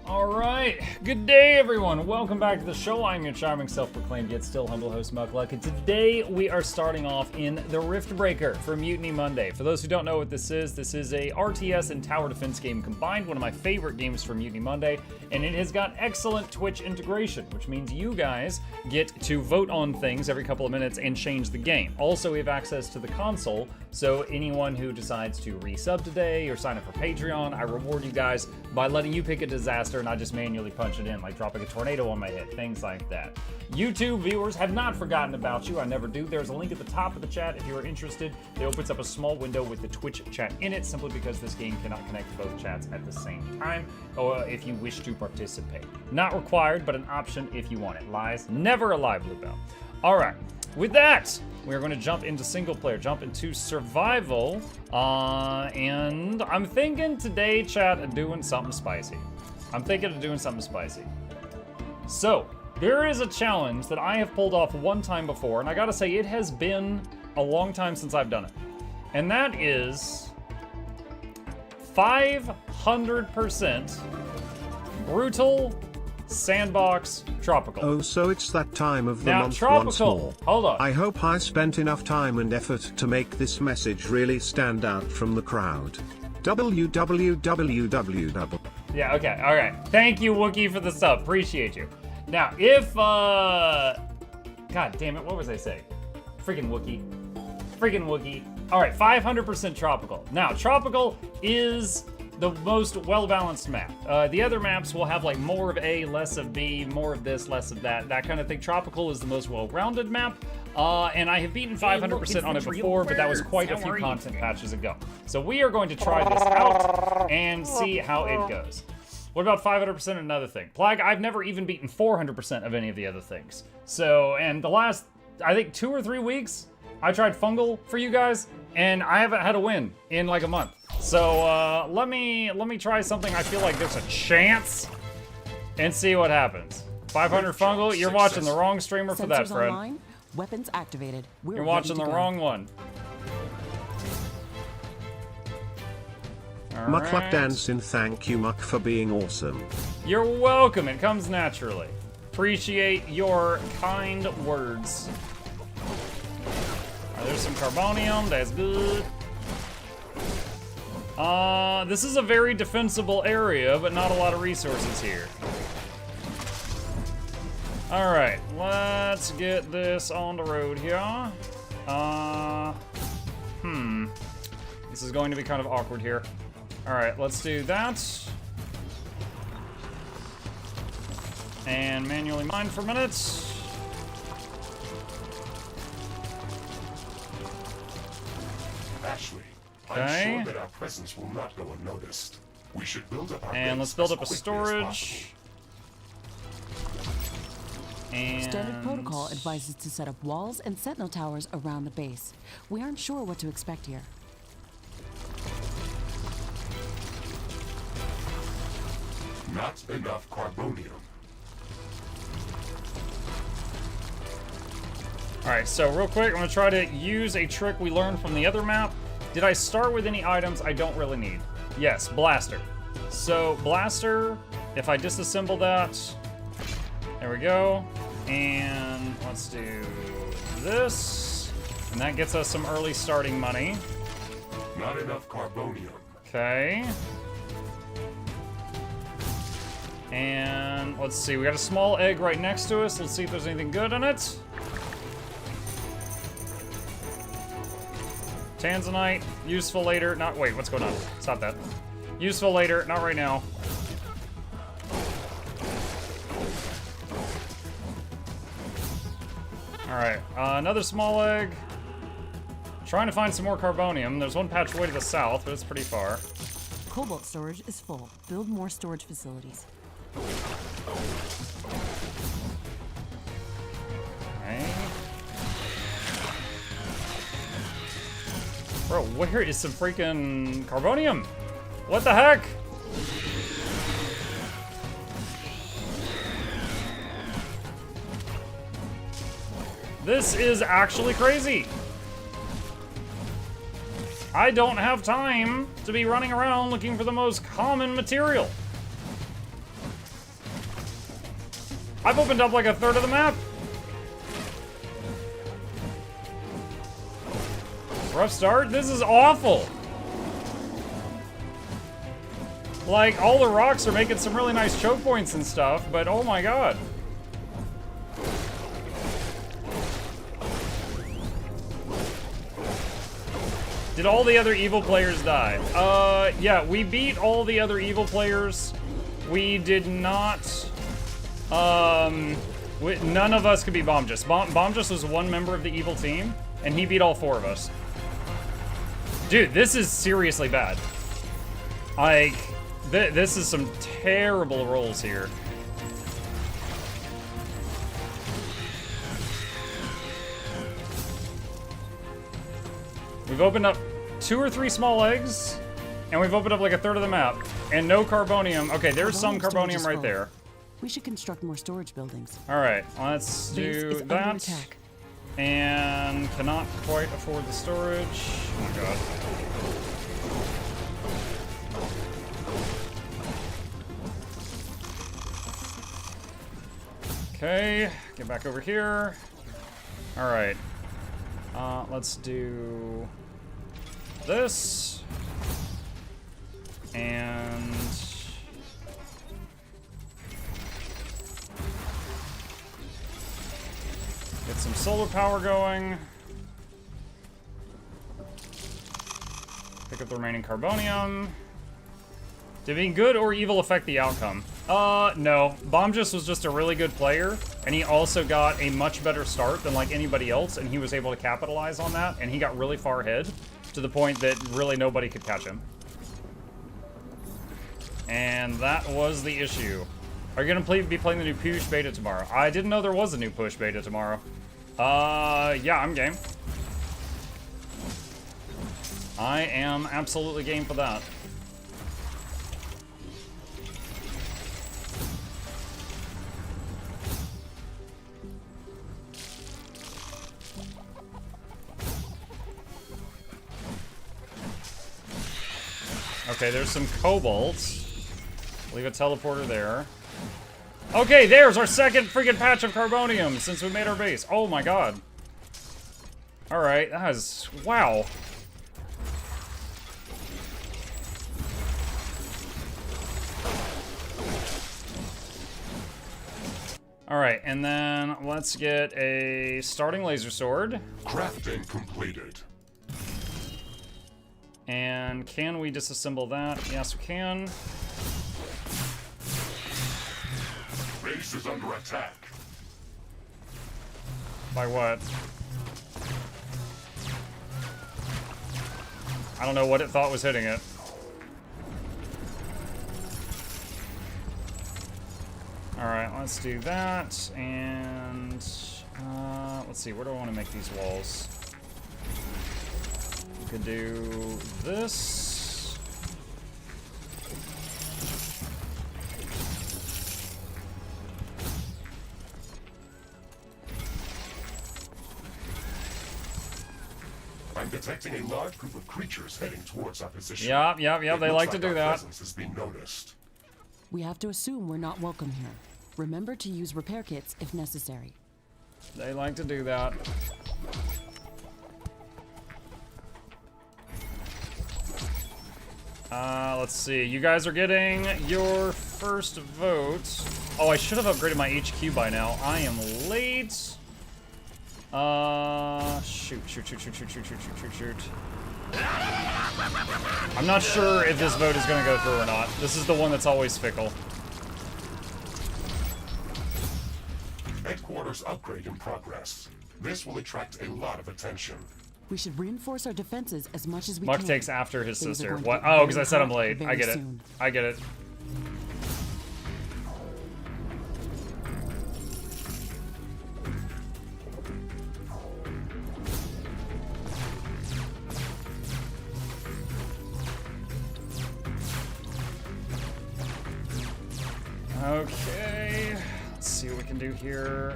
Alright, good day everyone. Welcome back to the show. I'm your charming, self-proclaimed, yet still humble host, Mukluk, and today we are starting off in the Riftbreaker for Mutiny Monday. For those who don't know what this is a RTS and tower defense game combined, one of my favorite games for Mutiny Monday, and it has got excellent Twitch integration, which means you guys get to vote on things every couple of minutes and change the game. Also, we have access to the console, so anyone who decides to resub today or sign up for Patreon, I reward you guys by letting you pick a disaster and I just manually punch it in, like dropping a tornado on my head, things like that. YouTube viewers have not forgotten about you. I never do. There's a link at the top of the chat if you are interested. It opens up a small window with the Twitch chat in it, simply because this game cannot connect to both chats at the same time, or if you wish to participate. Not required, but an option if you want it. Lies, never a lie, Blue Bell. All right, with that, we're going to jump into single player, jump into survival, and I'm thinking today, chat, of doing something spicy. So, there is a challenge that I have pulled off one time before, and I gotta say, it has been a long time since I've done it. And that is 500% brutal sandbox tropical. Oh, so it's that time of the month tropical, once more. Hold on. I hope I spent enough time and effort to make this message really stand out from the crowd. www. Yeah, okay, alright. Thank you, Wookie, for the sub. Appreciate you. Now, if, God damn it, what was I saying? Freaking Wookie. Alright, 500% tropical. Now, tropical is the most well-balanced map. The other maps will have like more of A, less of B, more of this, less of that kind of thing. Tropical is the most well-rounded map, and I have beaten 500% on it before, but that was quite a few content patches ago. So we are going to try this out and see how it goes. What about 500% another thing? Plague, I've never even beaten 400% of any of the other things. So, and the last, I think 2 or 3 weeks, I tried fungal for you guys, and I haven't had a win in like a month. So let me try something I feel like there's a chance, and see what happens. 500 fungal, you're watching the wrong streamer for that, friend. Online, weapons activated. You're watching the wrong one. Mukluk dancing, thank you Muk for being awesome. You're welcome, it comes naturally. Appreciate your kind words. There's some carbonium, that's good. This is a very defensible area, but not a lot of resources here. Alright, let's get this on the road here. This is going to be kind of awkward here. Alright, let's do that. And manually mine for a minute. Ashley, okay. I'm sure that our presence will not go unnoticed. We should build up our and base let's build as up a quickly as storage. And Standard protocol advises to set up walls and sentinel towers around the base. We aren't sure what to expect here. Not enough carbonium. Alright, so real quick, I'm gonna try to use a trick we learned from the other map. Did I start with any items I don't really need? Yes, blaster. So, blaster, if I disassemble that, there we go. And let's do this. And that gets us some early starting money. Not enough carbonium. Okay. And let's see, we got a small egg right next to us. Let's see if there's anything good in it. Tanzanite, useful later. Not, wait, what's going on? Stop that. Useful later, not right now. Alright, another small egg. Trying to find some more carbonium. There's one patch way to the south, but it's pretty far. Cobalt storage is full. Build more storage facilities. Okay. Bro, where is some freaking carbonium? What the heck? This is actually crazy. I don't have time to be running around looking for the most common material. I've opened up like a third of the map. Rough start? This is awful. Like, all the rocks are making some really nice choke points and stuff, but oh my god. Did all the other evil players die? Yeah, we beat all the other evil players. We did not, none of us could beat Bombjus. Bombjus was one member of the evil team, and he beat all 4 of us. Dude, this is seriously bad. Like, this is some terrible rolls here. We've opened up 2 or 3 small eggs, and we've opened up like a third of the map. And no carbonium. Okay, there's some carbonium right there. We should construct more storage buildings. Alright, let's do that. And cannot quite afford the storage. Oh my god. Okay, get back over here. Alright. Let's do this. And get some solar power going. Pick up the remaining carbonium. Did being good or evil affect the outcome? No. Bombjus was just a really good player, and he also got a much better start than like anybody else, and he was able to capitalize on that, and he got really far ahead to the point that really nobody could catch him. And that was the issue. Are you gonna be playing the new Push beta tomorrow? I didn't know there was a new Push beta tomorrow. Yeah, I'm game. I am absolutely game for that. Okay, there's some cobalt. Leave a teleporter there. Okay, there's our second freaking patch of carbonium since we made our base. Oh my god. Alright, that is... wow. Alright, and then let's get a starting laser sword. Crafting completed. And can we disassemble that? Yes, we can. Base is under attack. By what? I don't know what it thought was hitting it. Alright, let's do that. And let's see, where do I want to make these walls? We could do this. I'm detecting a large group of creatures heading towards our position. Yep, they like to do that. Our presence is being noticed. We have to assume we're not welcome here. Remember to use repair kits if necessary. They like to do that. Let's see. You guys are getting your first vote. Oh, I should have upgraded my HQ by now. I am late. Shoot. I'm not sure if this vote is going to go through or not. This is the one that's always fickle. Headquarters upgrade in progress. This will attract a lot of attention. We should reinforce our defenses as much as we Muck can. takes after his Things are sister. going to What? get Oh, because very I said I'm hot late. very I get it. soon. I get it. Okay. Let's see what we can do here.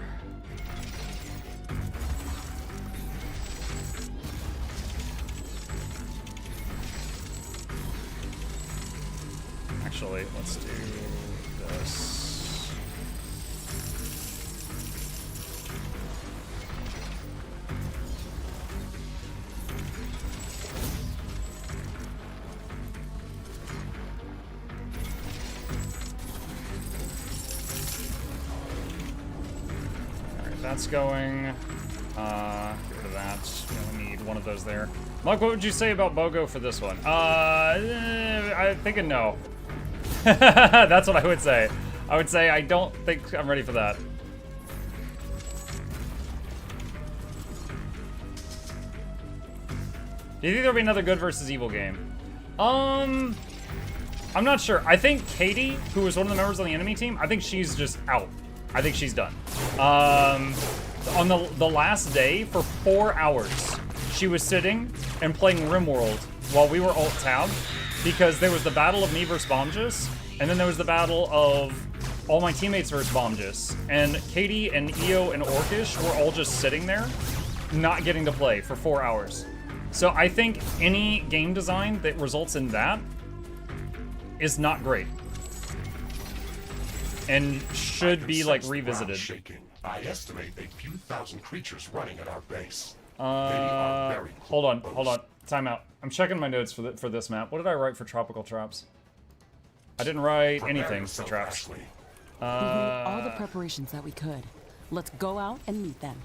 Actually, let's do this. That's going. Get rid of that. We only need one of those there. Mike, what would you say about BOGO for this one? I think a no. That's what I would say. I would say I don't think I'm ready for that. Do you think there'll be another good versus evil game? I'm not sure. I think Katie, who was one of the members on the enemy team, I think she's just out. I think she's done. On the last day, for 4 hours, she was sitting and playing RimWorld while we were alt-tab, because there was the battle of me versus Bombjus, and then there was the battle of all my teammates versus Bombjus. And Katie and Io and Orcish were all just sitting there, not getting to play for 4 hours. So I think any game design that results in that is not great. And should be, like, revisited. Shaking. I estimate a few thousand creatures running at our base. They are very hold on. Time out. I'm checking my notes for this map. What did I write for tropical traps? I didn't write anything for traps. We made all the preparations that we could. Let's go out and meet them.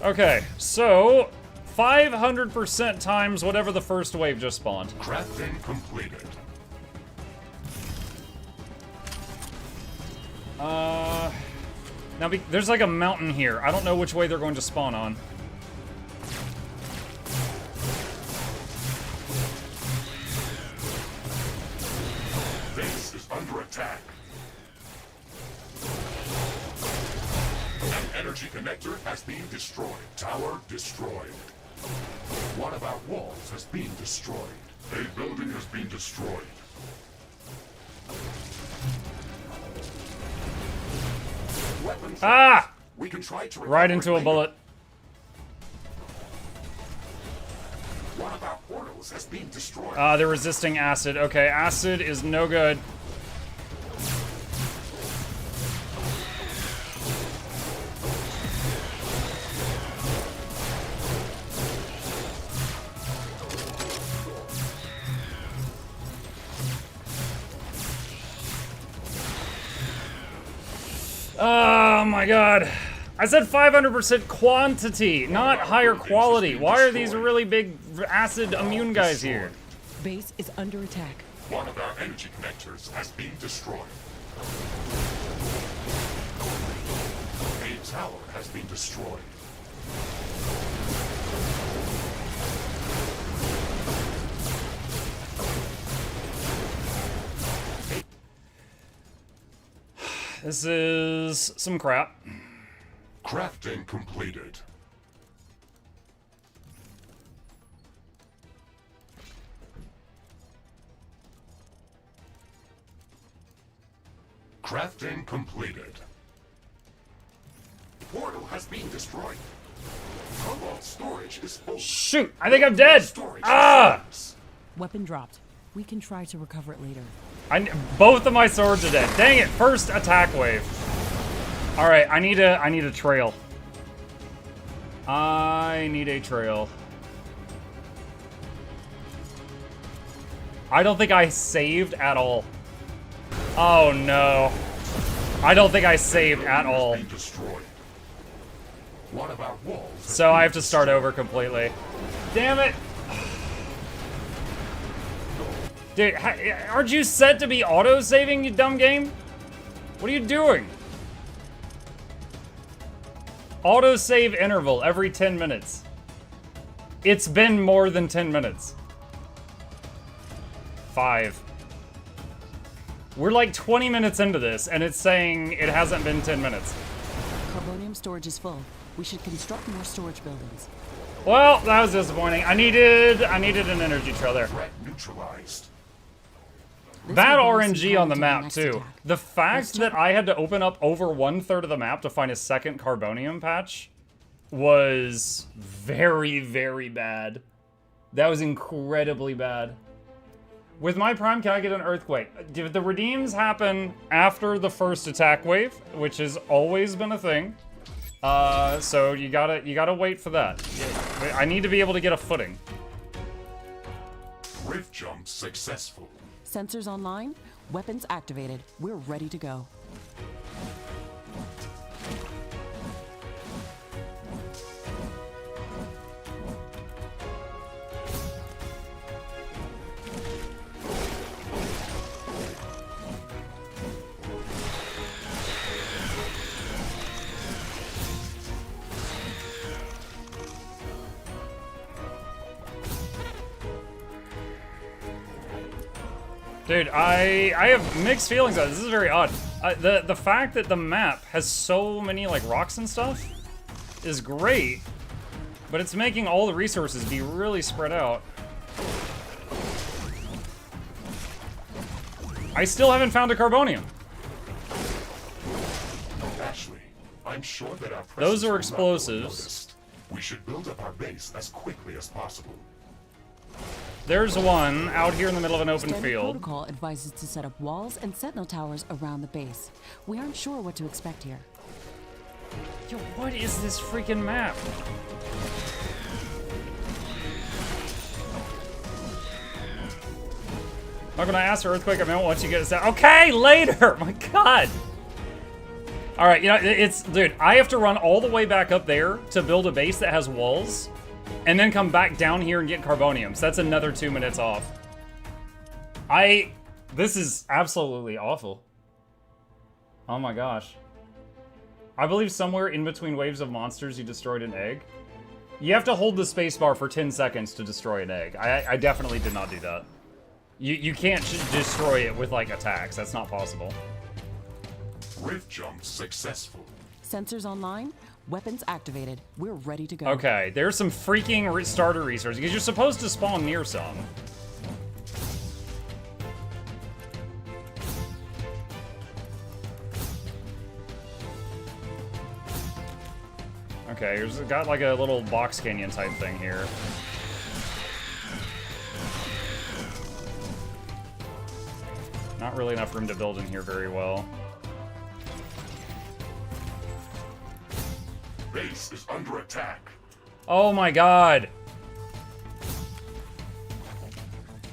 Okay, so 500% times whatever the first wave just spawned. Crafting completed. Now there's like a mountain here. I don't know which way they're going to spawn on. Base is under attack. An energy connector has been destroyed. Tower destroyed. One of our walls has been destroyed. A building has been destroyed. Weapons. Ah! We can try to Right into a bullet. One of our portals has been destroyed. They're resisting acid. Okay, acid is no good. Oh my god. I said 500% quantity, not higher quality. Why are these really big acid immune guys here? Base is under attack. One of our energy connectors has been destroyed. A tower has been destroyed. This is some crap. Crafting completed. Crafting completed. Portal has been destroyed. Cobalt storage is full. Shoot, I think I'm dead. Storage Ah! is Weapon dropped. We can try to recover it later. Both of my swords are dead. Dang it, first attack wave. All right, I need a trail. I need a trail. I don't think I saved at all. Oh no. I don't think I saved at all. been destroyed. One of our walls has So I been have to start over completely. Damn it. Dude, aren't you set to be auto-saving, you dumb game? What are you doing? Auto-save interval every 10 minutes. It's been more than 10 minutes. 5. We're like 20 minutes into this, and it's saying it hasn't been 10 minutes. Carbonium storage is full. We should construct more storage buildings. Well, that was disappointing. I needed an energy trail there. threat neutralized. This That will give us some RNG time on the to map, next too. attack. The fact Let's that I had to open up over 1/3 of the map to find a second Carbonium patch was very, very bad. That was incredibly bad. With my prime, can I get an earthquake? Did the redeems happen after the first attack wave, which has always been a thing? So you gotta wait for that. I need to be able to get a footing. Rift jump successful. Sensors online, weapons activated. We're ready to go. Dude, I have mixed feelings on this. This is very odd. The fact that the map has so many like rocks and stuff is great, but it's making all the resources be really spread out. I still haven't found a carbonium. Ashley, I'm sure that our Those are presence will not go explosives. unnoticed. We should build up our base as quickly as possible. There's one out here in the middle of an open Standard field. protocol advises to set up walls and sentinel towers around the base. We aren't sure what to expect here. Yo, what is this freaking map? Not gonna ask for earthquake. I mean, once you get us out. Okay, later. My God. All right, you know it's dude. I have to run all the way back up there to build a base that has walls, and then come back down here and get carboniums. That's another 2 minutes off. This is absolutely awful. Oh my gosh. I believe somewhere in between waves of monsters you destroyed an egg. You have to hold the spacebar for 10 seconds to destroy an egg. I definitely did not do that. You can't destroy it with like attacks. That's not possible. Rift jump successful. Sensors online, weapons activated. We're ready to go. Okay, there's some freaking starter resources because you're supposed to spawn near some. Okay, here's got like a little box canyon type thing here. Not really enough room to build in here very well. Base is under attack. Oh my God.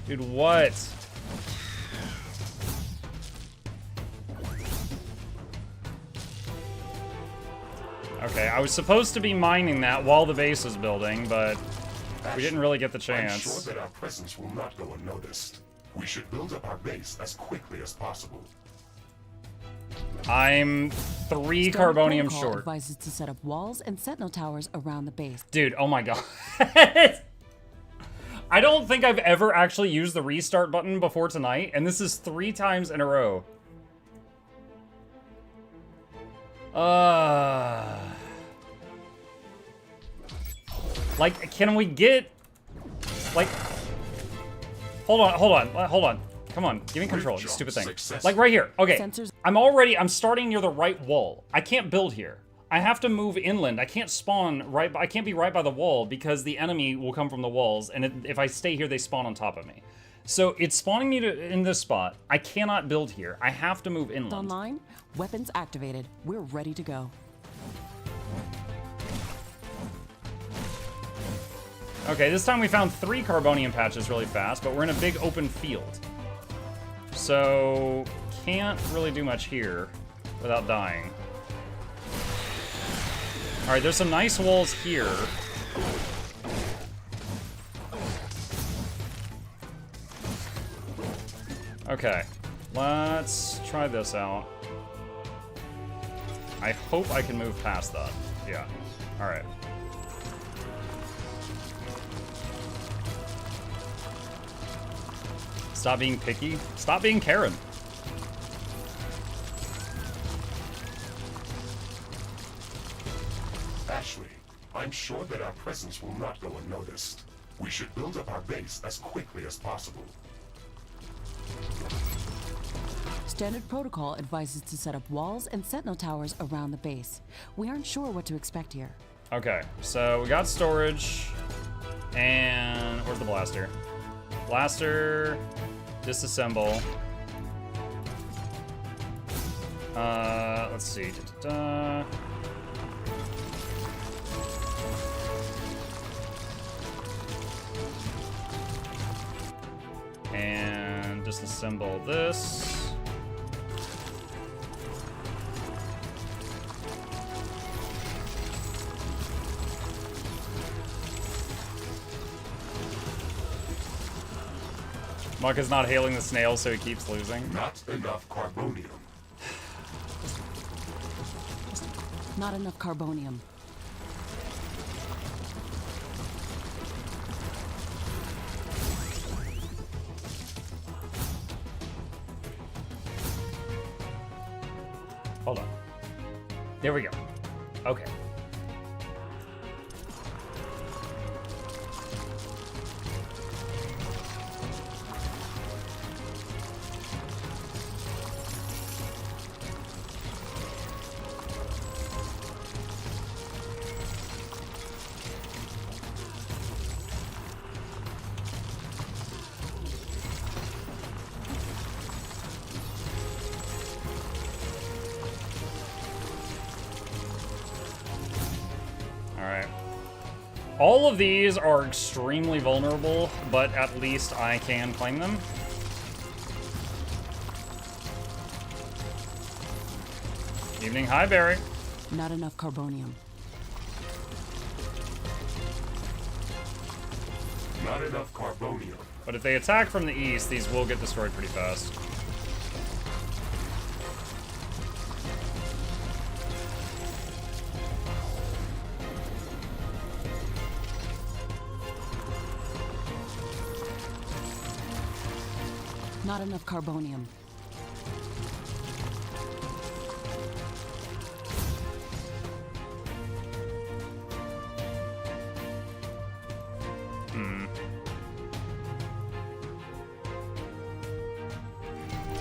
Dude, what? Okay, I was supposed to be mining that while the base was building, but we didn't really get the I'm chance. sure that our presence will not go unnoticed. We should build up our base as quickly as possible. I'm 3 Standard carbonium protocol short. advises to set up walls and sentinel towers around the base. Dude, oh my God. I don't think I've ever actually used the restart button before tonight, and this is 3 times in a row. Like, can we get, like, hold on. Come on, give me control, you stupid thing. Like right here, okay. Sensors- I'm starting near the right wall. I can't build here. I have to move inland. I can't spawn right, I can't be right by the wall because the enemy will come from the walls, and if I stay here, they spawn on top of me. So it's spawning me in this spot. I cannot build here. I have to move inland. Online, weapons activated. We're ready to go. Okay, this time we found 3 carbonium patches really fast, but we're in a big open field. So, can't really do much here without dying. Alright, there's some nice walls here. Okay, let's try this out. I hope I can move past that. Yeah, alright. Stop being picky. Stop being Karen. Ashley, I'm sure that our presence will not go unnoticed. We should build up our base as quickly as possible. Standard protocol advises to set up walls and sentinel towers around the base. We aren't sure what to expect here. Okay, so we got storage. And where's the blaster? Blaster, disassemble. Let's see. And just assemble this. Muck is not hailing the snail, so he keeps losing. Not enough carbonium. Not enough carbonium. Hold on. There we go. Okay. All of these are extremely vulnerable, but at least I can claim them. Evening, hi Barry. Not enough carbonium. Not enough carbonium. But if they attack from the east, these will get destroyed pretty fast. Not enough carbonium.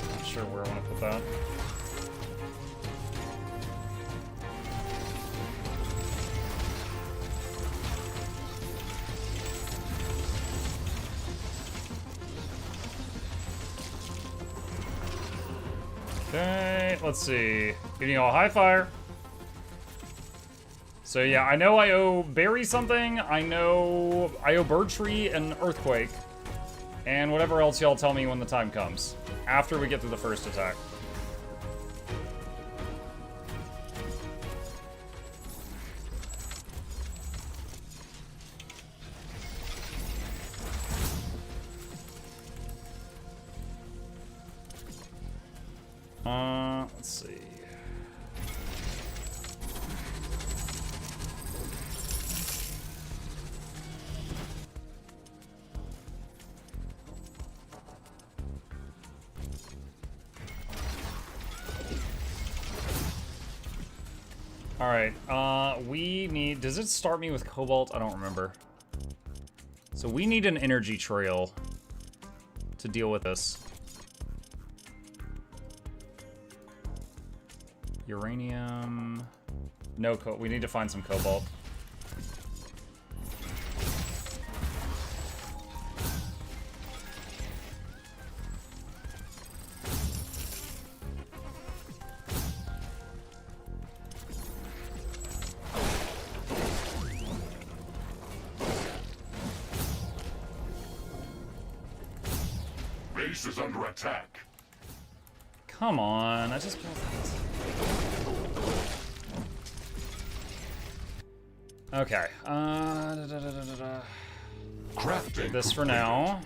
Not sure where I want to put that. Okay, let's see. Getting all high fire. So yeah, I know I owe Barry something. I know I owe Bird Tree an Earthquake. And whatever else y'all tell me when the time comes. After we get through the first attack. Let's see. Alright, we need... Does it start me with cobalt? I don't remember. So we need an energy trail to deal with this. Uranium... No, we need to find some cobalt. Base is under attack. Come on, I just... Okay, Crafting this for now.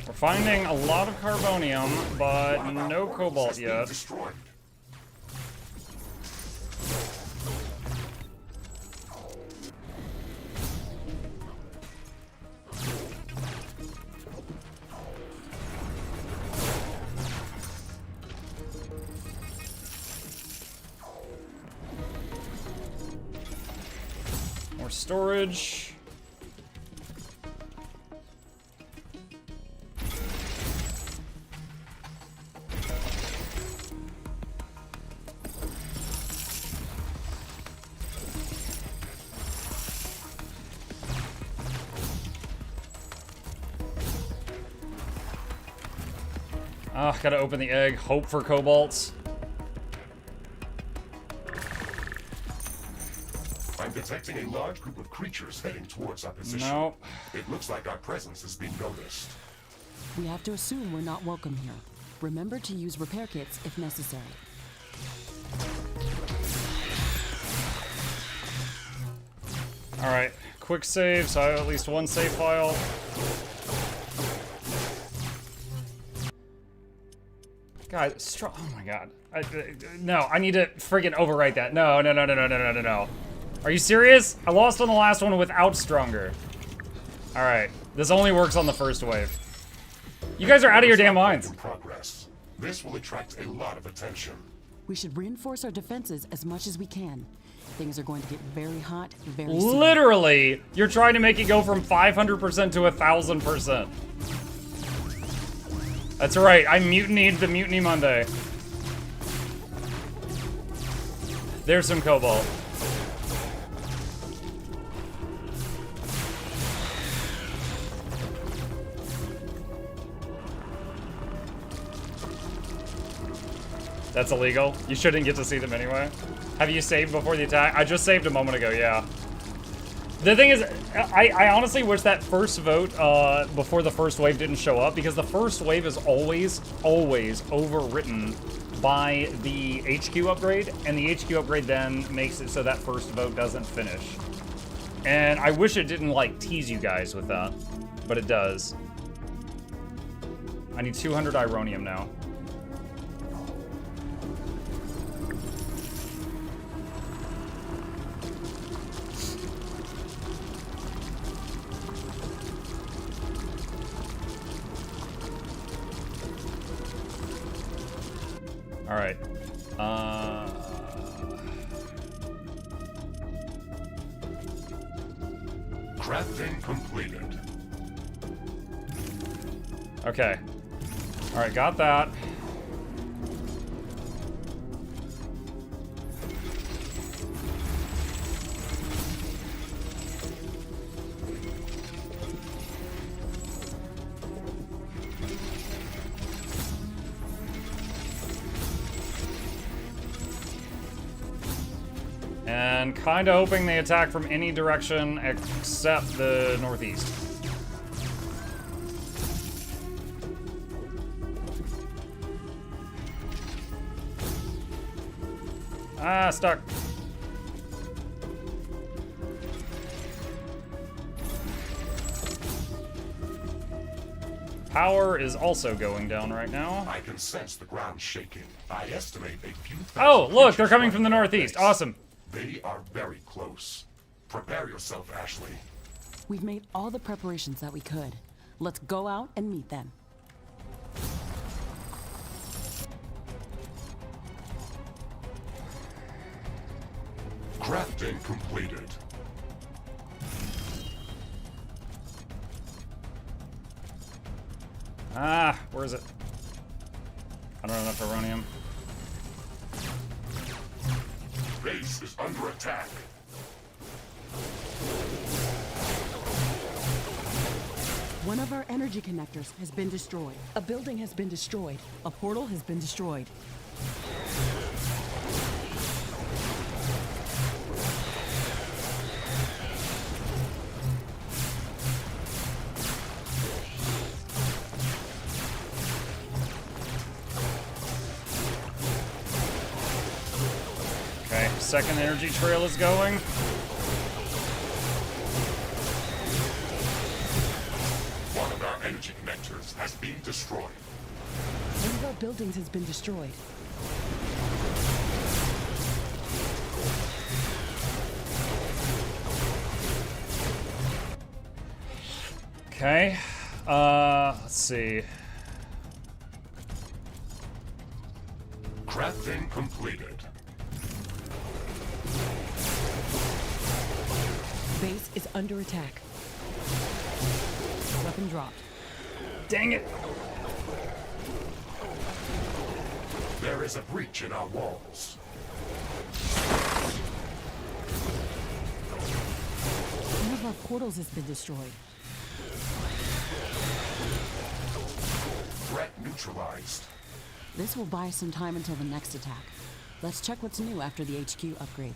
We're finding a lot of carbonium, but no cobalt yet. Destroyed. More storage. Ah, gotta open the egg. Hope for cobalts. I'm detecting a large group of creatures heading towards our position. No. It looks like our presence has been noticed. We have to assume we're not welcome here. Remember to use repair kits if necessary. Alright, quick save, so I have at least one save file. God, oh my god. No, I need to friggin' overwrite that. No. Are you serious? I lost on the last one without stronger. Alright, this only works on the first wave. You guys are out of your damn minds. In progress. This will attract a lot of attention. We should reinforce our defenses as much as we can. Things are going to get very hot very soon. Literally, you're trying to make it go from 500% to 1,000%. That's right, I mutinied the Mutiny Monday. There's some cobalt. That's illegal. You shouldn't get to see them anyway. Have you saved before the attack? I just saved a moment ago, yeah. The thing is, I honestly wish that first vote before the first wave didn't show up, because the first wave is always overwritten by the HQ upgrade, and the HQ upgrade then makes it so that first vote doesn't finish. And I wish it didn't, like, tease you guys with that, but it does. I need 200 ironium now. All right. Crafting completed. Okay. All right, got that. And kind of hoping they attack from any direction except the northeast. Ah, stuck. Power is also going down right now. I can sense the ground shaking. I estimate a few thousand. Oh, look, they're creatures coming from the right northeast. at our base. Awesome. They are very close. Prepare yourself, Ashley. We've made all the preparations that we could. Let's go out and meet them. Crafting completed. Ah, where is it? I don't have enough ironium. Base is under attack. One of our energy connectors has been destroyed. A building has been destroyed. A portal has been destroyed. Okay, second energy trail is going. One of our energy connectors has been destroyed. One of our buildings has been destroyed. Okay, let's see. Crafting completed. Base is under attack. Weapon dropped. Dang it. There is a breach in our walls. One of our portals has been destroyed. Threat neutralized. This will buy some time until the next attack. Let's check what's new after the HQ upgrade.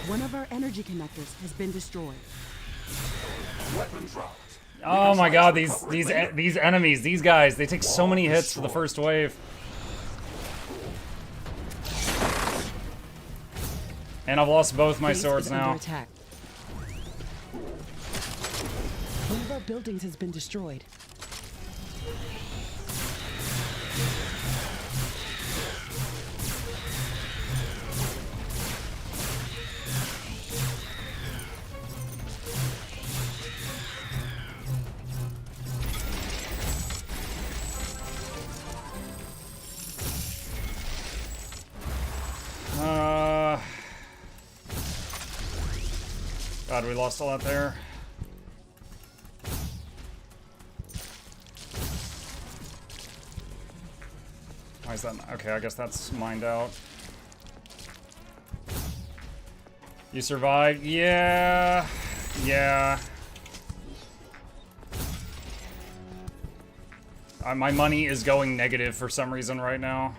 One of our energy connectors has been destroyed. Weapon dropped. Oh my god, these enemies, these guys, they take so many hits for the first wave. And I've lost both my Base swords is now. under attack. One of our buildings has been destroyed. God, we lost a lot there. Why is that? Okay, I guess that's mined out. You survived? Yeah. Yeah. My money is going negative for some reason right now.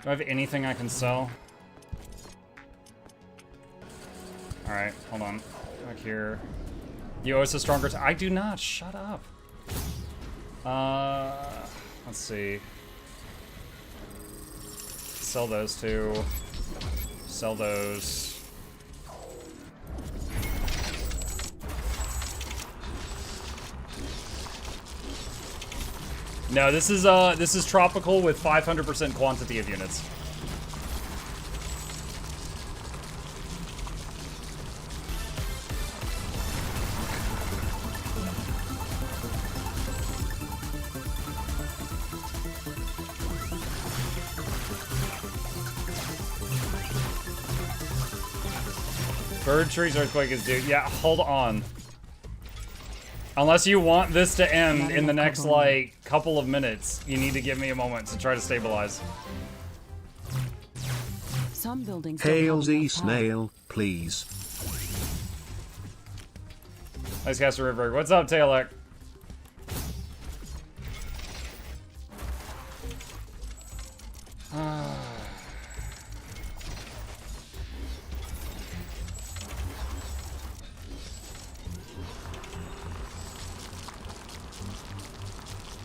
Do I have anything I can sell? Alright, hold on. Back here. You owe us a stronger I do not. Shut up. Let's see. Sell those two. Sell those. No, this is tropical with 500% quantity of units. Bird trees earthquake is due. Yeah, hold on. Unless you want this to end in the next, like, couple of minutes, you need to give me a moment to try to stabilize. Some buildings Hail Z Snail, please. Nice caster River. What's up, Taylor?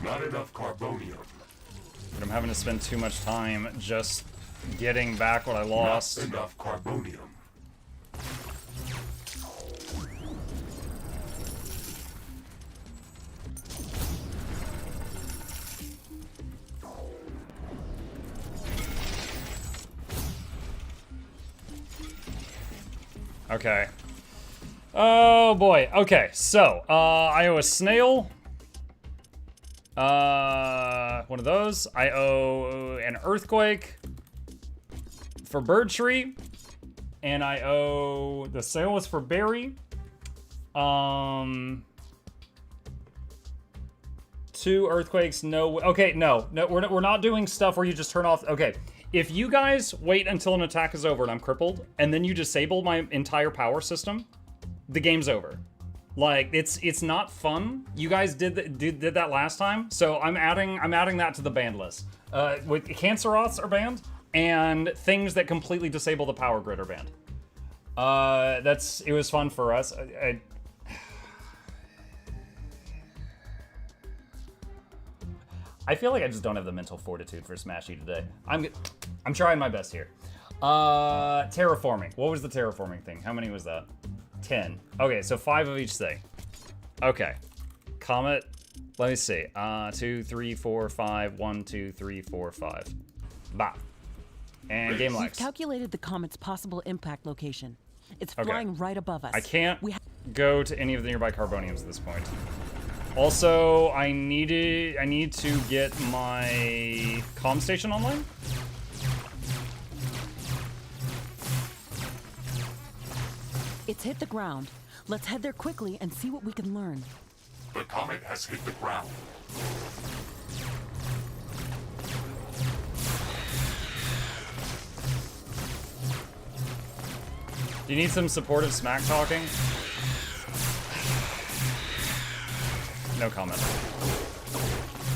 Not enough carbonium. But I'm having to spend too much time just getting back what I lost. Not enough carbonium. Okay. Oh boy. Okay, so I owe a snail. One of those. I owe an earthquake for bird tree, and I owe the sale was for berry. 2 earthquakes. No. Okay, no, we're not doing stuff where you just turn off. Okay, if you guys wait until an attack is over and I'm crippled, and then you disable my entire power system, the game's over. Like, it's not fun. You guys did that last time, so I'm adding that to the ban list. With Canceroths are banned, and things that completely disable the power grid are banned. It was fun for us. I feel like I just don't have the mental fortitude for Smashy today. I'm trying my best here. Terraforming. What was the terraforming thing? How many was that? 10. Okay, so 5 of each thing. Okay. Comet. Let me see. 2, 3, 4, 5. 1, 2, 3, 4, 5. Bah. And game We've likes. calculated the comet's possible impact location. It's Okay. flying right above us. I can't go to any of the nearby carboniums at this point. Also, I need to get my comm station online. It's hit the ground. Let's head there quickly and see what we can learn. The comet has hit the ground. Do you need some supportive smack talking? No comment.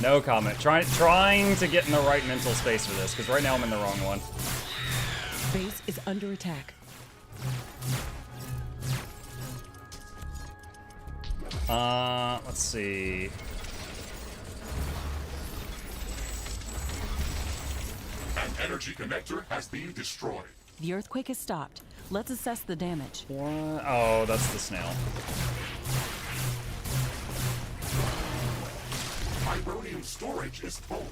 No comment. Trying to get in the right mental space for this, because right now I'm in the wrong one. Base is under attack. Let's see. An energy connector has been destroyed. The earthquake has stopped. Let's assess the damage. What? Oh, that's the snail. Vibranium storage is full.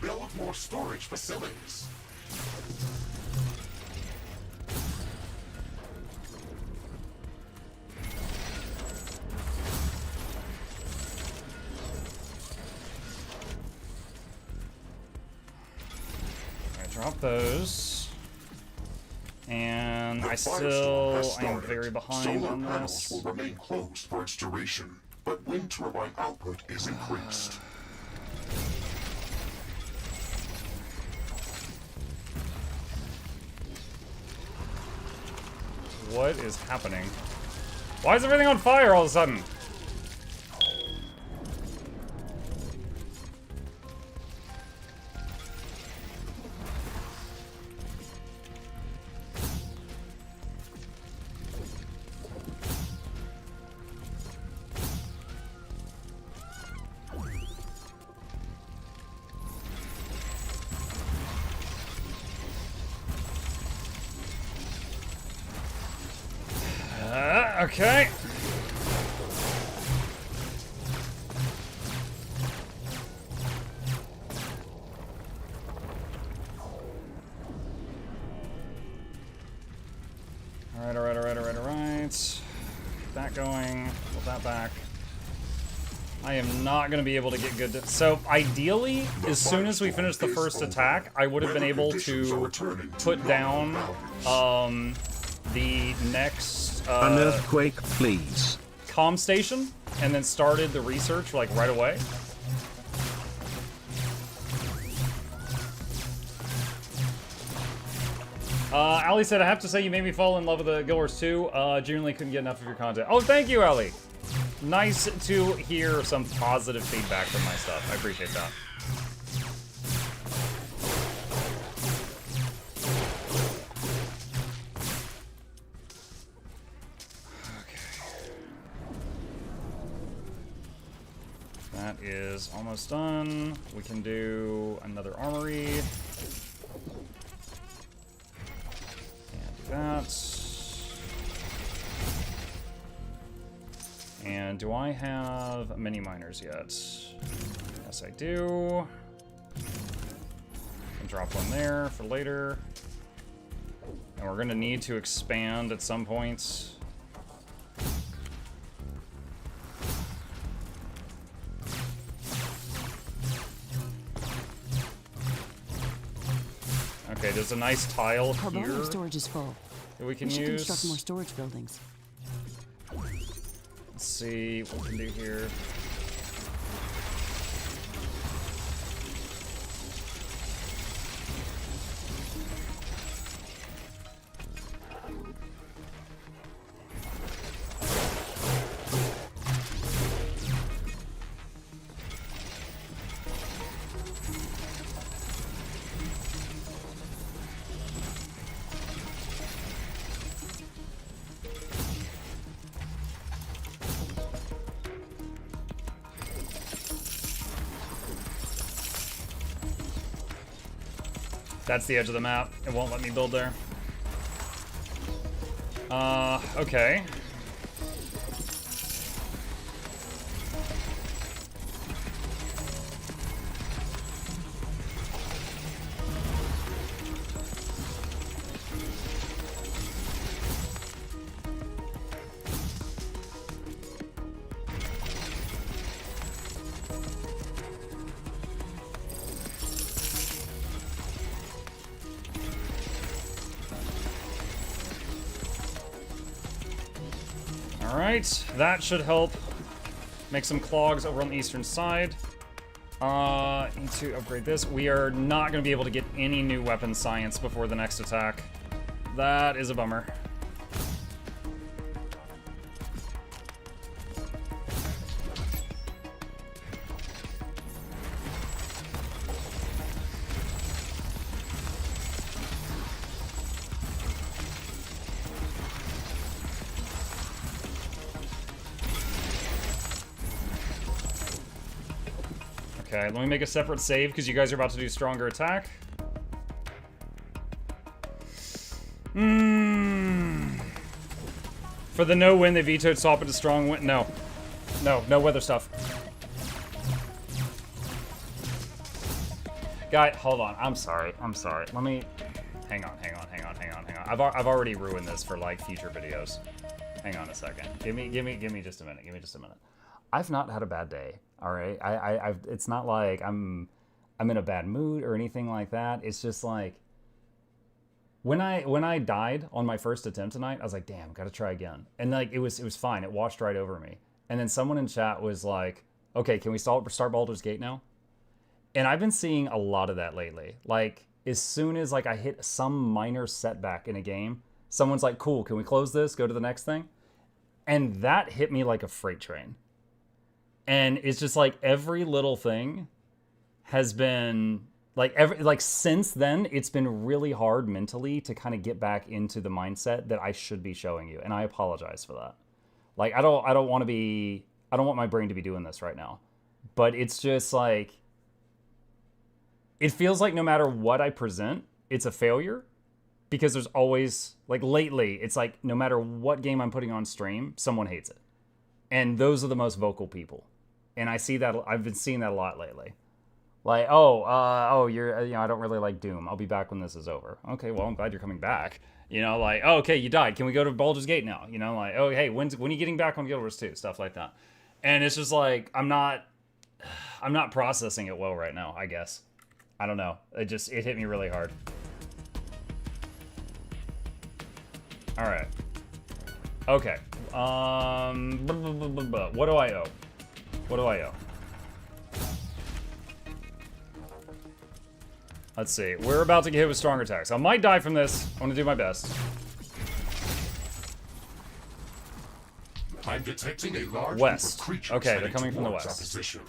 Build more storage facilities. Drop those. And I am very behind on panels this. will remain closed for its duration, but wind turbine output is increased. What is happening? Why is everything on fire all of a sudden? Okay. Alright. That going. Put that back. I am not going to be able to get good... So, ideally, as soon as we finish the first attack, I would have been able to put down, the next, An earthquake, please. comm station, and then started the research, like, right away. Ali said, I have to say you made me fall in love with the Guild Wars 2. Genuinely couldn't get enough of your content. Oh, thank you, Ali! Nice to hear some positive feedback from my stuff. I appreciate that. That is almost done. We can do another armory. And do that. And do I have mini miners yet? Yes, I do. Can drop one there for later. And we're gonna need to expand at some point. Okay, there's a nice tile here Carbonium storage is full. that we can We should use. construct more storage buildings. Let's see what we can do here. That's the edge of the map. It won't let me build there. Okay. Alright, that should help make some clogs over on the eastern side. Need to upgrade this. We are not going to be able to get any new weapon science before the next attack. That is a bummer. Okay, let me make a separate save because you guys are about to do stronger attack. For the no win, they vetoed swap into strong win. No. No weather stuff. Guy, hold on. I'm sorry. Let me... Hang on. I've already ruined this for, like, future videos. Hang on a second. Give me just a minute. I've not had a bad day, all right? It's not like I'm in a bad mood or anything like that. It's just like... When I died on my first attempt tonight, I was like, damn, gotta try again. And like it was fine. It washed right over me. And then someone in chat was like, okay, can we start Baldur's Gate now? And I've been seeing a lot of that lately. Like as soon as like I hit some minor setback in a game, someone's like, cool, can we close this? Go to the next thing? And that hit me like a freight train. And it's just like every little thing has been like since then, it's been really hard mentally to kind of get back into the mindset that I should be showing you, and I apologize for that. Like I don't want my brain to be doing this right now, but it's just like it feels like no matter what I present, it's a failure because there's always like lately, it's like no matter what game I'm putting on stream, someone hates it, and those are the most vocal people, and I see that I've been seeing that a lot lately. Like, you're, I don't really like Doom. I'll be back when this is over. Okay, well, I'm glad you're coming back. You know, like, oh, okay, you died. Can we go to Baldur's Gate now? You know, like, oh, hey, when are you getting back on Guild Wars 2? Stuff like that. And it's just like, I'm not processing it well right now, I guess. I don't know. It hit me really hard. All right. Okay. What do I owe? Let's see. We're about to get hit with stronger attacks. I might die from this. I want to do my best. I'm detecting a large West. group of creatures Okay, they're heading coming from the towards west. our position.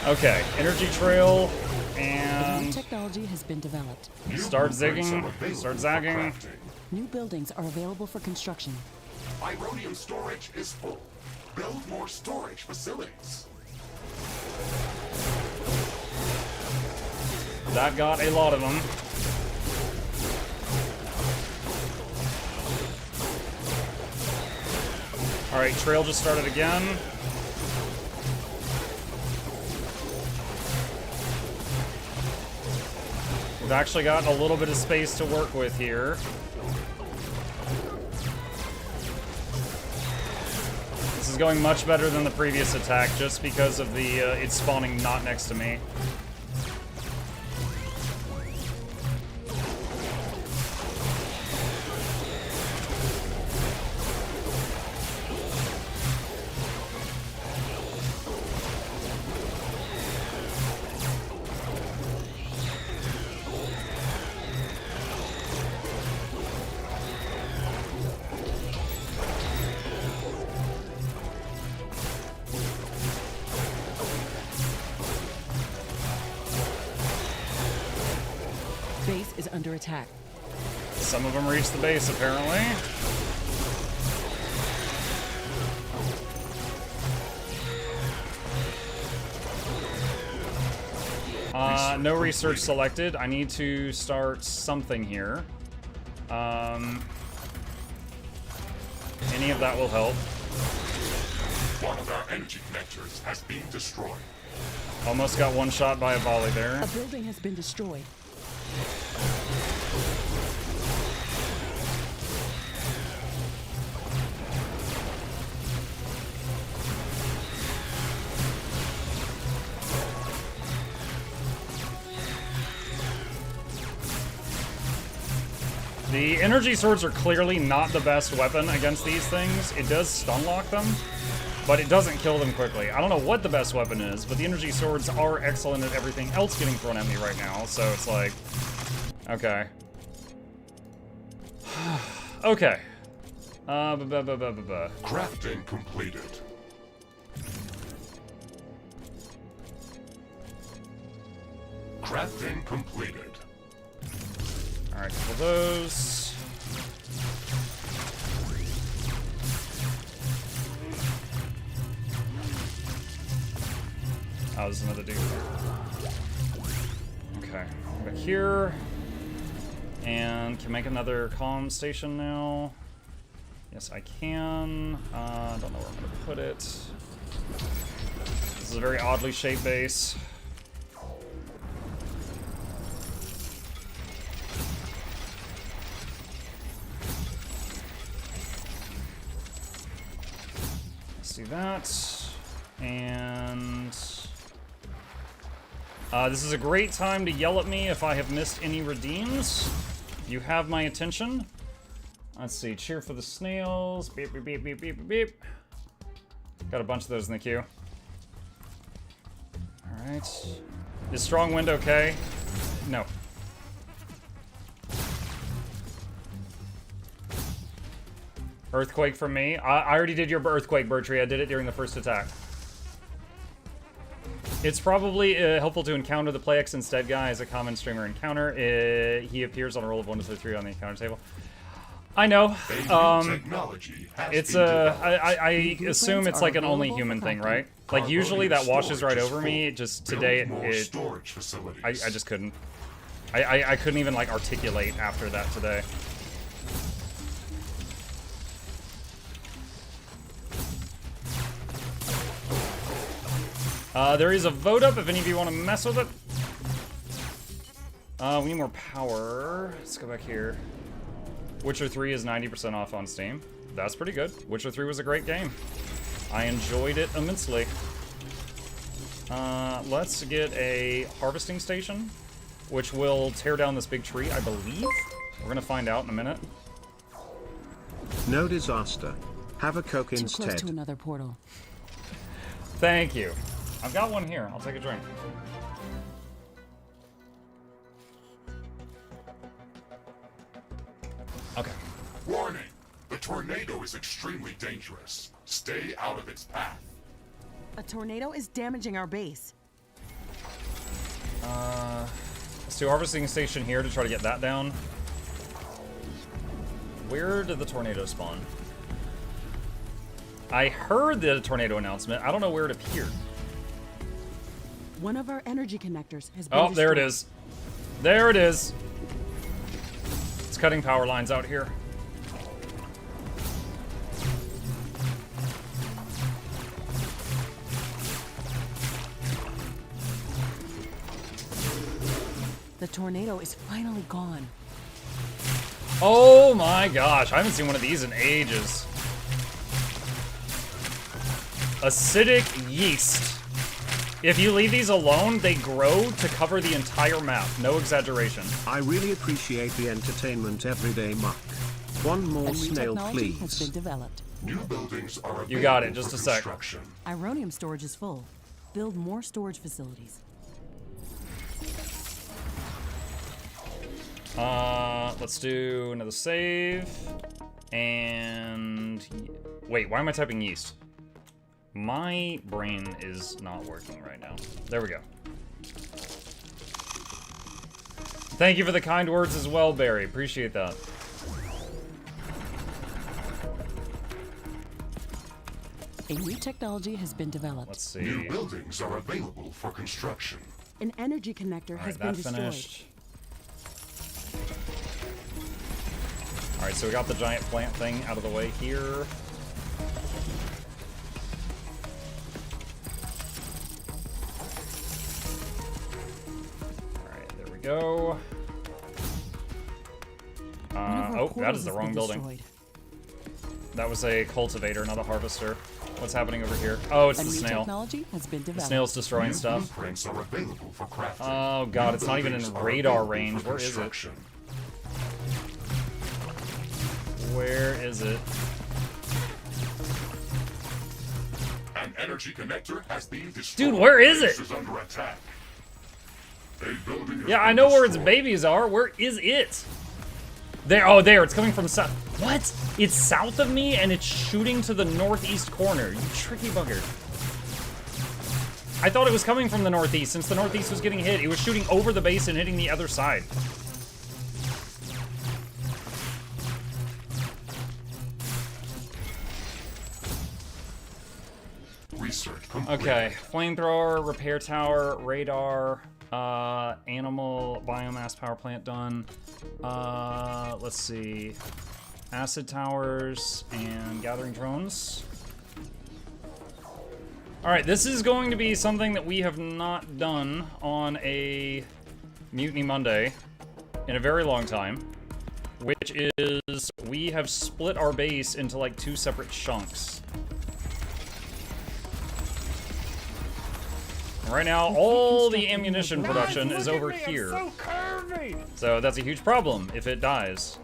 Okay, energy trail, New and technology has been developed. start Blueprints zigging, are available start for zagging. crafting. New buildings are available for construction. Ironium storage is full. Build more storage facilities. That got a lot of them. All right, trail just started again. We've actually got a little bit of space to work with here. This is going much better than the previous attack just because of the it spawning not next to me. Base is under attack. Some of them reached the base, apparently. No research selected. I need to start something here. Any of that will help. One of our energy connectors has been destroyed. Almost got one shot by a volley there. A building has been destroyed. The energy swords are clearly not the best weapon against these things. It does stun lock them, but it doesn't kill them quickly. I don't know what the best weapon is, but the energy swords are excellent at everything else getting thrown at me right now, so it's like... Okay. Okay. Crafting completed. Crafting completed. Alright, couple of those. Oh, there's another dude. Okay, back here. And can make another comm station now. Yes, I can. Don't know where I'm gonna put it. This is a very oddly shaped base. Let's do that. And this is a great time to yell at me if I have missed any redeems. You have my attention. Let's see, cheer for the snails. Beep, beep, beep, beep, beep, beep. Got a bunch of those in the queue. Alright. Is strong wind okay? No. Earthquake from me. I already did your earthquake, Bertree. I did it during the first attack. It's probably helpful to encounter the PlayX instead guy as a common streamer encounter. He appears on a roll of 1 to 3 on the encounter table. I know. It's I assume it's like an only human thing, right? Like usually that washes right over me. Just today I just couldn't. I couldn't even like articulate after that today. There is a vote up if any of you want to mess with it. We need more power. Let's go back here. Witcher 3 is 90% off on Steam. That's pretty good. Witcher 3 was a great game. I enjoyed it immensely. Let's get a harvesting station, which will tear down this big tree, I believe. We're gonna find out in a minute. No disaster. Have a Coke Too instead. close to another portal. Thank you. I've got one here. I'll take a drink. Okay. Warning! The tornado is extremely dangerous. Stay out of its path. A tornado is damaging our base. Let's do a harvesting station here to try to get that down. Where did the tornado spawn? I heard the tornado announcement. I don't know where it appeared. One of our energy connectors has been Oh, there it destroyed. is. There it is. It's cutting power lines out here. The tornado is finally gone. Oh my gosh, I haven't seen one of these in ages. Acidic yeast. If you leave these alone, they grow to cover the entire map. No exaggeration. I really appreciate the entertainment every day, Muck. One more A new snail, technology has been please. developed. New buildings are available You got it, just for a sec. construction. Ironium storage is full. Build more storage facilities. Let's do another save. And wait, why am I typing yeast? My brain is not working right now. There we go. Thank you for the kind words as well, Barry. Appreciate that. A new technology has been developed. Let's New see. buildings are available for construction. An energy connector All has right, been that destroyed. finished. All right, so we got the giant plant thing out of the way here. All right, there we go. One of our Oh, that portals is the has wrong been building. destroyed. That was a cultivator, not a harvester. What's happening over here? Oh, it's A the new snail. technology has been The developed. snail's destroying New stuff. blueprints are available for crafting. Oh god, it's not even in Buildings are radar available range. for Where is it? construction. Where is it? An energy connector has been destroyed. Dude, where is Base it? is under attack. A building has Yeah, I been know where its destroyed. babies are. Where is it? There. Oh, there. It's coming from south. What? It's south of me and it's shooting to the northeast corner. You tricky bugger. I thought it was coming from the northeast since the northeast was getting hit. It was shooting over the base and hitting the other side. Research complete. Okay, flamethrower, repair tower, radar, animal biomass power plant done. Let's see. Acid towers and gathering drones. Alright, this is going to be something that we have not done on a Mutiny Monday in a very long time, which is we have split our base into like 2 separate chunks. And right now, all the ammunition production is over here. So that's a huge problem if it dies.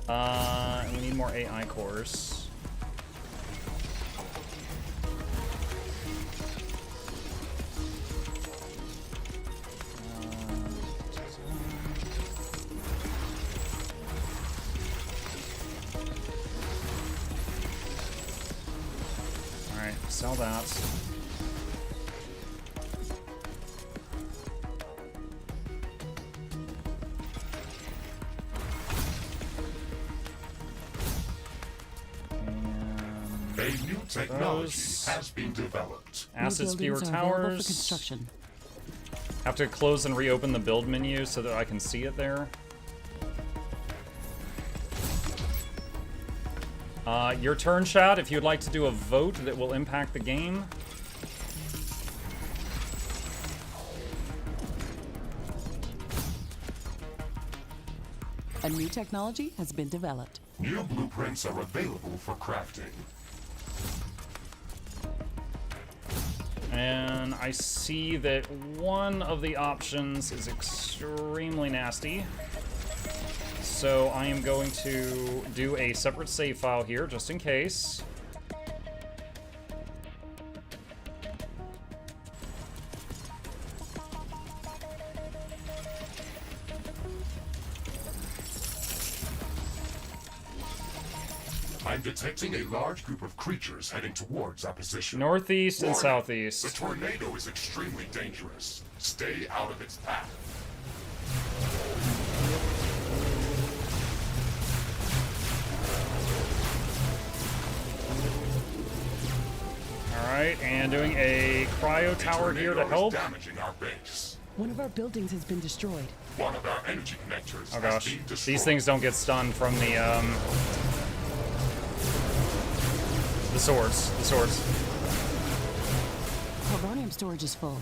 And we need more AI cores. Alright, sell that. A new technology has been developed. Acid spewer Buildings are available for towers. construction. Have to close and reopen the build menu so that I can see it there. Your turn, chat, if you'd like to do a vote that will impact the game. A new technology has been developed. New blueprints are available for crafting. And I see that one of the options is extremely nasty. So I am going to do a separate save file here, just in case. I'm detecting a large group of creatures heading towards our position. Northeast and Warning, southeast. The tornado is extremely dangerous. Stay out of its path. Alright, and doing a cryo tower here to Tornado help. is damaging our base. One of our buildings has been destroyed. One of our energy connectors Oh has gosh, been destroyed. these things don't get stunned from the swords. The swords. Carbonium storage is full.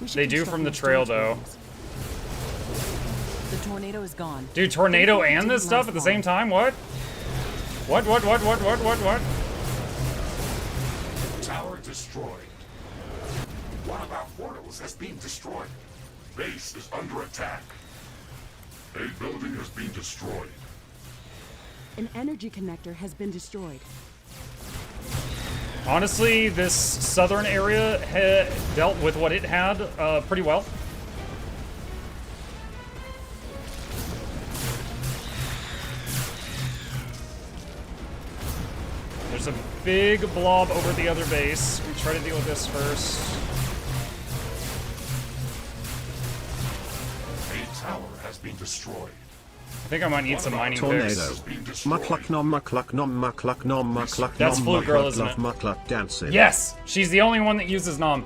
We should They do construct from the more trail, storage though. buildings. The tornado is gone. Dude, tornado It and this didn't stuff last at the long. same time? What? What? Tower destroyed. One of our portals has been destroyed. Base is under attack. A building has been destroyed. An energy connector has been destroyed. Honestly, this southern area dealt with what it had pretty well. There's a big blob over the other base. We try to deal with this first. A tower has been destroyed. I think I might need some mining Tornado. picks. Mukluk nom mukluk nom mukluk nom mukluk That's nom Flute Girl, mukluk isn't love it? mukluk dancing. Yes! She's the only one that uses Nom.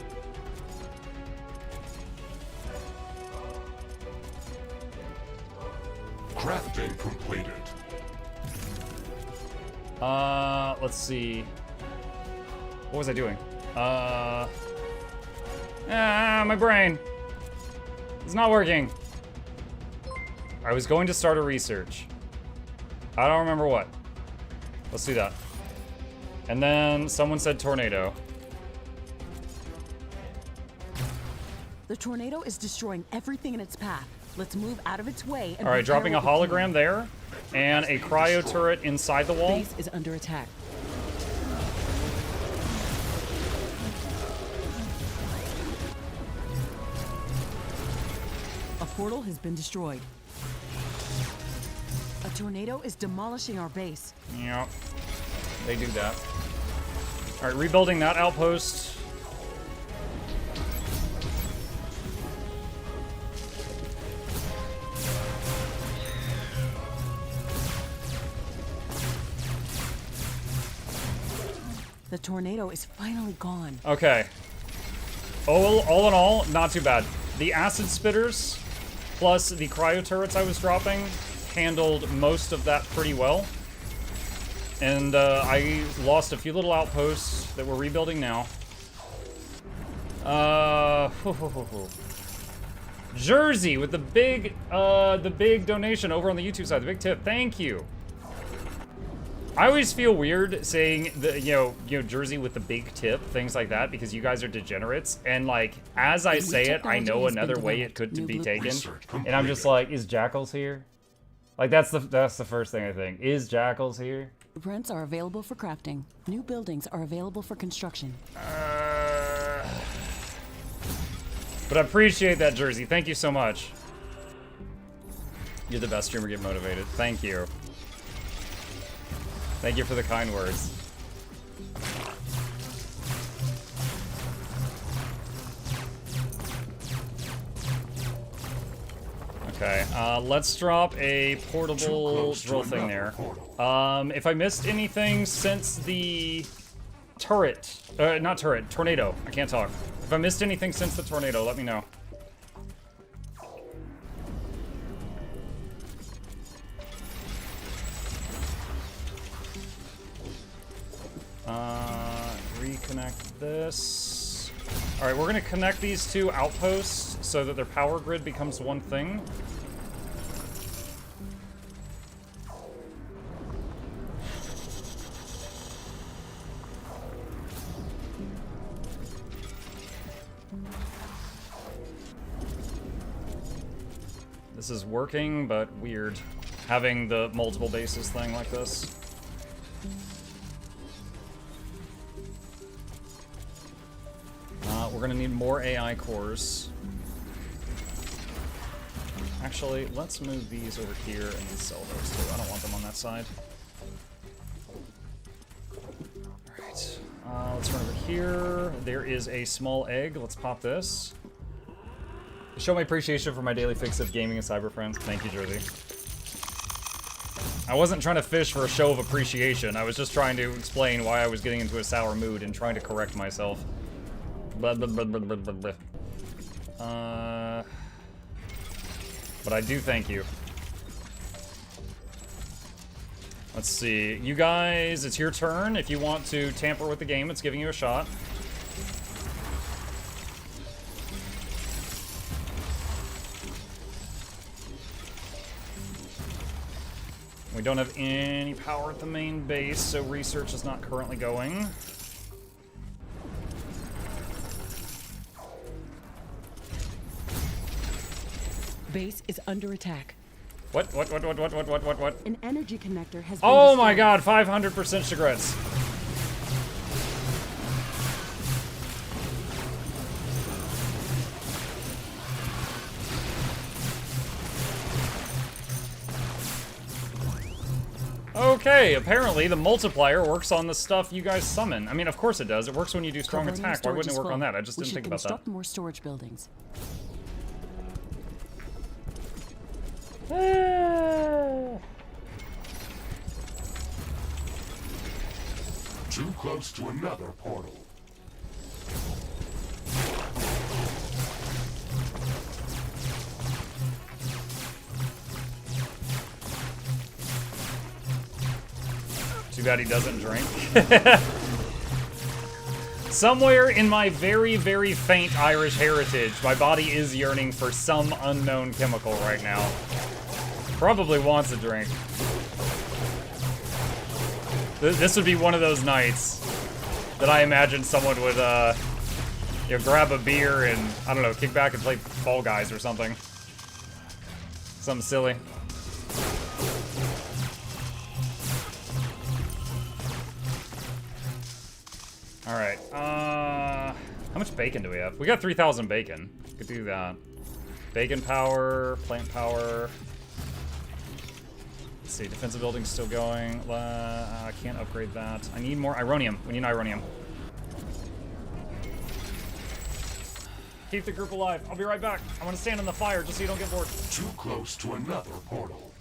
Crafting completed. Let's see. What was I doing? My brain. It's not working. I was going to start a research. I don't remember what. Let's do that. And then someone said tornado. The tornado is destroying everything in its path. Let's move out of its way. And All right, dropping a repair what we hologram can. there. And a cryo turret inside the wall. Base is under attack. A portal has been destroyed. A tornado is demolishing our base. Yeah, they do that. All right, rebuilding that outpost. The tornado is finally gone. Okay. All in all, not too bad. The acid spitters plus the cryo turrets I was dropping handled most of that pretty well. And I lost a few little outposts that we're rebuilding now. Jersey with the big donation over on the YouTube side, the big tip. Thank you. I always feel weird saying the you know Jersey with the big tip, things like that, because you guys are degenerates, and like as I say it, I know another way it could be taken, and I'm just like, is Jackals here? Like that's the first thing I think. Is Jackals here? Rents are available for crafting. New buildings are available for construction. But I appreciate that, Jersey. Thank you so much. You're the best streamer. Get motivated. Thank you. Thank you for the kind words. Okay, let's drop a portable drill thing there. If I missed anything since the turret, not turret, tornado, I can't talk. If I missed anything since the tornado, let me know. Reconnect this. All right, we're gonna connect these two outposts so that their power grid becomes one thing. This is working, but weird. Having the multiple bases thing like this. We're gonna need more AI cores. Actually, let's move these over here and then sell those too. I don't want them on that side. Alright. Let's run over here. There is a small egg. Let's pop this. Show my appreciation for my daily fix of gaming and cyber friends. Thank you, Jersey. I wasn't trying to fish for a show of appreciation. I was just trying to explain why I was getting into a sour mood and trying to correct myself. Blah, blah, blah, blah, blah, blah, blah. But I do thank you. Let's see. You guys, it's your turn. If you want to tamper with the game, it's giving you a shot. We don't have any power at the main base, so research is not currently going. Base is under attack. What? An energy connector has been Oh my destroyed. god, 500% Shigrets. Okay, apparently the multiplier works on the stuff you guys summon. I mean, of course it does. It works when you do strong Coverage attack. Why storage wouldn't it is work on full. that? I just We didn't should think about that. construct more storage buildings. Too close to another portal. Too bad he doesn't drink. Somewhere in my very, very faint Irish heritage, my body is yearning for some unknown chemical right now. Probably wants a drink. This would be one of those nights that I imagine someone would, you know, grab a beer and, I don't know, kick back and play Fall Guys or something. Something silly. Alright, how much bacon do we have? We got 3,000 bacon. Could do that. Bacon power, plant power. Let's see, defensive building's still going. I can't upgrade that. I need more ironium. We need ironium. Keep the group alive. I'll be right back. I'm gonna stand in the fire just so you don't get bored. Too close to another portal.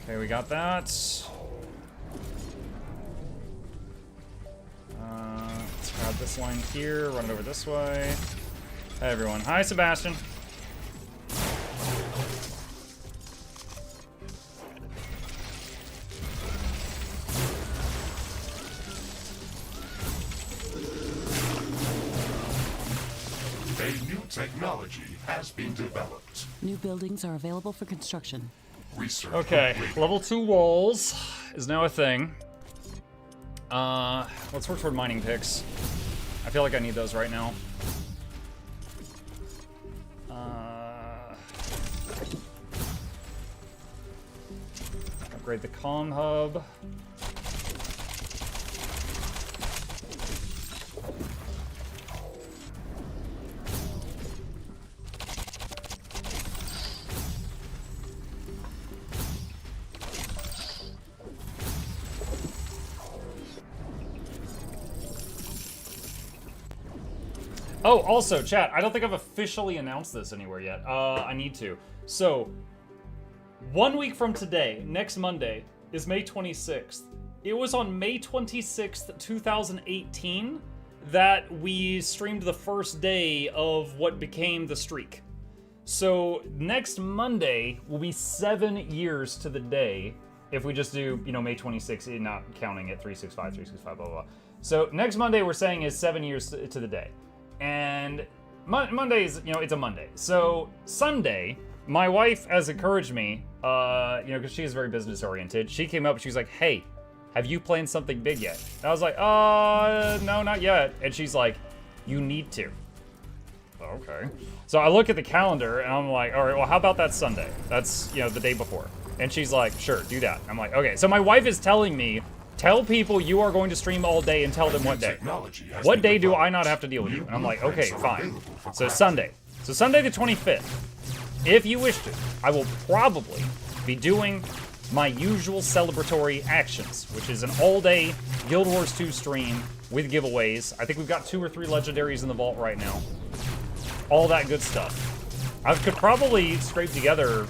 Okay, we got that. this line here, run it over this way. Hi, everyone. Hi, Sebastian. A new technology has been developed. New buildings are available for construction. Research Okay, complete. level 2 walls is now a thing. Let's work toward mining picks. I feel like I need those right now. Upgrade the comm hub. Oh, also, chat, I don't think I've officially announced this anywhere yet. I need to. So, 1 week from today, next Monday, is May 26th. It was on May 26th, 2018, that we streamed the first day of what became the streak. So, next Monday will be 7 years to the day, if we just do, you know, May 26th, not counting it, 365, 365, blah, blah, blah. So, next Monday, we're saying is 7 years to the day. And Monday is, you know, it's a Monday. So Sunday, my wife has encouraged me, you know, because she is very business oriented. She came up, she was like, hey, have you planned something big yet? And I was like, no, not yet. And she's like, you need to. Okay. So I look at the calendar and I'm like, all right, well, how about that Sunday? That's, you know, the day before. And she's like, sure, do that. I'm like, okay. So my wife is telling me, tell people you are going to stream all day and tell them what day. What day do I not have to deal with you? And I'm like, okay, fine. So Sunday. So Sunday the 25th. If you wish to, I will probably be doing my usual celebratory actions, which is an all-day Guild Wars 2 stream with giveaways. I think we've got 2 or 3 legendaries in the vault right now. All that good stuff. I could probably scrape together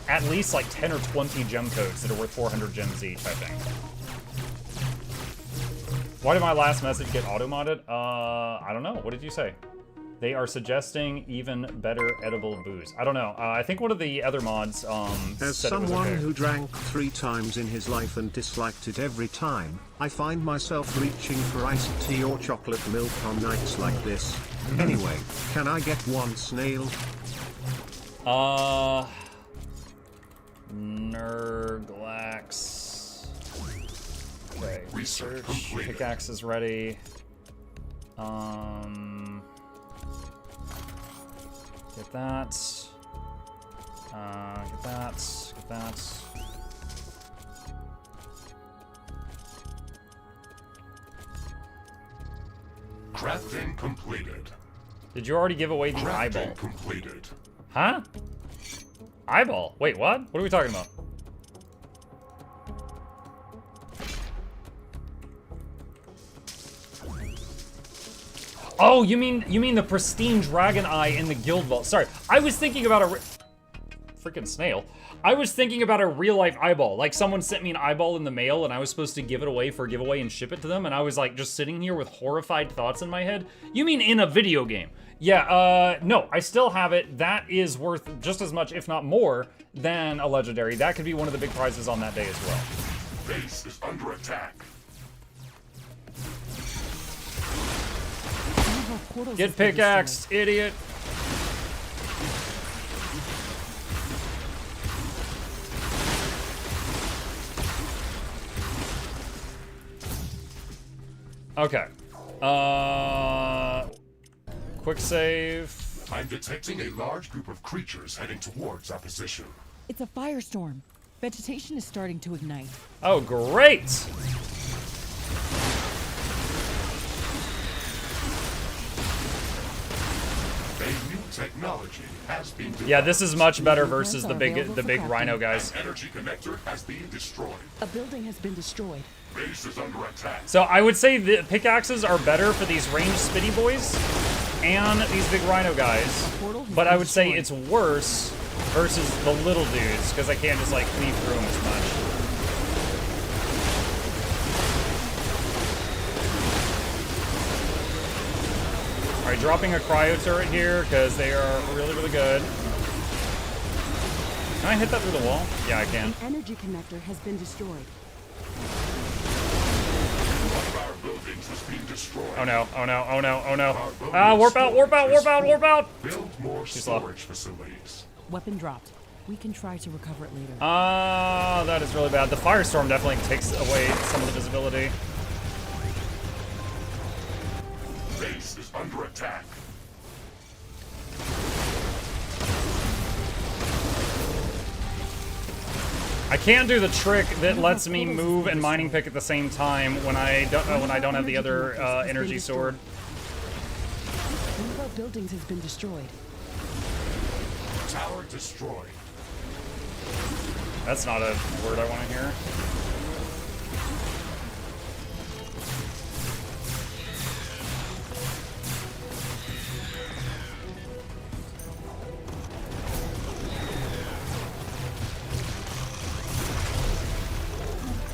at least like 10 or 20 gem codes that are worth 400 gems each, I think. Why did my last message get auto-modded? I don't know. What did you say? They are suggesting even better edible booze. I don't know. I think one of the other mods As said it was someone okay. who drank 3 times in his life and disliked it every time, I find myself reaching for iced tea or chocolate milk on nights like this. Anyway, can I get 1 snail? Nurglax. Okay, research. Pickaxe is ready. Get that. Get that. Get that. Crafting completed. Did you already give away the eyeball? Crafting completed. Huh? Eyeball? Wait, what? What are we talking about? Oh, you mean the pristine dragon eye in the guild vault? Sorry, I was thinking about a freaking snail. I was thinking about a real life eyeball. Like someone sent me an eyeball in the mail and I was supposed to give it away for a giveaway and ship it to them, and I was like just sitting here with horrified thoughts in my head. You mean in a video game? Yeah, no, I still have it. That is worth just as much, if not more, than a legendary. That could be one of the big prizes on that day as well. Base is under attack. Get pickaxed, idiot. Okay. Quick save. I'm detecting a large group of creatures heading towards our position. It's a firestorm. Vegetation is starting to ignite. Oh, great! A new technology has been developed. Yeah, this is much better versus the big rhino guys. An energy connector has been destroyed. A building has been destroyed. Base is under attack. So I would say the pickaxes are better for these ranged spitty boys and these big rhino guys, but I would say it's worse versus the little dudes because I can't just like cleave through them as much. Alright, dropping a cryo turret here, because they are really, really good. Can I hit that through the wall? Yeah, I can. An energy connector has been destroyed. One of our buildings has been destroyed. Oh no, oh no, oh no, oh no. Ah, warp out, warp out, warp out, warp out! Build more slow. storage facilities. Weapon dropped. We can try to recover it later. Ah, that is really bad. The firestorm definitely takes away some of the visibility. Base is under attack. I can't do the trick that lets me move and mining pick at the same time when I don't have the other energy sword. One of our buildings has been destroyed. Tower destroyed. That's not a word I want to hear.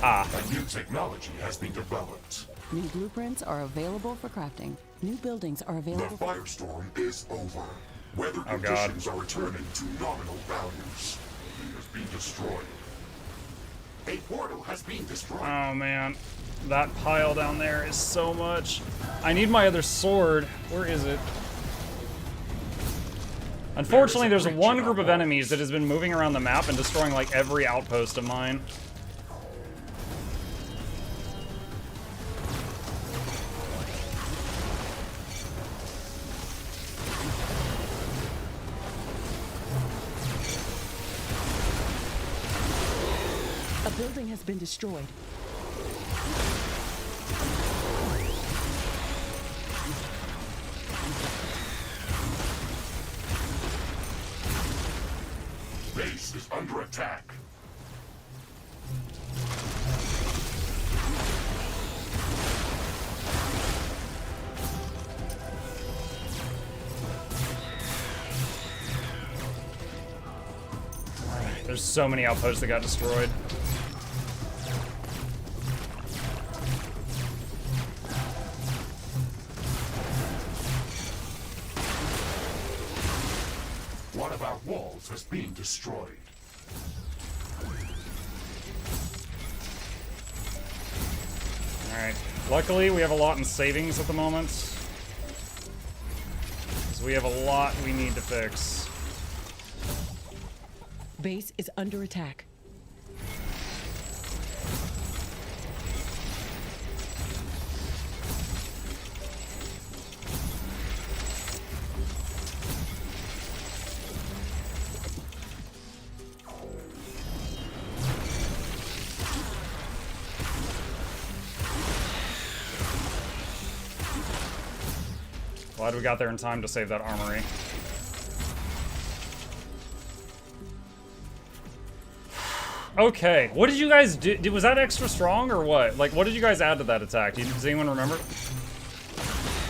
Ah. A new technology has been developed. New blueprints are available for crafting. New buildings are The available. firestorm is over. Weather Oh, God. conditions are returning to nominal values. It has been destroyed. A portal has been destroyed. Oh man, that pile down there is so much. I need my other sword. Where is it? Unfortunately, there's one group of enemies that has been moving around the map and destroying like every outpost of mine. A building has been destroyed. Base is under attack. There's so many outposts that got destroyed. One of our walls has been destroyed. Alright. Luckily, we have a lot in savings at the moment. Because we have a lot we need to fix. Base is under attack. Glad we got there in time to save that armory. Okay, what did you guys do? Was that extra strong or what? Like, what did you guys add to that attack? Does anyone remember?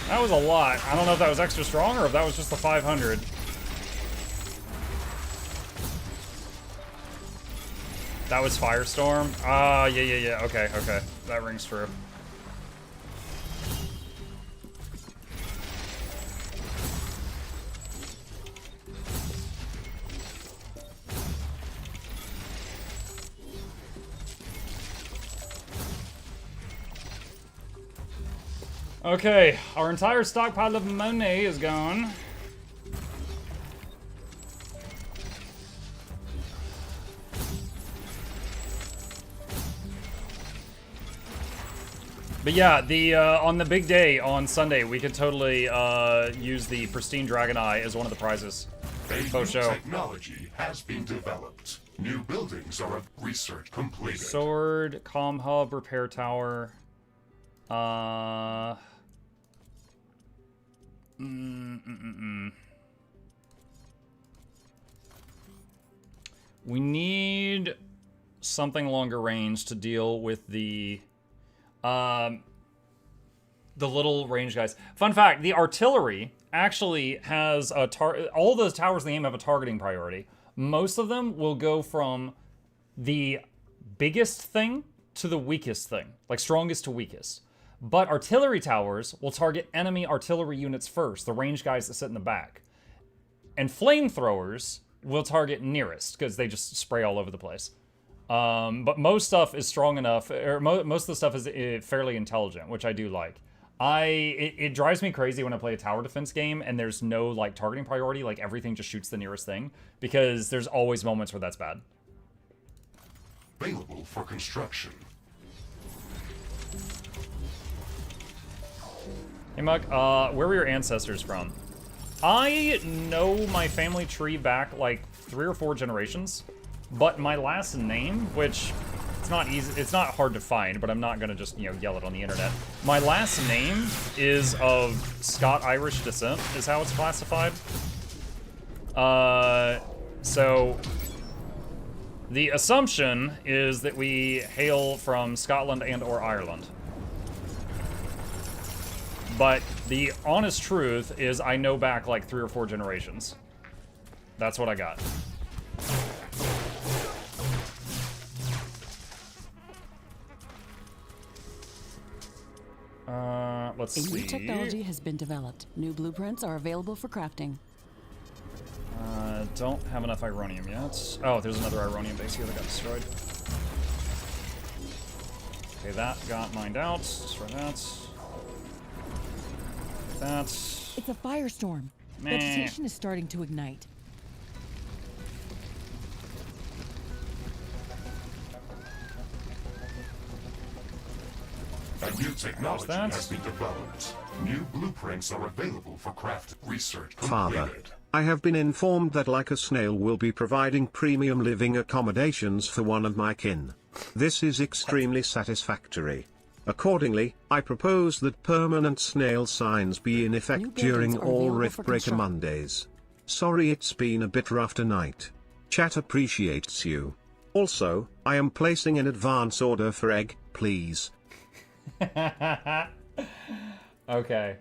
That was a lot. I don't know if that was extra strong or if that was just the 500. That was Firestorm? Ah, yeah. Okay. That rings true. Okay, our entire stockpile of money is gone. But yeah, the on the big day on Sunday, we could totally use the pristine dragon eye as one of the prizes. A new technology has been developed. New buildings are research completed. Sword, comm hub, repair tower. We need something longer range to deal with the little range guys. Fun fact, the artillery actually has a all those towers in the game have a targeting priority. Most of them will go from the biggest thing to the weakest thing, like strongest to weakest. But artillery towers will target enemy artillery units first, the ranged guys that sit in the back. And flamethrowers will target nearest, because they just spray all over the place. But most stuff is strong enough, or most of the stuff is fairly intelligent, which I do like. It drives me crazy when I play a tower defense game and there's no like targeting priority, like everything just shoots the nearest thing, because there's always moments where that's bad. Available for construction. Hey Mug, where were your ancestors from? I know my family tree back like 3 or 4 generations, but my last name, which it's not easy, it's not hard to find, but I'm not gonna just, you know, yell it on the internet. My last name is of Scot-Irish descent, is how it's classified. So the assumption is that we hail from Scotland and or Ireland. But the honest truth is I know back like 3 or 4 generations. That's what I got. Let's see. New technology has been developed. New blueprints are available for crafting. Don't have enough Ironium yet. Oh, there's another Ironium base here that got destroyed. Okay, that got mined out. Destroy that. That. It's a firestorm. Meh. Vegetation is starting to ignite. A new technology has been developed. New blueprints are available for craft research Father, completed. I have been informed that Like a Snail will be providing premium living accommodations for one of my kin. This is extremely satisfactory. Accordingly, I propose that permanent snail signs be in effect New buildings during are all available for Riftbreaker construction. Mondays. Sorry it's been a bit rough tonight. Chat appreciates you. Also, I am placing an advance order for egg, please. Okay.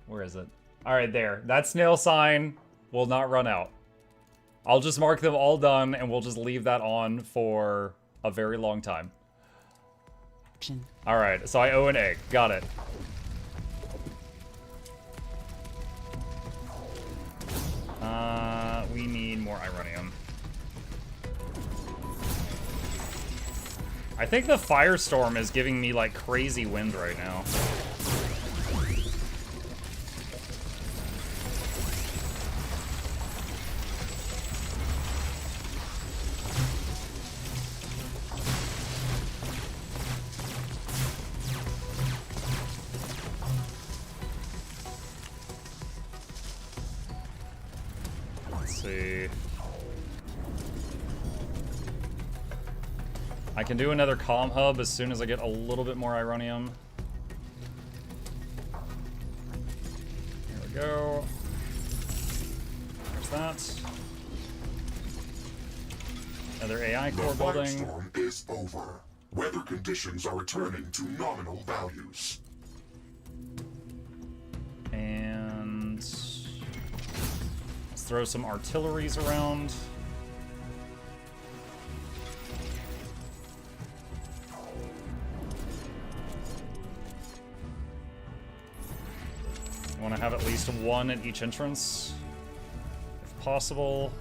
Where is it? All right, there. That snail sign will not run out. I'll just mark them all done, and we'll just leave that on for a very long time. All right, so I owe an egg. Got it. We need more Ironium. I think the firestorm is giving me like crazy wind right now. Let's see. I can do another comm hub as soon as I get a little bit more Ironium. There we go. There's that. Another AI The core building. firestorm is over. Weather conditions are returning to nominal values. And let's throw some artilleries around. I want to have at least one at each entrance, if possible.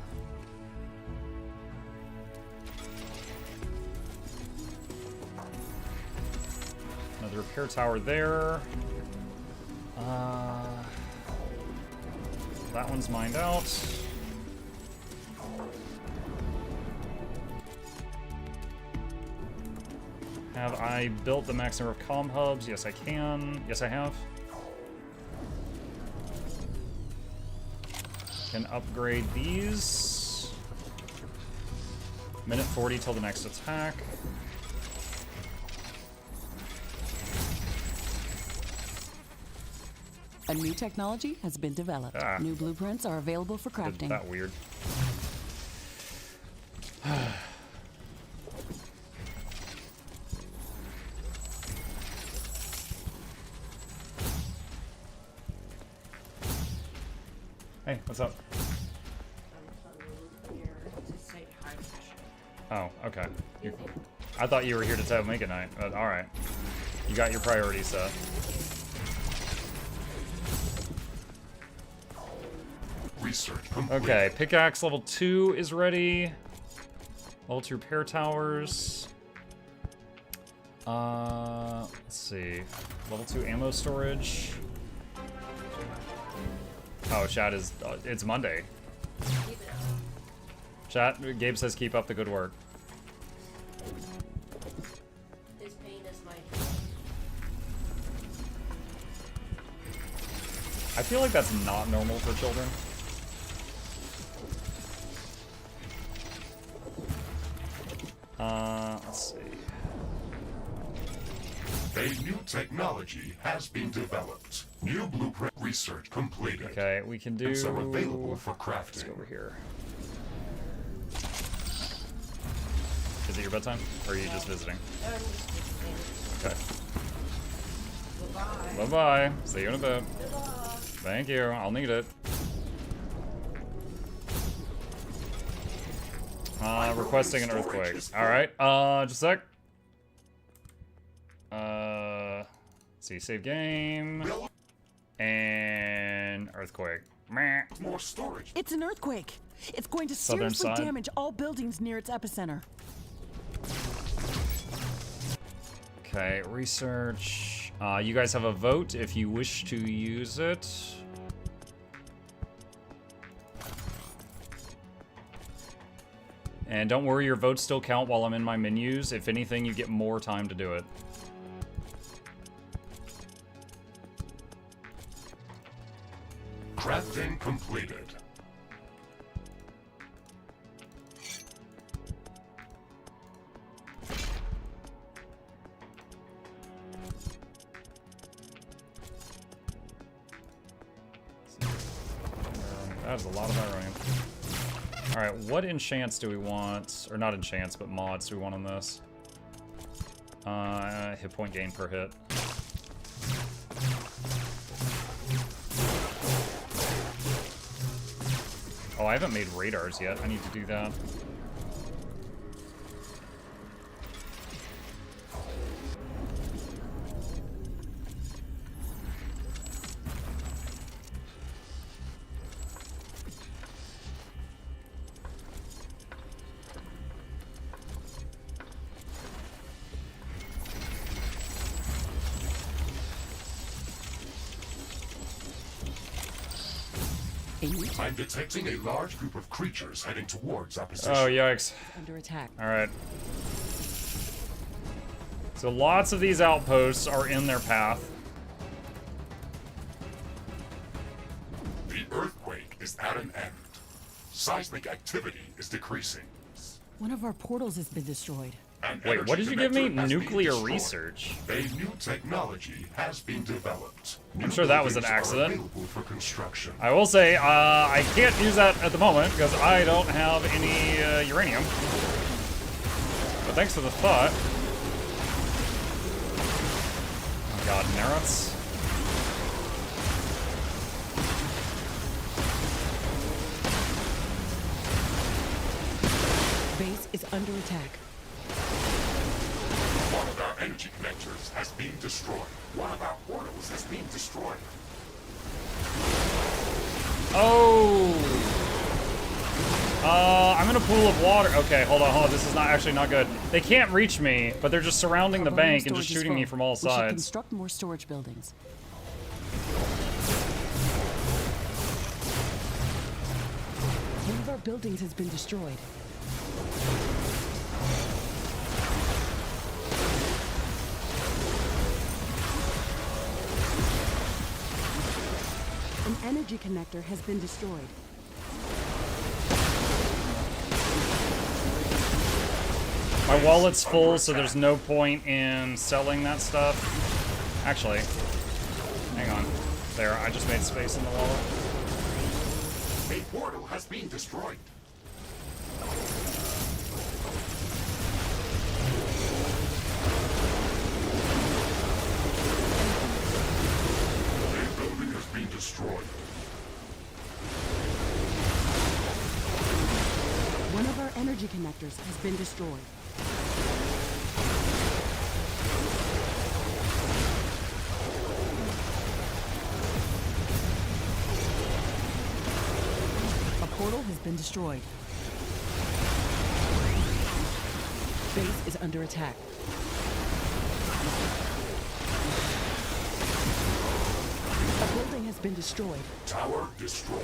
Another repair tower there. That one's mined out. Have I built the max number of comm hubs? Yes, I can. Yes, I have. Can upgrade these. Minute 40 till the next attack. A new technology has been developed. Ah. New blueprints are available for Did crafting. that weird. Hey, what's up? Oh, okay. I thought you were here to tell Make a Night, but alright. You got your priorities set. Research complete. Okay, pickaxe level 2 is ready. Level 2 repair towers. Let's see. Level 2 ammo storage. Oh, chat is... it's Monday. Chat, Gabe says keep up the good work. This pain is my... I feel like that's not normal for children. Let's see. A new technology has been developed. New blueprint research completed. Okay, we can do... It's available for Let's crafting. go over here. Is it your bedtime? Or are you just visiting? Okay. Bye-bye. See you in a bit. Thank you. I'll need it. Requesting an earthquake. Alright, just a sec. See, save game. And earthquake. Meh. More storage. It's an earthquake. It's going to Southern seriously side. damage all buildings near its epicenter. Okay, research. You guys have a vote if you wish to use it. And don't worry, your votes still count while I'm in my menus. If anything, you get more time to do it. Crafting completed. That is a lot of ironium. Alright, what enchants do we want? Or not enchants, but mods do we want on this? Hit point gain per hit. Oh, I haven't made radars yet. I need to do that. I'm detecting a large group of creatures heading towards our position. Oh, yikes. Under attack. Alright. So lots of these outposts are in their path. The earthquake is at an end. Seismic activity is decreasing. One of our portals has been destroyed. An Wait, what did energy you give me? connector has been Nuclear destroyed. research. A new technology has been developed. I'm sure that was an buildings are accident. available for construction. I will say, I can't use that at the moment because I don't have any uranium. But thanks for the thought. Oh god, Nerets. Base is under attack. One of our energy connectors has been destroyed. One of our portals has been destroyed. Oh! I'm in a pool of water. Okay, hold on. This is not good. They can't reach me, but they're just surrounding the Our volume bank and just storage is shooting me full. from all We should sides. construct more storage buildings. One of our buildings has been destroyed. An energy connector has been destroyed. My wallet's full, so there's no point in selling that stuff. Actually, hang on. There, I just made space in the wallet. A portal has been destroyed. A building has been destroyed. One of our energy connectors has been destroyed. been destroyed. Base is under attack. A building has been destroyed. Tower destroyed.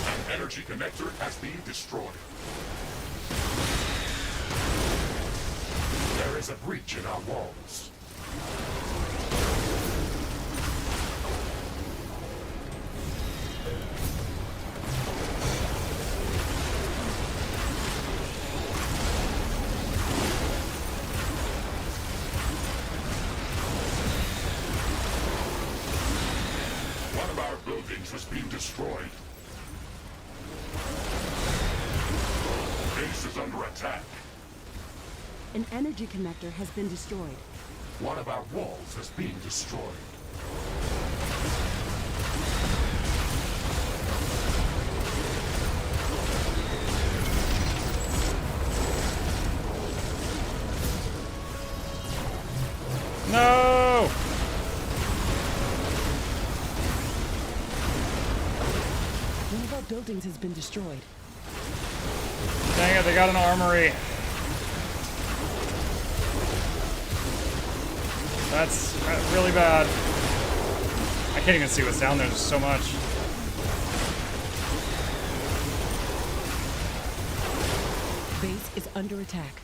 An energy connector has been destroyed. There is a breach in our walls. One of our buildings has been destroyed. Base is under attack. An energy connector has been destroyed. One of our walls has been destroyed. No! One of our buildings has been destroyed. Dang it, they got an armory. That's really bad. I can't even see what's down there, there's so much. Base is under attack.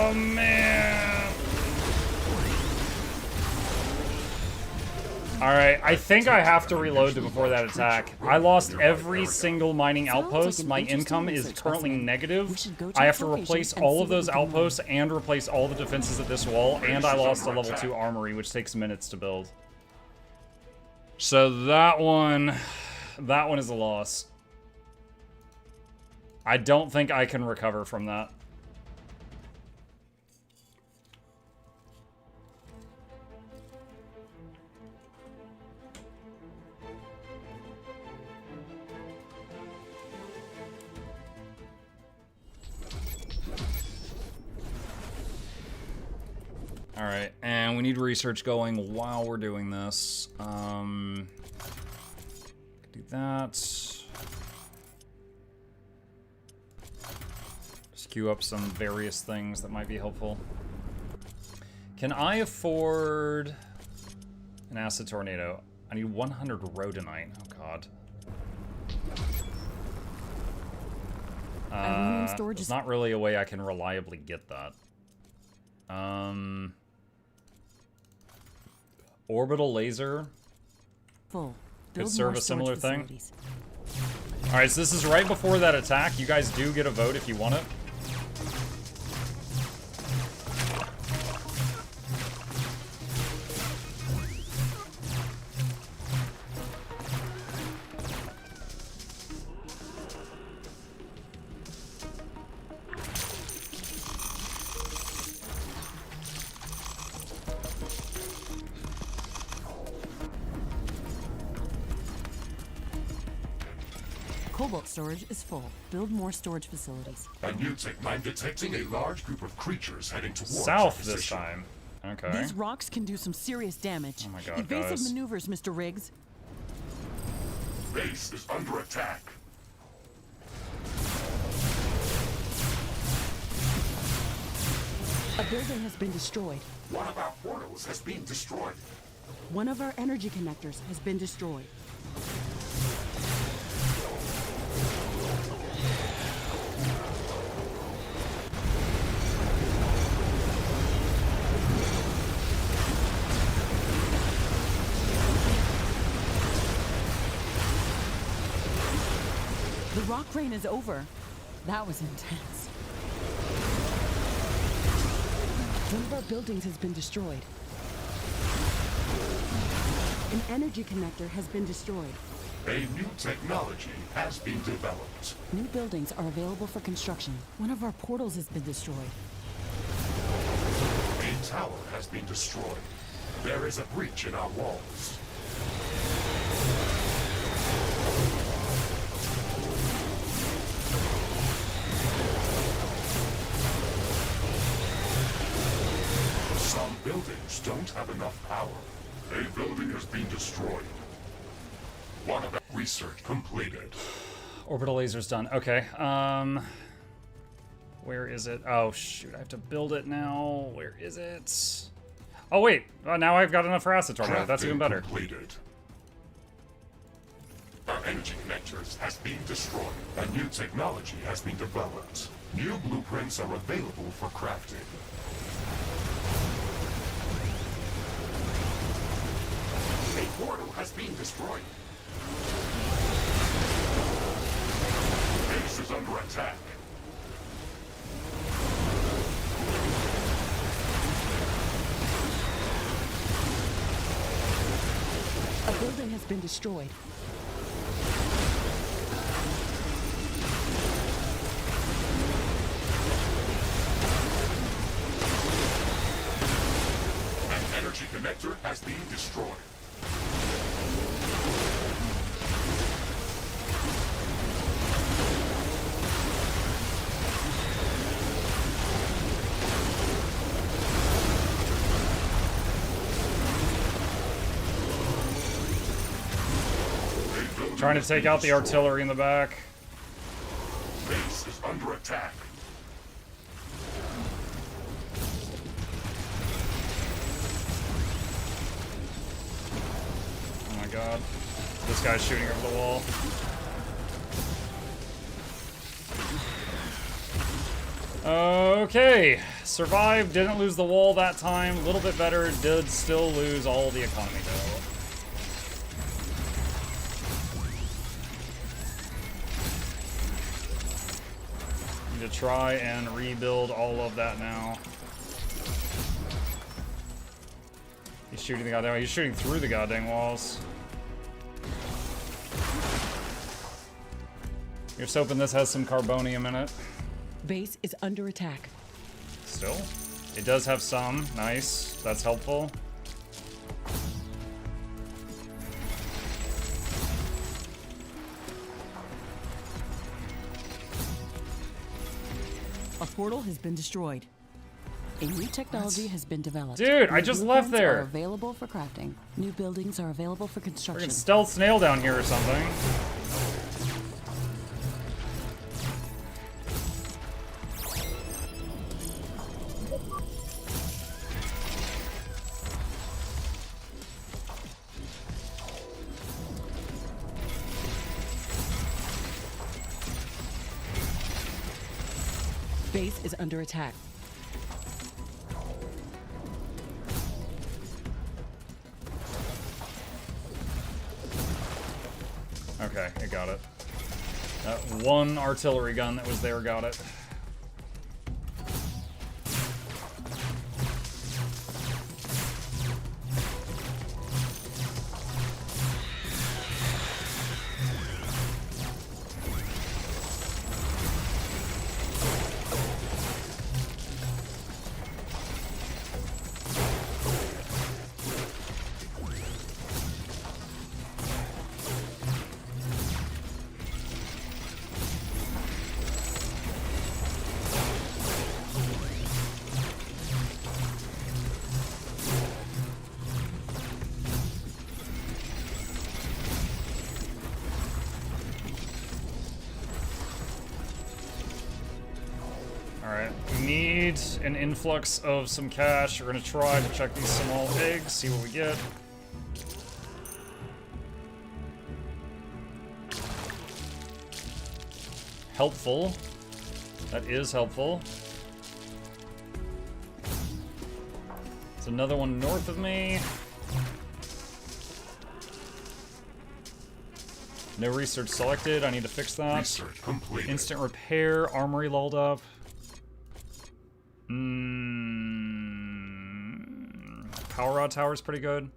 Oh man. Alright, I think I have to reload before that attack. I lost every single mining outpost. My income is currently negative. I have to replace all of those outposts and replace all the defenses at this wall, and I lost a level 2 armory, which takes minutes to build. So that one is a loss. I don't think I can recover from that. All right, and we need research going while we're doing this. Do that. Just queue up some various things that might be helpful. Can I afford an acid tornado? I need 100 rhodonite. Oh God. There's not really a way I can reliably get that. Orbital laser Full. could serve a similar thing. Alright, so this is right before that attack. You guys do get a vote if you want it. Cobalt storage is full. Build more storage facilities. A new tech. I'm detecting a large group of creatures heading towards South our this position. time. Okay. These rocks can do some serious damage. Oh my God, Evasive guys. maneuvers, Mr. Riggs. Base is under attack. A building has been destroyed. One of our portals has been destroyed. One of our energy connectors has been destroyed. The rock rain is over. That was intense. One of our buildings has been destroyed. An energy connector has been destroyed. A new technology has been developed. New buildings are available for construction. One of our portals has been destroyed. A tower has been destroyed. There is a breach in our walls. Some buildings don't have enough power. A building has been destroyed. One of the research completed. Orbital laser's done. Okay. Where is it? Oh shoot, I have to build it now. Where is it? Oh wait, now I've got enough for acid tornado. That's even better. Completed. Our energy connectors has been destroyed. A new technology has been developed. New blueprints are available for crafting. A portal has been destroyed. Base is under attack. A building has been destroyed. An energy connector has been destroyed. Trying to take out the artillery in the back. Base is under attack. Oh my god. This guy's shooting over the wall. Okay. Survived, didn't lose the wall that time. A little bit better, did still lose all the economy though. Need to try and rebuild all of that now. He's shooting the goddamn. He's shooting through the goddamn walls. Here's hoping this has some carbonium in it. Base is under attack. Still, it does have some. Nice. That's helpful. A portal has been destroyed. A new technology has been developed. Dude, I New just left blueprints there. Are available for crafting. New buildings are available for construction. Freaking stealth snail down here or something. Base is under attack. Okay, it got it. That one artillery gun that was there got it. Alright, we need an influx of some cash. We're gonna try to check these small eggs, see what we get. Helpful. That is helpful. There's another one north of me. No research selected. I need to fix that. Research completed. Instant repair. Armory lulled up. Power rod tower is pretty good.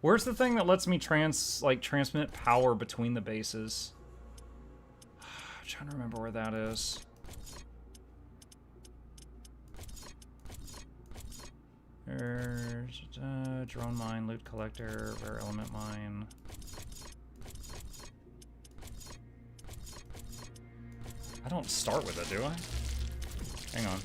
Where's the thing that lets me transmit power between the bases? I'm trying to remember where that is. There's drone mine, loot collector, rare element mine. I don't start with it, do I? Hang on.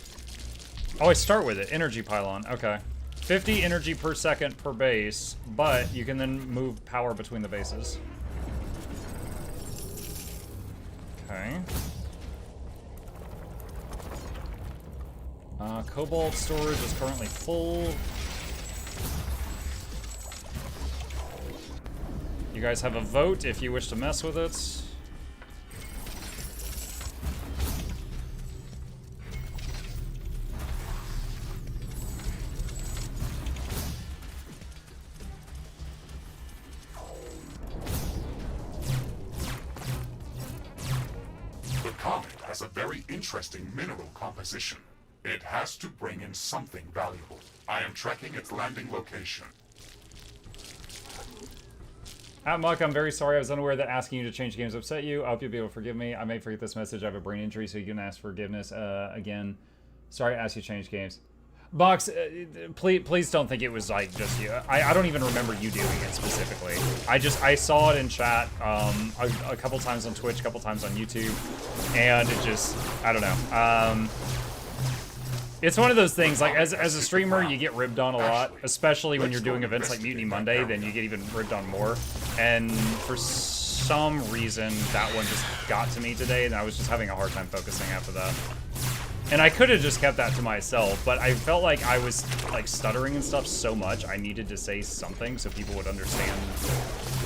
Oh, I start with it. Energy pylon. Okay. 50 energy per second per base, but you can then move power between the bases. Okay. Cobalt storage is currently full. You guys have a vote if you wish to mess with it. The comet has a very interesting mineral composition. It has to bring in something valuable. I am tracking its landing location. Muck, I'm very sorry. I was unaware that asking you to change games upset you. I hope you'll be able to forgive me. I may forget this message. I have a brain injury, so you can ask forgiveness again. Sorry I asked you to change games. Box, please don't think it was like just you. I don't even remember you doing it specifically. I saw it in chat a couple times on Twitch, a couple times on YouTube, and it just, I don't know. It's one of those things, like, as a streamer, you get ribbed on a lot, especially when you're doing events like Mutiny Monday, then you get even ribbed on more. And for some reason, that one just got to me today, and I was just having a hard time focusing after that. And I could have just kept that to myself, but I felt like I was, like, stuttering and stuff so much, I needed to say something so people would understand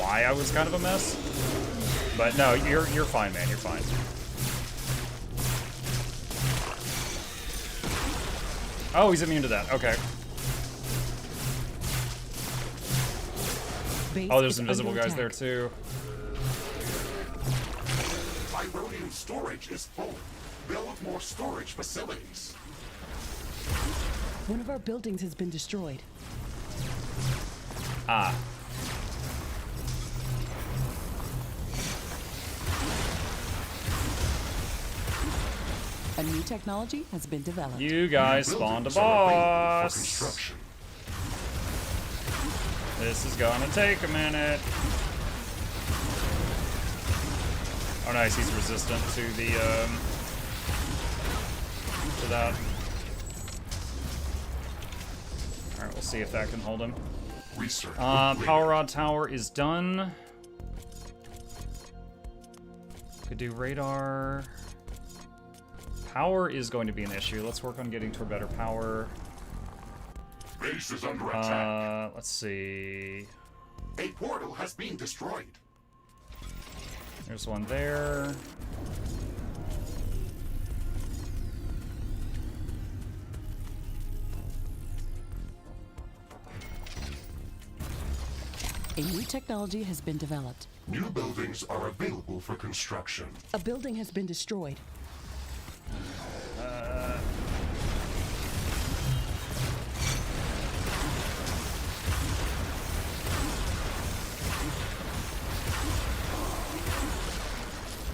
why I was kind of a mess. But no, you're fine, man, you're fine. Oh, he's immune to that. Okay. Oh, there's invisible guys there too. Ironium storage is full. Build more storage facilities. One of our buildings has been destroyed. Ah. A new technology has been developed. You guys spawned a boss. This is gonna take a minute. Oh nice, he's resistant to the to that. Alright, we'll see if that can hold him. Power rod tower is done. Could do radar. Power is going to be an issue. Let's work on getting to a better power. Base is under attack. Let's see. A portal has been destroyed. There's one there. A new technology has been developed. New buildings are available for construction. A building has been destroyed.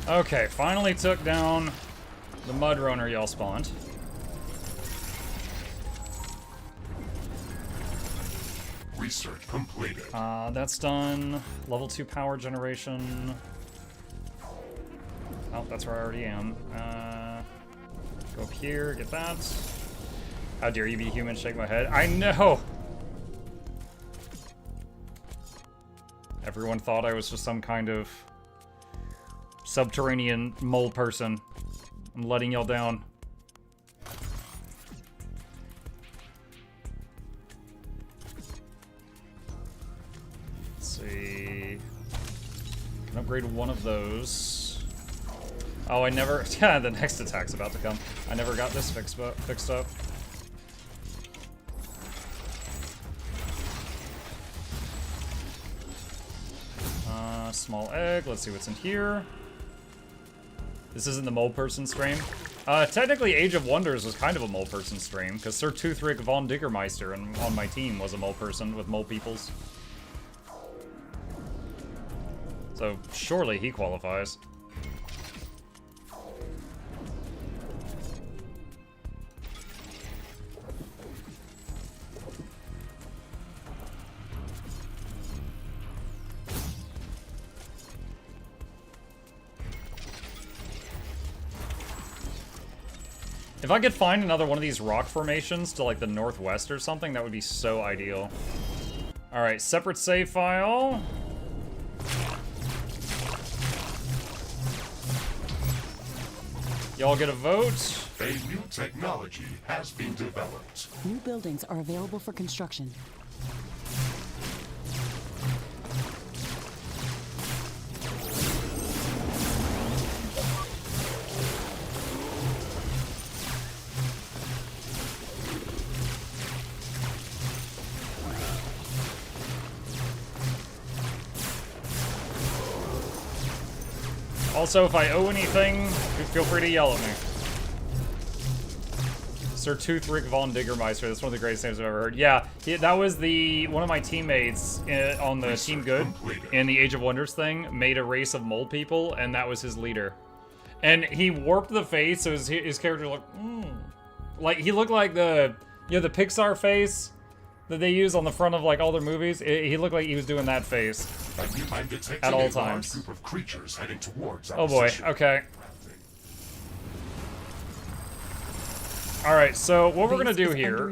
Okay, finally took down the mud runner y'all spawned. Research completed. That's done. Level 2 power generation. Oh, that's where I already am. Go up here, get that. How dare you be human, shake my head. I know! Everyone thought I was just some kind of subterranean mole person. I'm letting y'all down. Let's see. Can upgrade one of those. Oh, I never. Yeah, the next attack's about to come. I never got this fixed up. Small egg. Let's see what's in here. This isn't the mole person stream. Technically, Age of Wonders was kind of a mole person stream, because Sir Toothrick von Diggermeister on my team was a mole person with mole peoples. So surely he qualifies. If I could find another one of these rock formations to like the northwest or something, that would be so ideal. Alright, separate save file. Y'all get a vote. A new technology has been developed. New buildings are available for construction. Also, if I owe anything, feel free to yell at me. Sir Tooth Rick Von Diggermeister, that's one of the greatest names I've ever heard. Yeah, that was one of my teammates on the Team Good in the Age of Wonders thing, made a race of mole people, and that was his leader. And he warped the face, so his character looked, like, he looked like the Pixar face that they use on the front of like all their movies. He looked like he was doing that face at all times. Group of creatures heading towards oh boy, okay. Alright, so what we're gonna do here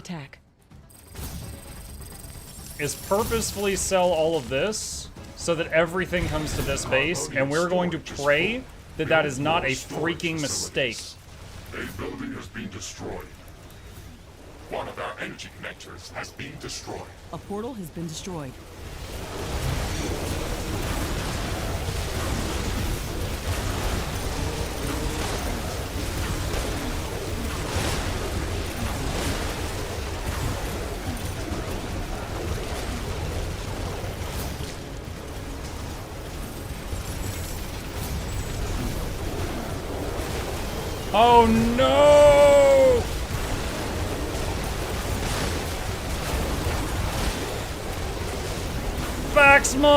is purposefully sell all of this so that everything comes to this base, and we're going to pray that that is not a freaking mistake. A building has been destroyed. One of our energy connectors has been destroyed. A portal has been destroyed. Oh no! Faxmoths!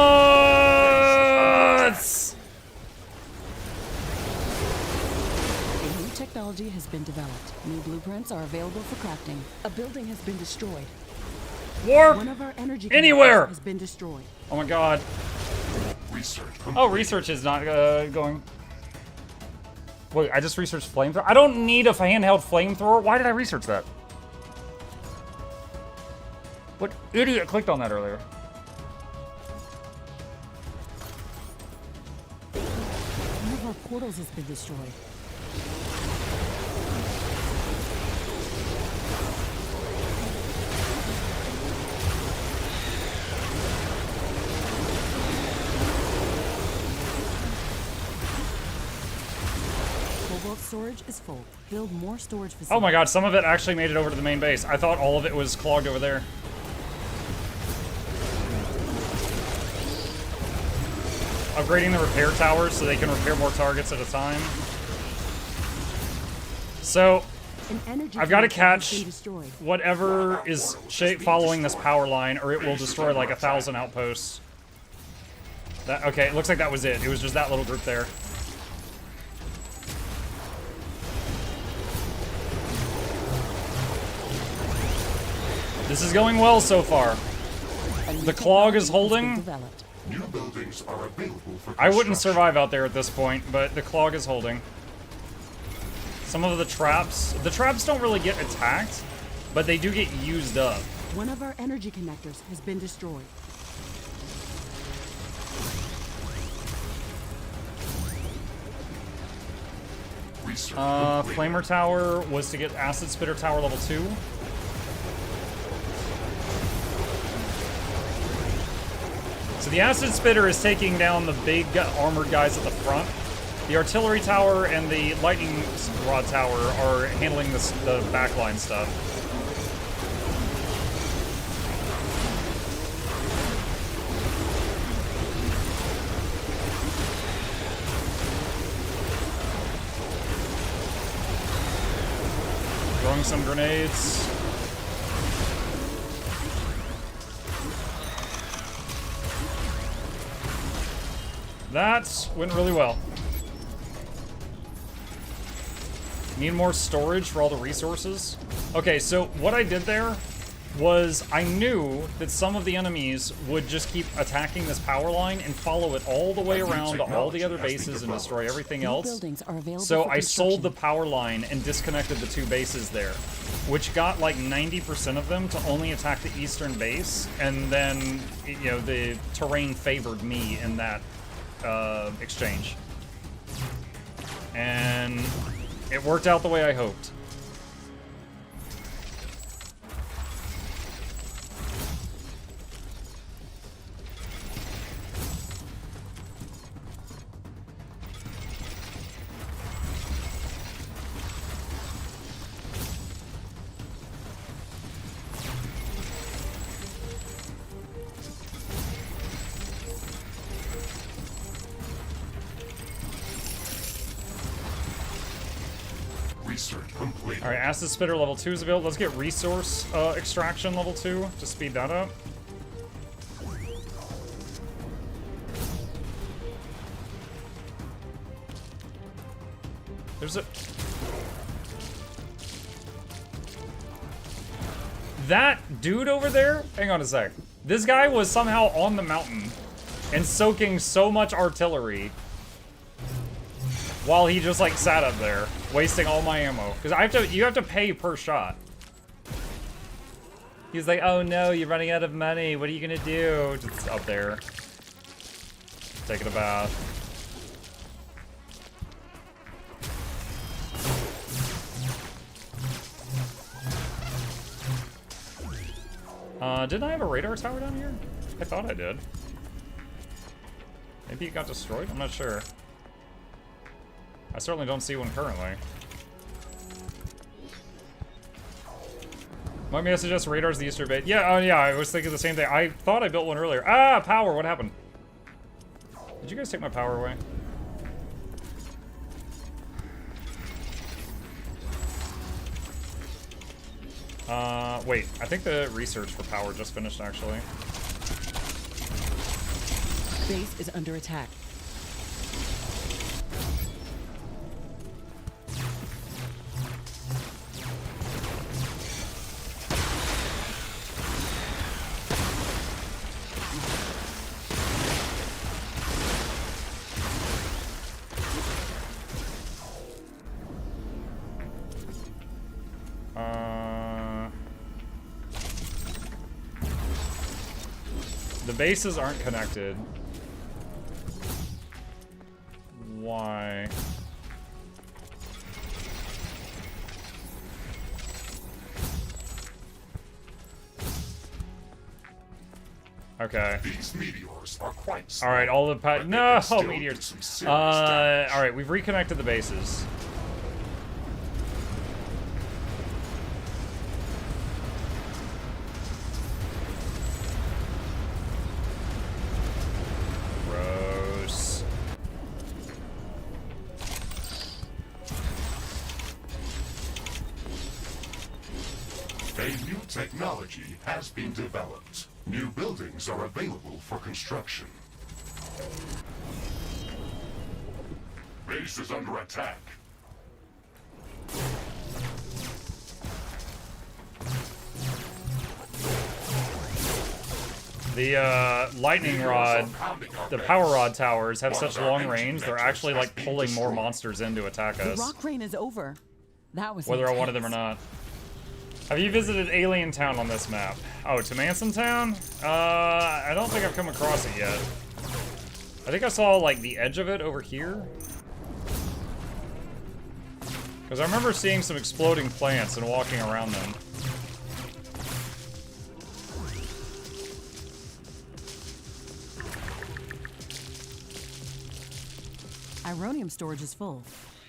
A new technology has been developed. New blueprints are available for crafting. A building has been destroyed. Warp! One of our energy anywhere has been destroyed. Oh my god. Research. Oh, research is not going. Wait, I just researched flamethrower? I don't need a handheld flamethrower. Why did I research that? What idiot clicked on that earlier? One of our portals has been destroyed. Storage is full. Build more storage facilities. Oh my god, some of it actually made it over to the main base. I thought all of it was clogged over there. Upgrading the repair towers so they can repair more targets at a time. So, I've got to catch whatever is following this power line, or it will destroy like 1,000 outposts. Okay, it looks like that was it. It was just that little group there. This is going well so far. The clog is holding. New buildings are available for I wouldn't survive out there at this point, but the clog is holding. Some of the traps don't really get attacked, but they do get used up. One of our energy connectors has been destroyed. Flamer Tower was to get Acid Spitter Tower level 2. So the Acid Spitter is taking down the big armored guys at the front. The Artillery Tower and the Lightning Rod Tower are handling the backline stuff. Throwing some grenades. That went really well. Need more storage for all the resources. Okay, so what I did there was I knew that some of the enemies would just keep attacking this power line and follow it all the way around to all the other bases and destroy everything else. So I sold the power line and disconnected the 2 bases there, which got like 90% of them to only attack the eastern base, and then, you know, the terrain favored me in that exchange. And it worked out the way I hoped. Alright, Acid Spitter level 2 is available. Let's get Resource Extraction level 2 to speed that up. There's a... That dude over there? Hang on a sec. This guy was somehow on the mountain and soaking so much artillery while he just like sat up there, wasting all my ammo. Because you have to pay per shot. He's like, oh no, you're running out of money. What are you gonna do? Just up there, taking a bath. Didn't I have a radar tower down here? I thought I did. Maybe it got destroyed? I'm not sure. I certainly don't see one currently. Want me to suggest radars the Easter bait? Yeah, oh yeah, I was thinking the same thing. I thought I built one earlier. Ah, power, what happened? Did you guys take my power away? Wait, I think the research for power just finished, actually. Base is under attack. The bases aren't connected. Why? Okay. These meteors are quite small. All right, all the no meteors. All right, we've reconnected the bases. Gross. A new technology has been developed. New buildings are available for construction. Base is under attack. The lightning rod, the power rod towers have such long range, they're actually like pulling more monsters in to attack us. The rock rain is over. That was whether intense. I wanted them or not. Have you visited Alien Town on this map? Oh, to Manson Town? I don't think I've come across it yet. I think I saw, like, the edge of it over here. Because I remember seeing some exploding plants and walking around them. Ironium storage is full.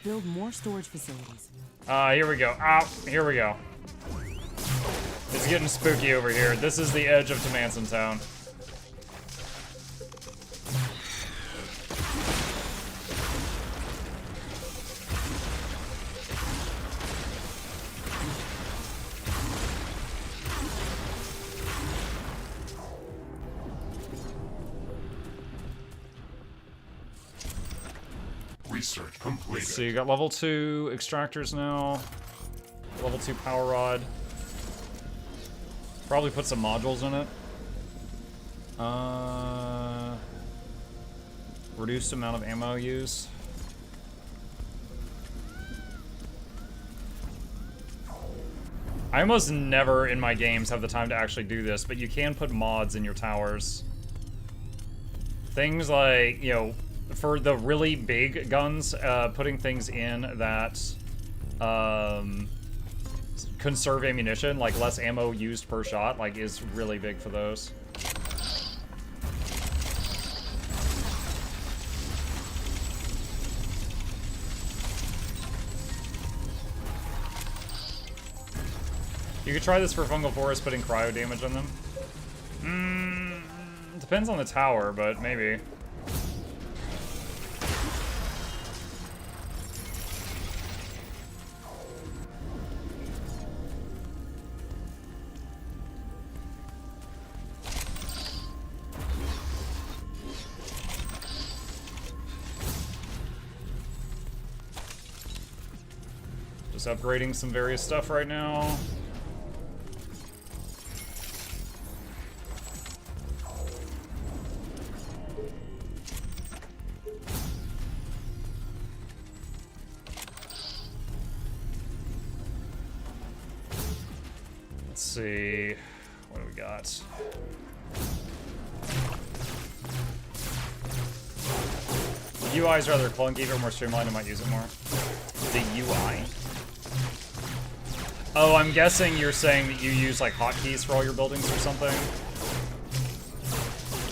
Build more storage facilities. Here we go. Ah, here we go. It's getting spooky over here. This is the edge of Manson Town. research completed. So you got level 2 extractors now. Level 2 power rod. Probably put some modules in it. Reduced amount of ammo used. I almost never in my games have the time to actually do this, but you can put mods in your towers. Things like, you know, for the really big guns, putting things in that conserve ammunition, like less ammo used per shot, like is really big for those. You could try this for fungal forest, putting cryo damage on them. Depends on the tower, but maybe. Just upgrading some various stuff right now. Let's see, what do we got? The UI is rather clunky. If it were more streamlined, I might use it more. The UI? Oh, I'm guessing you're saying that you use like hotkeys for all your buildings or something?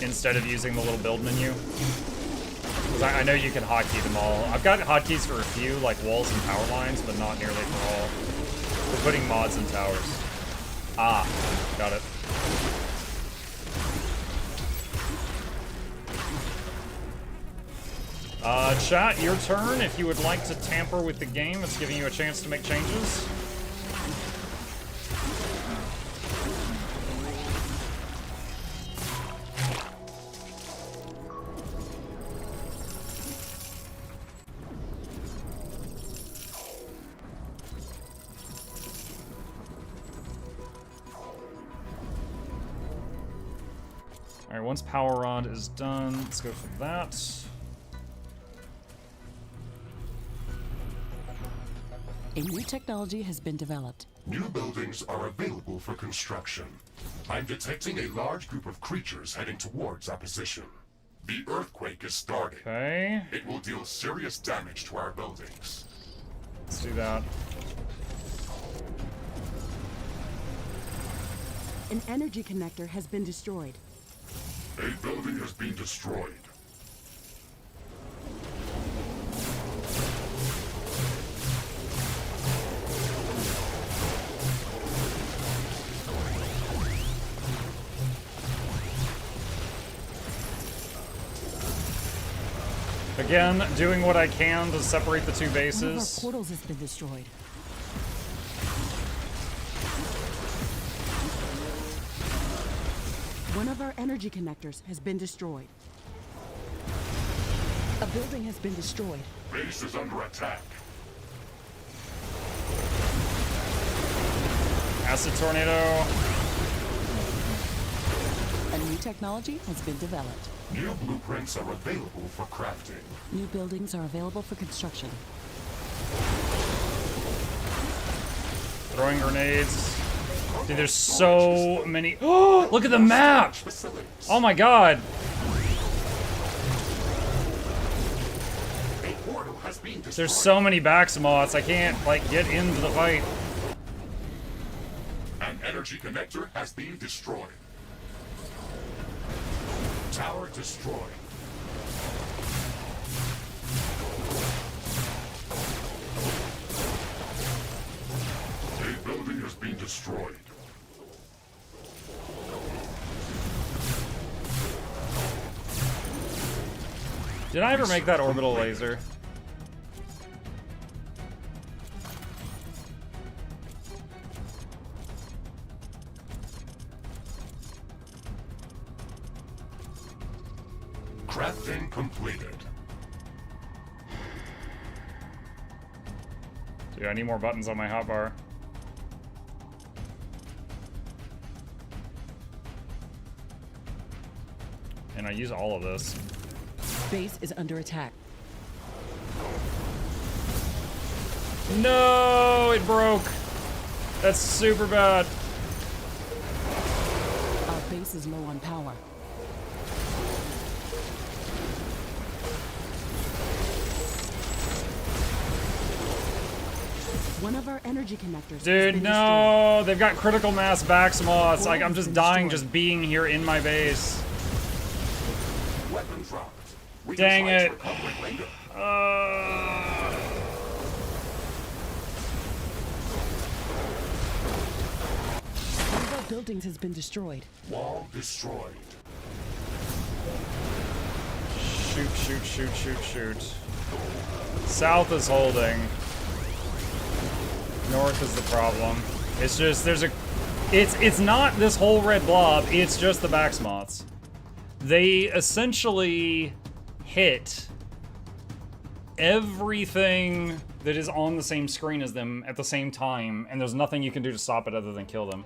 Instead of using the little build menu? Because I know you can hotkey them all. I've got hotkeys for a few, like walls and power lines, but not nearly for all. We're putting mods in towers. Ah, got it. Chat, your turn. If you would like to tamper with the game, it's giving you a chance to make changes. Alright, once power rod is done, let's go for that. A new technology has been developed. New buildings are available for construction. I'm detecting a large group of creatures heading towards our position. The earthquake is starting. Okay. It will deal serious damage to our buildings. Let's do that. An energy connector has been destroyed. A building has been destroyed. Again, doing what I can to separate the two One of bases. our portals has been destroyed. One of our energy connectors has been destroyed. A building has been destroyed. Base is under attack. Acid tornado. A new technology has been developed. New blueprints are available for crafting. New buildings are available for construction. Throwing grenades. Dude, there's so many. Oh, look at the map! Oh my god. A portal has been destroyed. There's so many Baxamoths, I can't, like, get into the fight. An energy connector has been destroyed. Tower destroyed. A building has been destroyed. Did I ever make that orbital laser? Crafting completed. Dude, I need more buttons on my hotbar. And I use all of this. Base is under attack. No, it broke. That's super bad. Our base is low on power. One of our energy connectors. Dude, no, they've got critical mass Baxmoths. Like, I'm just dying just being here in my base. Weapon dropped. We Dang can try it. to recover it later. One of our buildings has been destroyed. Wall destroyed. Shoot, shoot, shoot, shoot, shoot. South is holding. North is the problem. It's just, there's a... It's not this whole red blob, it's just the Baxmoths. They essentially hit everything that is on the same screen as them at the same time, and there's nothing you can do to stop it other than kill them.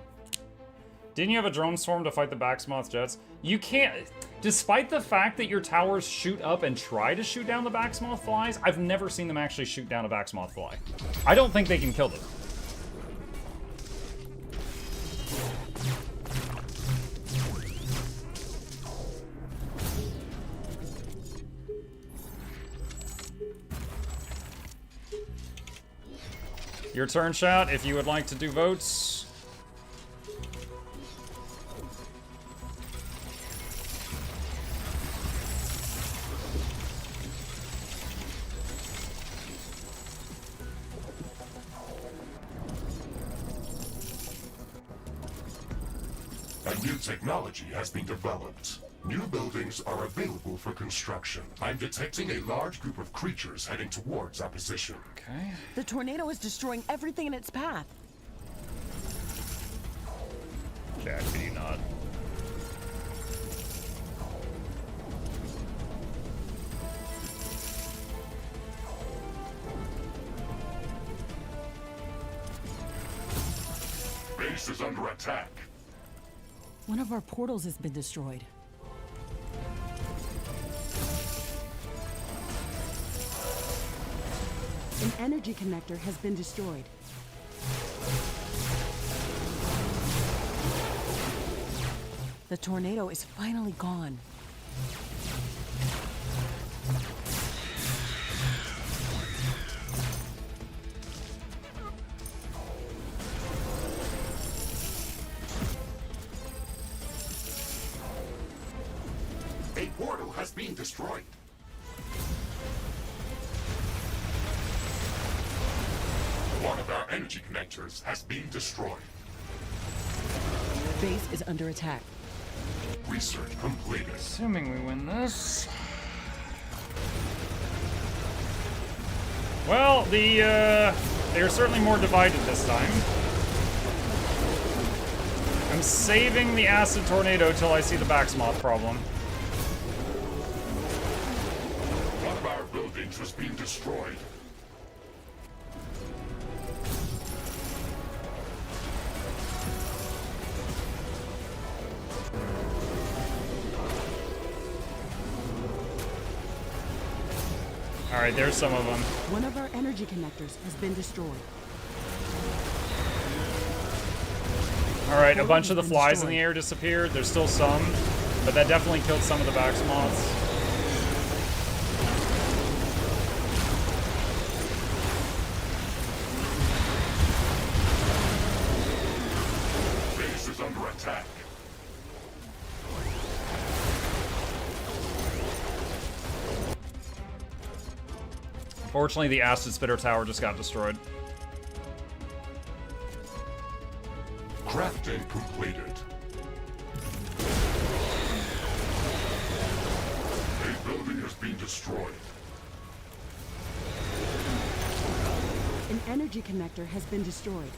Didn't you have a drone swarm to fight the Baxmoth jets? You can't... Despite the fact that your towers shoot up and try to shoot down the Baxmoth flies, I've never seen them actually shoot down a Baxmoth fly. I don't think they can kill them. Your turn, chat, if you would like to do votes. A new technology has been developed. New buildings are available for construction. I'm detecting a large group of creatures heading towards our position. Okay. The tornado is destroying everything in its path. Jack, can you not? Base is under attack. One of our portals has been destroyed. An energy connector has been destroyed. The tornado is finally gone. A portal has been destroyed. One of our energy connectors has been destroyed. Base is under attack. Research completed. Assuming we win this. Well, they are certainly more divided this time. I'm saving the acid tornado till I see the Baxmoth problem. One of our buildings has been destroyed. Alright, there's some of them. One of our energy connectors has been destroyed. Alright, a bunch of the flies in the air disappeared. There's still some, but that definitely killed some of the Baxmoths. Base is under attack. Fortunately, the acid spitter tower just got destroyed. Crafting completed. A building has been destroyed. An energy connector has been destroyed.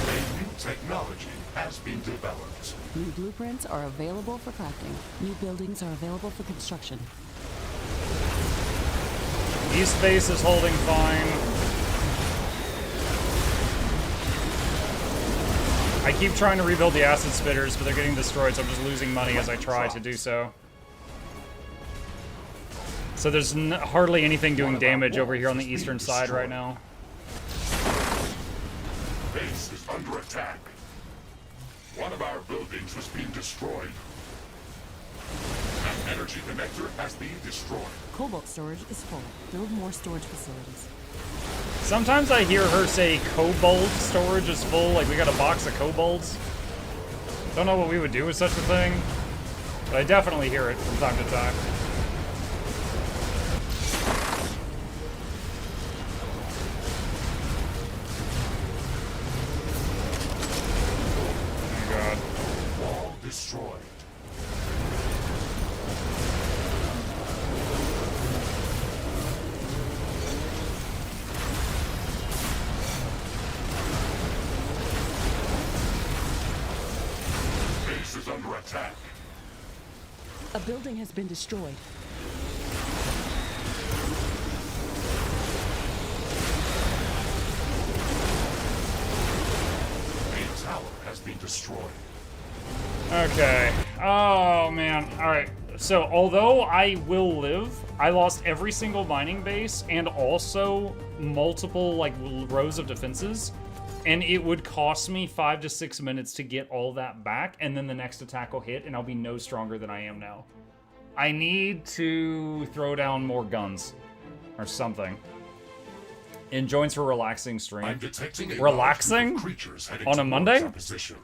A new technology has been developed. New blueprints are available for crafting. New buildings are available for construction. East base is holding fine. I keep trying to rebuild the acid spitters, but they're getting destroyed, so I'm just losing money as I try to do so. So there's hardly anything doing damage over here on the eastern side right now. Base is under attack. One of our buildings has been destroyed. An energy connector has been destroyed. Cobalt storage is full. Build more storage facilities. Sometimes I hear her say cobalt storage is full, like we got a box of kobolds. Don't know what we would do with such a thing, but I definitely hear it from time to time. Oh god. Wall destroyed. Base is under attack. A building has been destroyed. A tower has been destroyed. Okay. Oh, man. Alright. So, although I will live, I lost every single mining base and also multiple, like, rows of defenses. And it would cost me 5 to 6 minutes to get all that back, and then the next attack will hit, and I'll be no stronger than I am now. I need to throw down more guns. Or something. And joins for relaxing stream. I'm detecting a Relaxing? large group of creatures heading On a towards Monday? our position.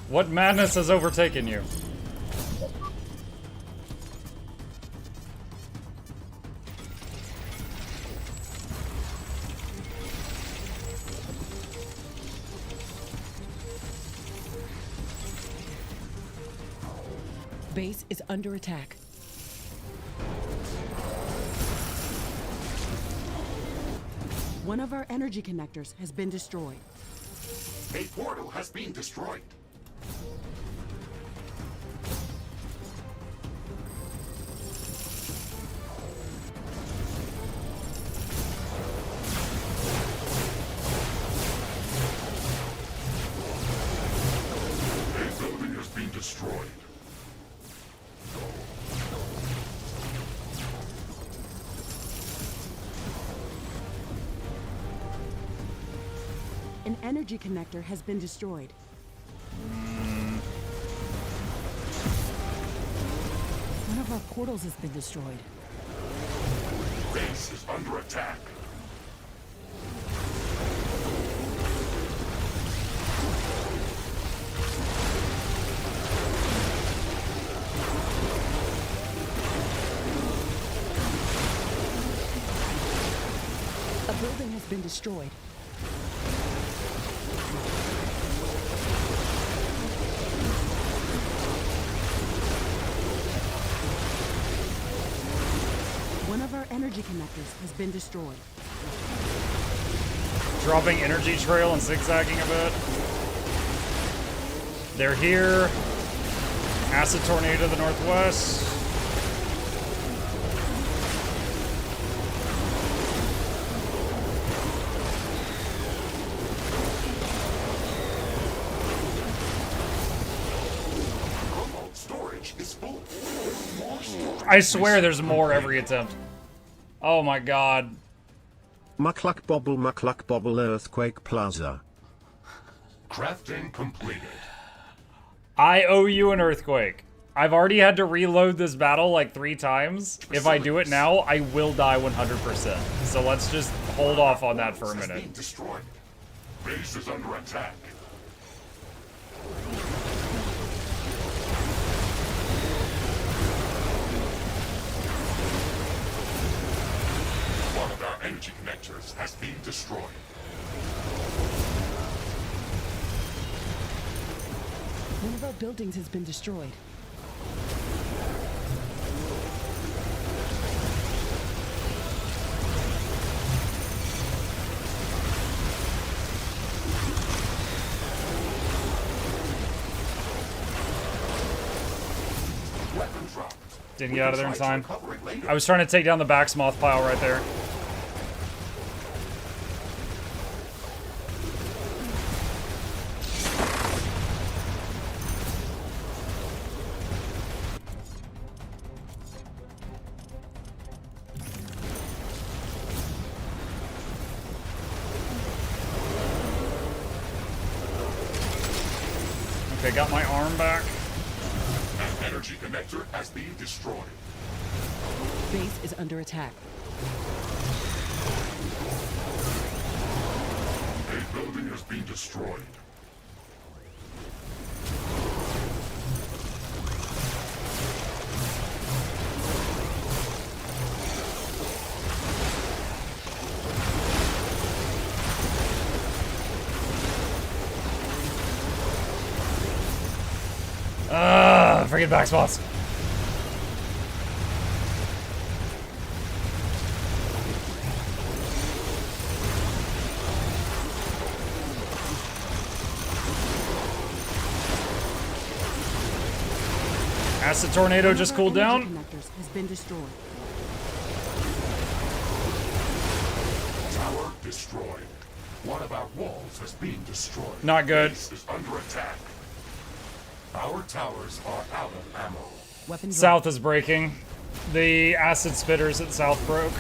What madness has overtaken you? Base is under attack. One of our energy connectors has been destroyed. A portal has been destroyed. A building has been destroyed. An energy connector has been destroyed. One of our portals has been destroyed. Base is under attack. A building has been destroyed. One of our energy connectors has been destroyed. Dropping energy trail and zigzagging a bit. They're here. Acid tornado to the northwest. Cobalt storage is full. More storage. I swear there's more every attempt. Oh my god. Mukluk Earthquake Plaza. Crafting completed. I owe you an earthquake. I've already had to reload this battle like 3 times. If I do it now, I will die 100%. So let's just hold off on that for a Has minute. been destroyed. Base is under attack. One of our energy connectors has been destroyed. One of our buildings has been destroyed. Weapon dropped. Didn't get out of there in Try to time. recover it later. I was trying to take down the Backsmoth pile right there. Okay, got my arm back. An energy connector has been destroyed. Base is under attack. A building has been destroyed. Freaking Backsmoths. Acid Tornado just cooled down. Connectors has been destroyed. Tower destroyed. One of our walls has been destroyed. Not good. Base is under attack. Our towers are out of ammo. Weapon drop. South is breaking. The acid spitters at South broke.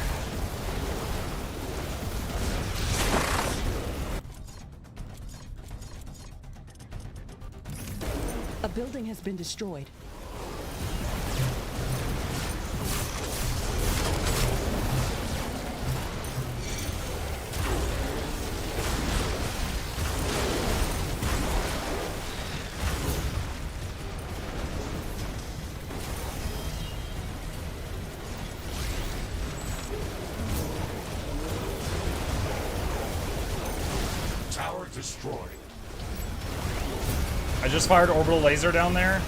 A building has been destroyed. Tower destroyed. I just fired orbital laser down there.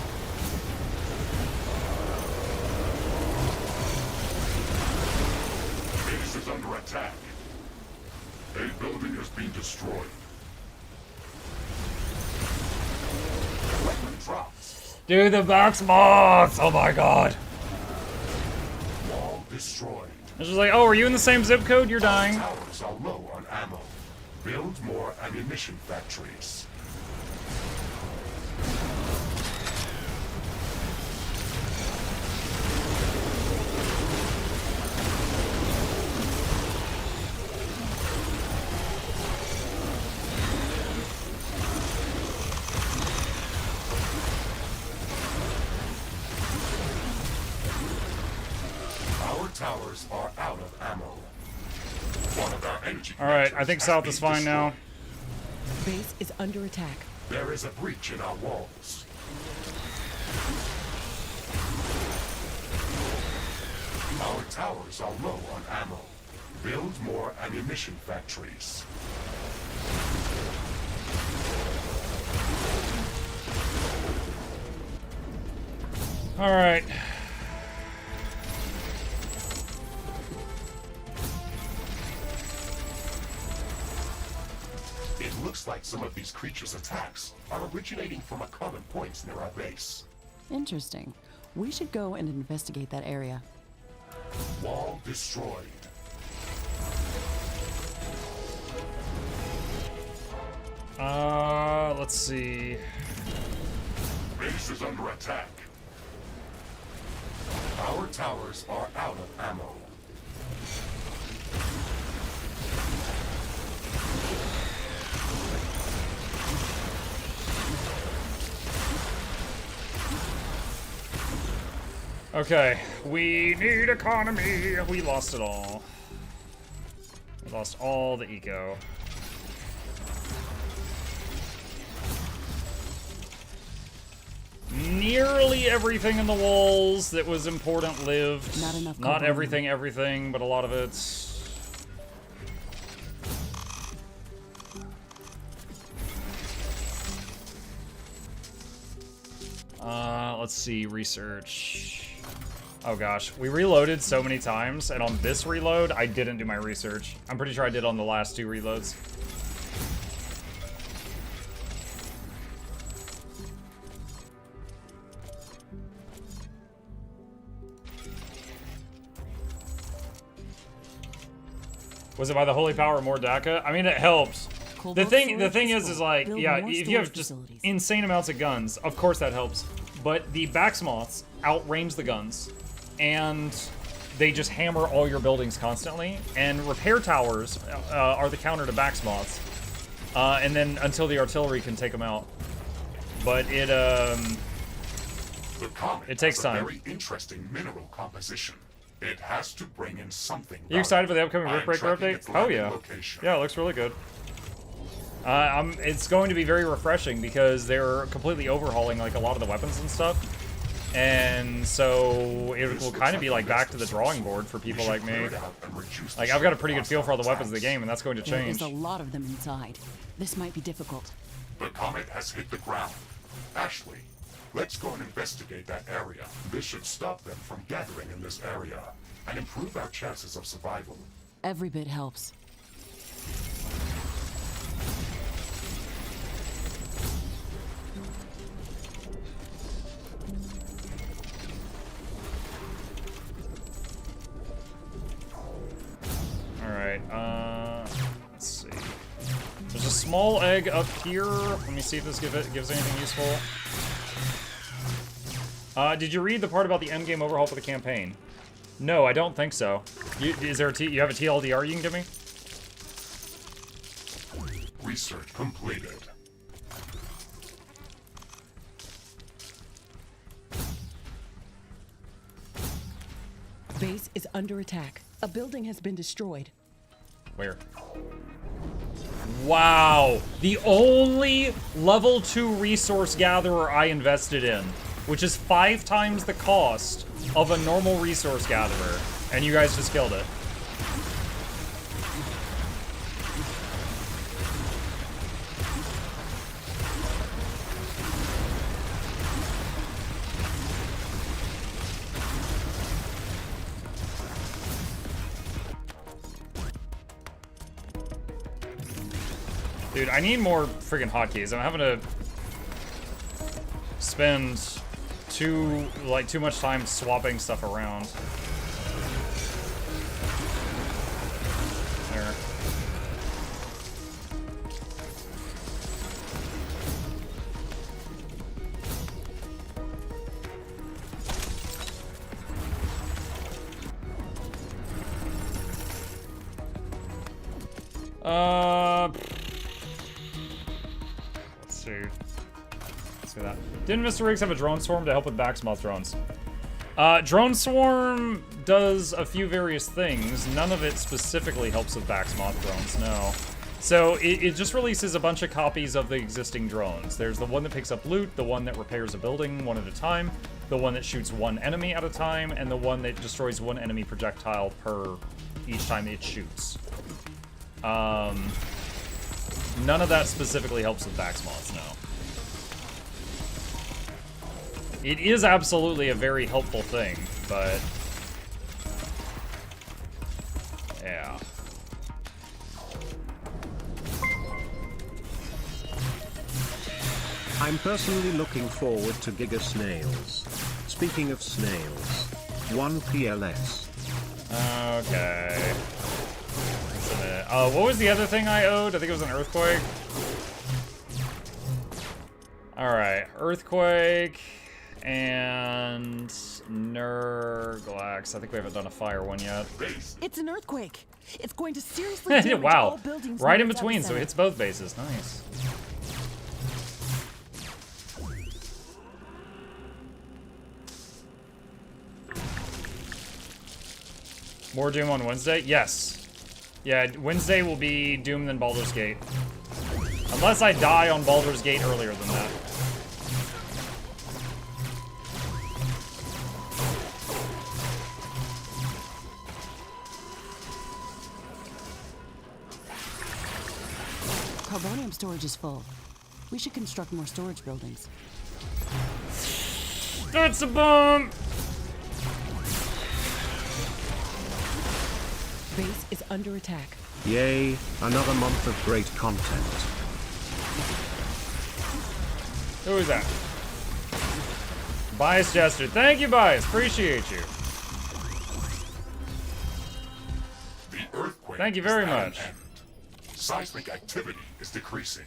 Base is under attack. A building has been destroyed. Weapon drops. Dude, the Backsmoths! Oh my god. Wall destroyed. It's just like, oh, are you in the same zip code? You're dying. Towers are low on ammo. Build more ammunition factories. Our towers are out of ammo. One of our energy Alright, I connectors think has South been is fine now. destroyed. Base is under attack. There is a breach in our walls. Our towers are low on ammo. Build more ammunition factories. Alright. It looks like some of these creatures' attacks are originating from a common point near our base. Interesting. We should go and investigate that area. Wall destroyed. Let's see. Base is under attack. Our towers are out of ammo. Okay, we need economy. We lost it all. We lost all the eco. Nearly everything in the walls that was important lived. Not enough Not cover. everything, but a lot of it. Let's see, research. Oh gosh, we reloaded so many times, and on this reload, I didn't do my research. I'm pretty sure I did on the last 2 reloads. Was it by the holy power of Mordaka? I mean, it helps. The thing is like, yeah, if you have just insane amounts of guns, of course that helps. But the Baxmoths outrange the guns, and they just hammer all your buildings constantly. And repair towers are the counter to Baxmoths, and then until the artillery can take them out. But it takes time. Very interesting mineral composition. It has to bring in something. You excited for the upcoming Riftbreaker update? Oh yeah, yeah, it looks really good. It's going to be very refreshing because they're completely overhauling like a lot of the weapons and stuff, and so it will kind of be like back to the drawing board for people like me. Like I've got a pretty good feel for all the weapons of the game, and that's going to change. There's a lot of them inside. This might be difficult. The comet has hit the ground. Ashley, let's go and investigate that area. This should stop them from gathering in this area and improve our chances of survival. Every bit helps. Alright, let's see. There's a small egg up here. Let me see if this gives anything useful. Did you read the part about the endgame overhaul for the campaign? No, I don't think so. You have a TLDR you can give me? Research completed. Base is under attack. A building has been destroyed. Where? Wow, the only level 2 resource gatherer I invested in, which is 5 times the cost of a normal resource gatherer, and you guys just killed it. Dude, I need more friggin' hotkeys. I'm having to spend too much time swapping stuff around. There. Let's see that. Didn't Mr. Riggs have a drone swarm to help with Baxmoth drones? Drone swarm does a few various things. None of it specifically helps with Baxmoth drones, no. So it just releases a bunch of copies of the existing drones. There's the one that picks up loot, the one that repairs a building one at a time, the one that shoots one enemy at a time, and the one that destroys one enemy projectile per each time it shoots. None of that specifically helps with Baxmoths, no. It is absolutely a very helpful thing, but yeah. I'm personally looking forward to Giga Snails. Speaking of snails, 1 PLS. Okay. What was the other thing I owed? I think it was an earthquake. Alright, earthquake and Nurglax. I think we haven't done a fire one yet. It's an earthquake. It's going to seriously damage wow. all buildings. Right in between, so it hits both bases. Nice. More Doom on Wednesday? Yes. Yeah, Wednesday will be Doom than Baldur's Gate. Unless I die on Baldur's Gate earlier than that. Carbonium storage is full. We should construct more storage buildings. That's a bomb! Base is under attack. Yay, another month of great content. Who is that? Bias Jester. Thank you, Bias. Appreciate you. The earthquake earthquake Thank you very is at an much. end. Seismic activity is decreasing.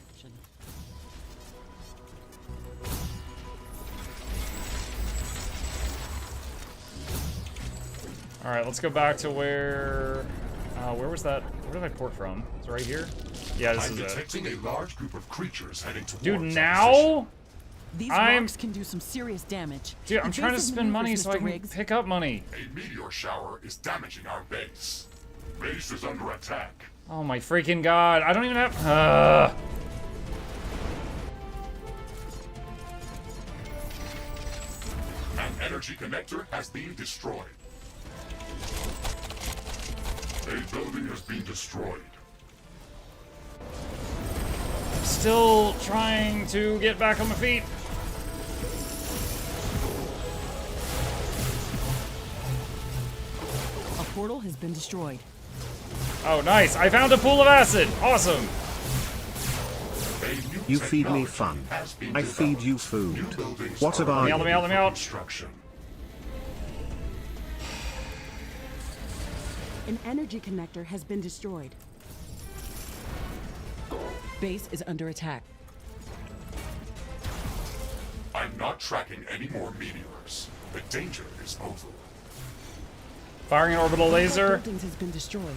All right, let's go back to where was that? Where did I port from? Is it right here? Yeah, this I'm is it. detecting a large group of creatures heading towards Dude, our position. now? These I'm- rocks can do some serious damage. Dude, I'm The trying to basic spend money maneuvers, so I Mr. can Riggs. pick up money. A meteor shower is damaging our base. Base is under attack. Oh my freaking god! I don't even have. An energy connector has been destroyed. A building has been destroyed. Still trying to get back on my feet. A portal has been destroyed. Oh, nice! I found a pool of acid. Awesome. A new You feed me technology fun. has been I feed developed. you New food. buildings What are about Let me out, let me out. construction. An energy connector has been destroyed. Base is under attack. I'm not tracking any more meteors. The danger is over. Firing an orbital One of our laser. buildings has been destroyed.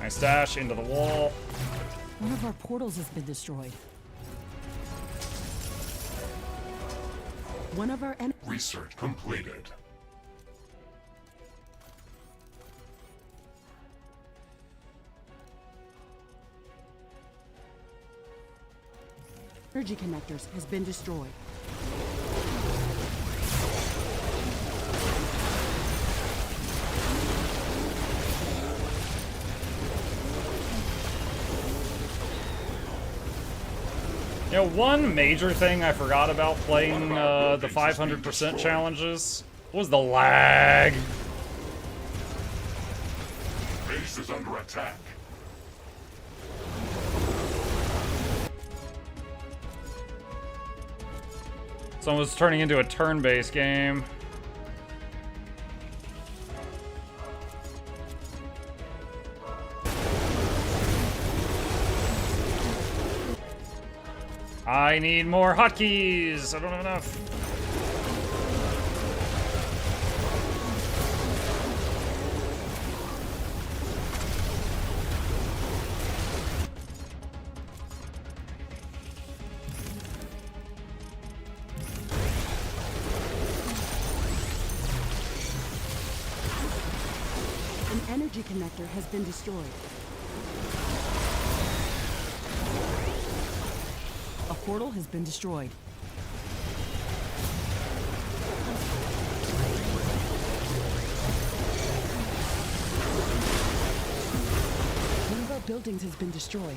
Nice dash into the wall. One of our portals has been destroyed. One of our Research completed. energy connectors has been destroyed. You know, one major thing I forgot about playing the 500% challenges was the lag. Base is under attack. It's almost turning into a turn-based game. I need more hotkeys. I don't have enough. An energy connector has been destroyed. A portal has been destroyed. One of our buildings has been destroyed.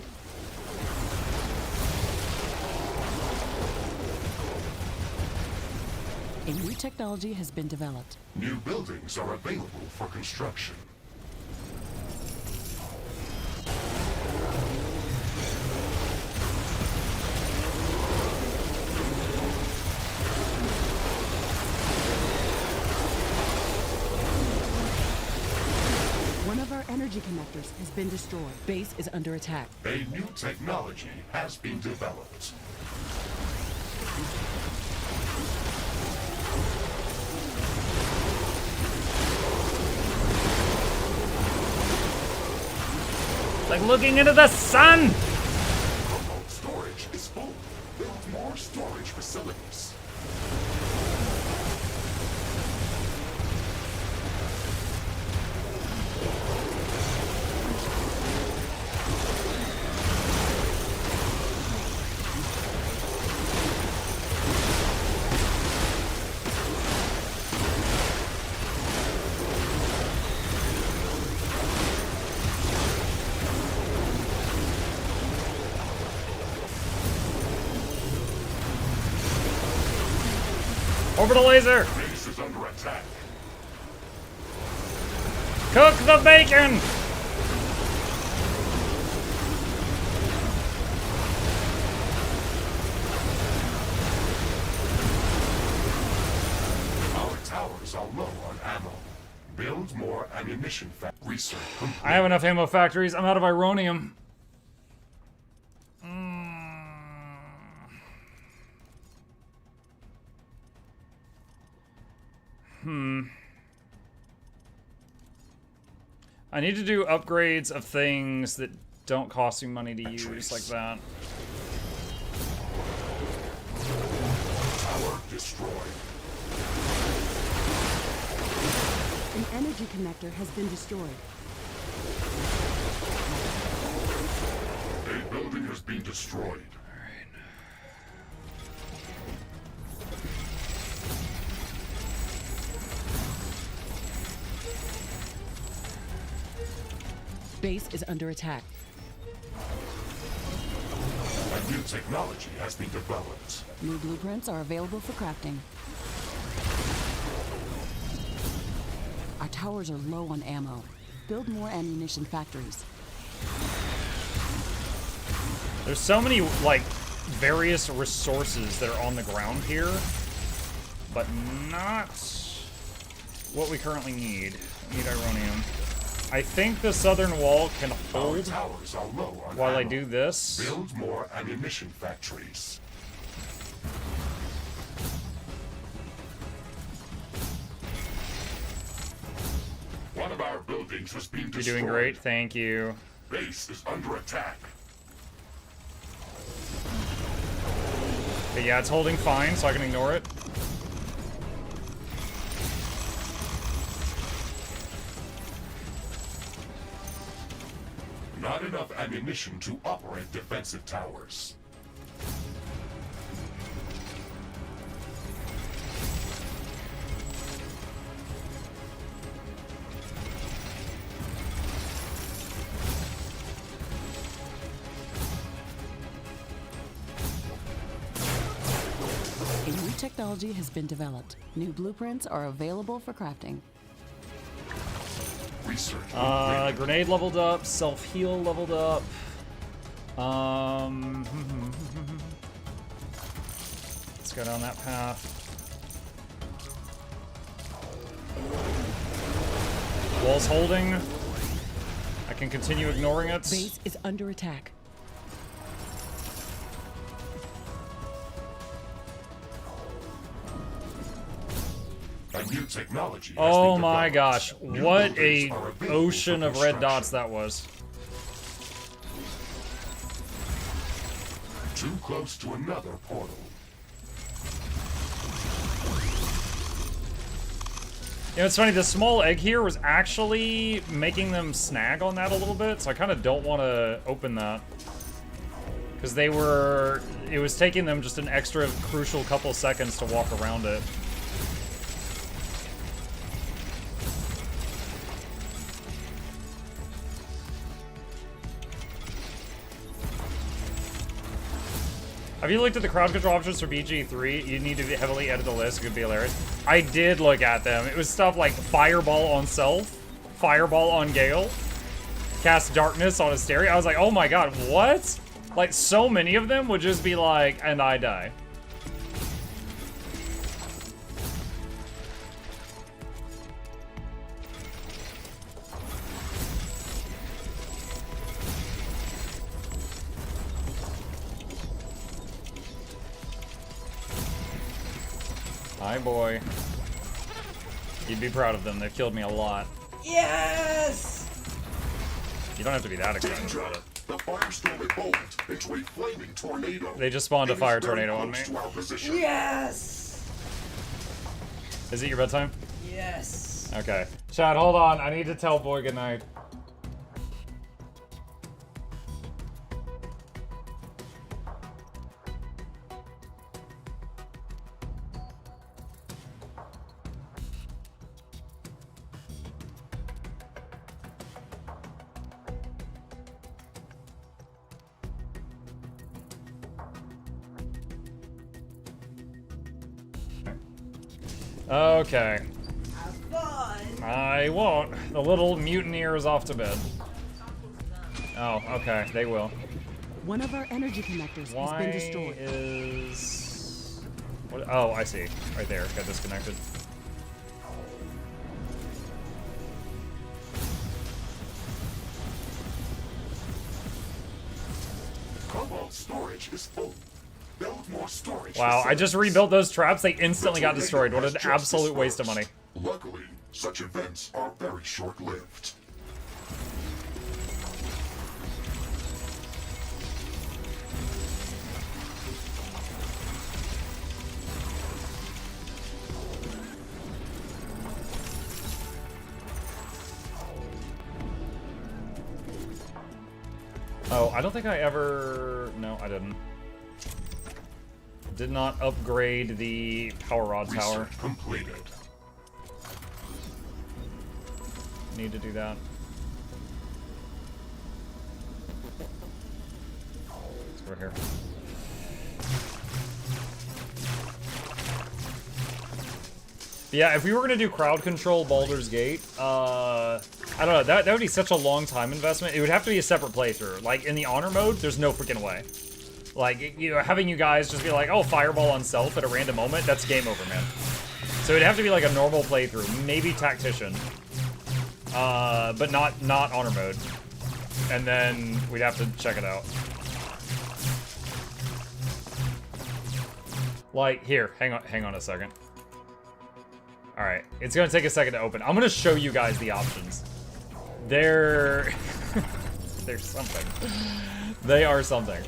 A new technology has been developed. New buildings are available for construction. One of our energy connectors has been destroyed. Base is under attack. A new technology has been developed. Like looking into the sun! Remote storage is full. Build more storage facilities. Orbital laser! Base is under attack. Cook the bacon! Our towers are low on ammo. Build more ammunition research complete. I have enough ammo factories. I'm out of ironium. I need to do upgrades of things that don't cost me money to use, like that. Tower destroyed. An energy connector has been destroyed. A building has been destroyed. Base is under attack. A new technology has been developed. New blueprints are available for crafting. Our towers are low on ammo. Build more ammunition factories. There's so many, like, various resources that are on the ground here, but not what we currently need. We need ironium. I think the southern wall can hold Towers are low on while I ammo. do this. Build more ammunition factories. One of our buildings has been You're destroyed. doing great, thank you. Base is under attack. Okay, yeah, it's holding fine, so I can ignore it. Not enough ammunition to operate defensive towers. A new technology has been developed. New blueprints are available for crafting. Research. Grenade leveled up, self-heal leveled up. Let's go down that path. Wall's holding. I can continue ignoring it. Base is under attack. A new technology has Oh been my developed. gosh, New what buildings a are available ocean for of red construction. dots that was. Too close to another portal. You know, it's funny, the small egg here was actually making them snag on that a little bit, so I kind of don't want to open that. Because it was taking them just an extra crucial couple seconds to walk around it. Have you looked at the crowd control options for BG3? You need to heavily edit the list. It could be hilarious. I did look at them. It was stuff like Fireball on Self, Fireball on Gale, Cast Darkness on Hysteria. I was like, oh my god, what? Like, so many of them would just be like, and I die. Hi, boy. You'd be proud of them. They've killed me a lot. Yes! You don't have to be that excited Danger! about it. The firestorm evolved into a flaming tornado. They just spawned a It is fire very tornado on me. close to our position. Yes! Is it your bedtime? Yes. Okay. Chad, hold on. I need to tell boy goodnight. Okay. Have fun. I won't. The little mutineer is off to bed. Oh, okay, they will. One of our energy connectors has been destroyed. Is... What? Oh, I see. Right there, got disconnected. Cobalt storage is full. Build more storage. Wow, I just rebuilt those traps. They instantly got destroyed. What an absolute waste of money. Luckily, such events are very short-lived. Oh, I don't think I ever... No, I didn't. Did not upgrade the power rod tower. Research completed. Need to do that. Let's go here. Yeah, if we were gonna do crowd control Baldur's Gate, I don't know, that would be such a long time investment. It would have to be a separate playthrough. Like, in the honor mode, there's no freaking way. Like, you know, having you guys just be like, oh, fireball on self at a random moment, that's game over, man. So it'd have to be like a normal playthrough, maybe tactician, but not honor mode. And then we'd have to check it out. Like, here, hang on a second. All right, it's gonna take a second to open. I'm gonna show you guys the options. They're something. They are something.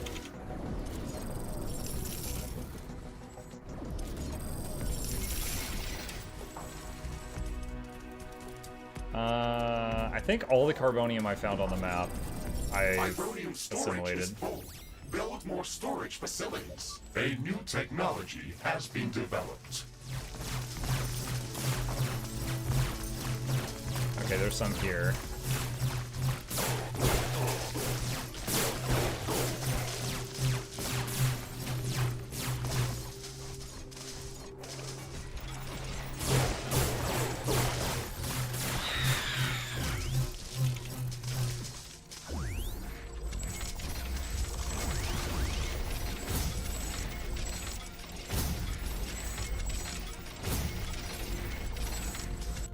I think all the carbonium I found on the map, I assimilated. Build more storage facilities. A new technology has been developed. Okay, there's some here.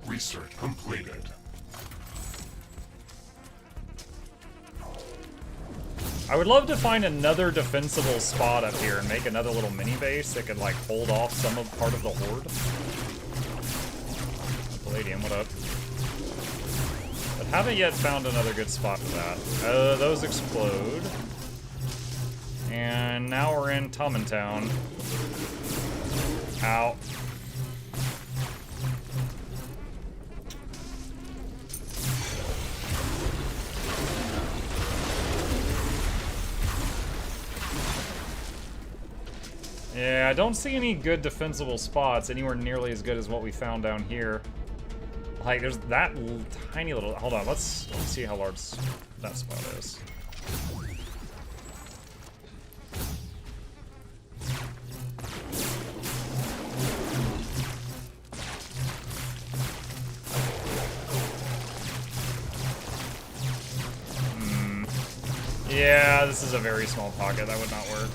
Research completed. I would love to find another defensible spot up here and make another little mini base that could like hold off some of part of the horde. Palladium, what up? But haven't yet found another good spot for that. Those explode. And now we're in Town. Ow. Yeah, I don't see any good defensible spots anywhere nearly as good as what we found down here. Like, there's that tiny little... Hold on, let's see how large that spot is. Yeah, this is a very small pocket. That would not work.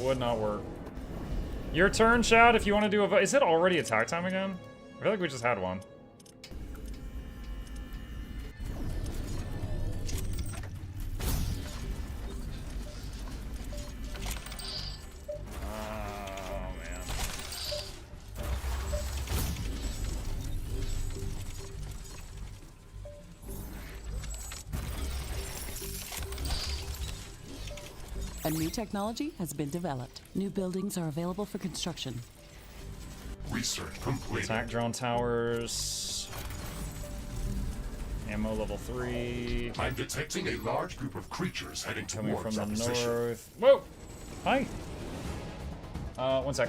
Would not work. Your turn, Shad, if you want to do a vote. Is it already attack time again? I feel like we just had one. Oh, man. A new technology has been developed. New buildings are available for construction. Research complete. Attack drone towers. Ammo level 3. I'm detecting a large group of creatures heading Coming from towards the our position. north. Whoa! Hi. One sec.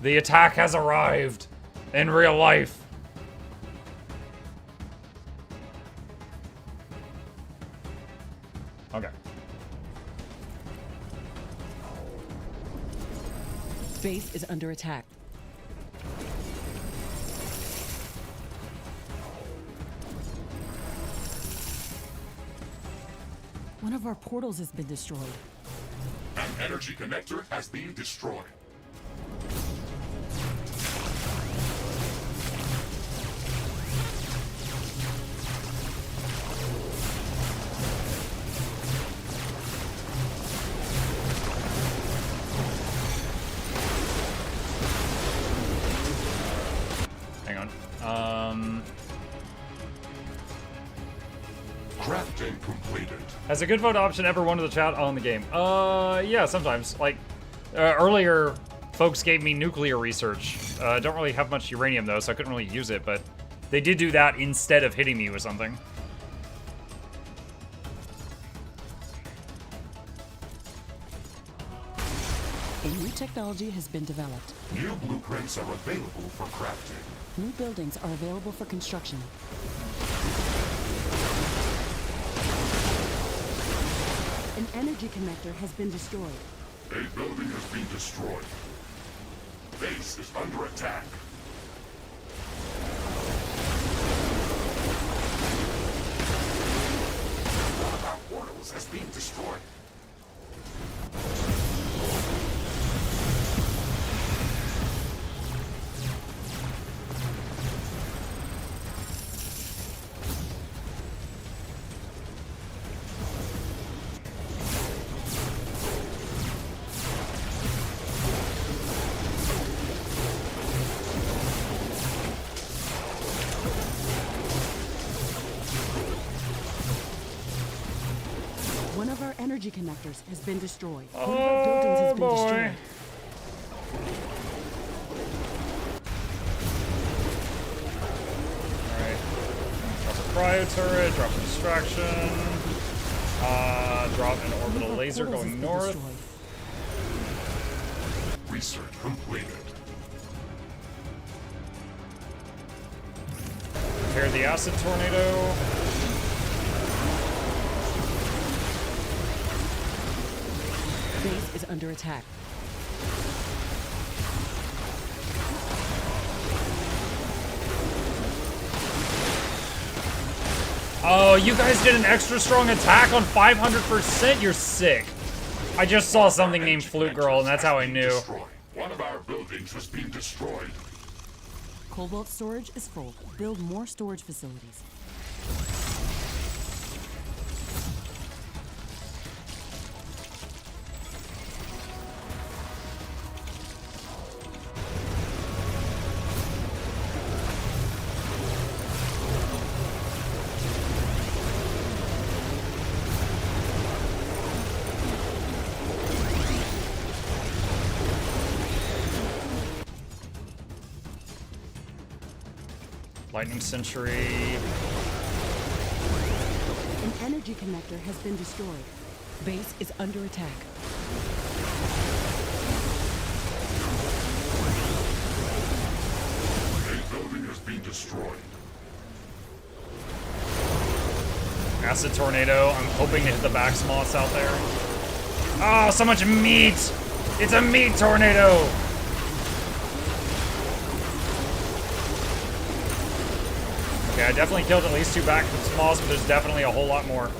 The attack has arrived in real life. Okay. Base is under attack. One of our portals has been destroyed. An energy connector has been destroyed. Hang on. Crafting completed. Has a good vote option ever won to the chat on the game? Yeah, sometimes. Like, earlier, folks gave me nuclear research. Don't really have much uranium, though, so I couldn't really use it, but they did do that instead of hitting me with something. A new technology has been developed. New blueprints are available for crafting. New buildings are available for construction. An energy connector has been destroyed. A building has been destroyed. Base is under attack. One of our portals has been destroyed. One of our energy connectors has been destroyed. One of our buildings has been destroyed. Alright. Drop a cryo turret, drop a distraction. Drop an orbital laser Portals going has been north. destroyed. Research completed. Repair the acid tornado. Base is under attack. Oh, you guys did an extra strong attack on 500%? You're sick. I just saw something named Flute Girl, and that's how I knew. Destroyed. One of our buildings has been destroyed. Cobalt storage is full. Build more storage facilities. Lightning Century. An energy connector has been destroyed. Base is under attack. A building has been destroyed. Acid Tornado. I'm hoping to hit the back moths out there. Oh, so much meat! It's a meat tornado! Okay, I definitely killed at least 2 back moths, but there's definitely a whole lot more.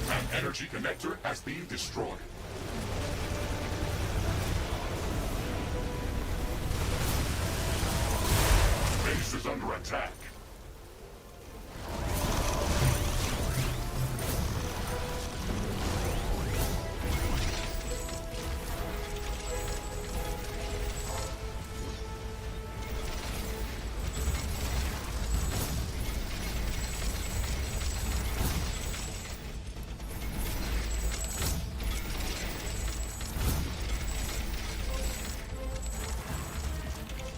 An energy connector has been destroyed. Base is under attack.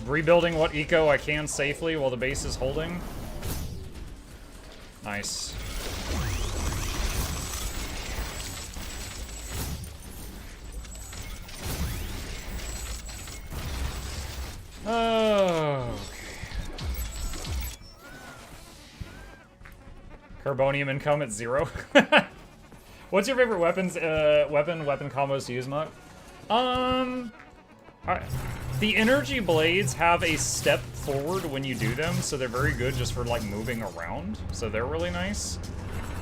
Rebuilding what eco I can safely while the base is holding. Nice. Oh. Carbonium income at 0. What's your favorite weapon combos to use, Muck? The energy blades have a step forward when you do them, so they're very good just for like moving around. So they're really nice.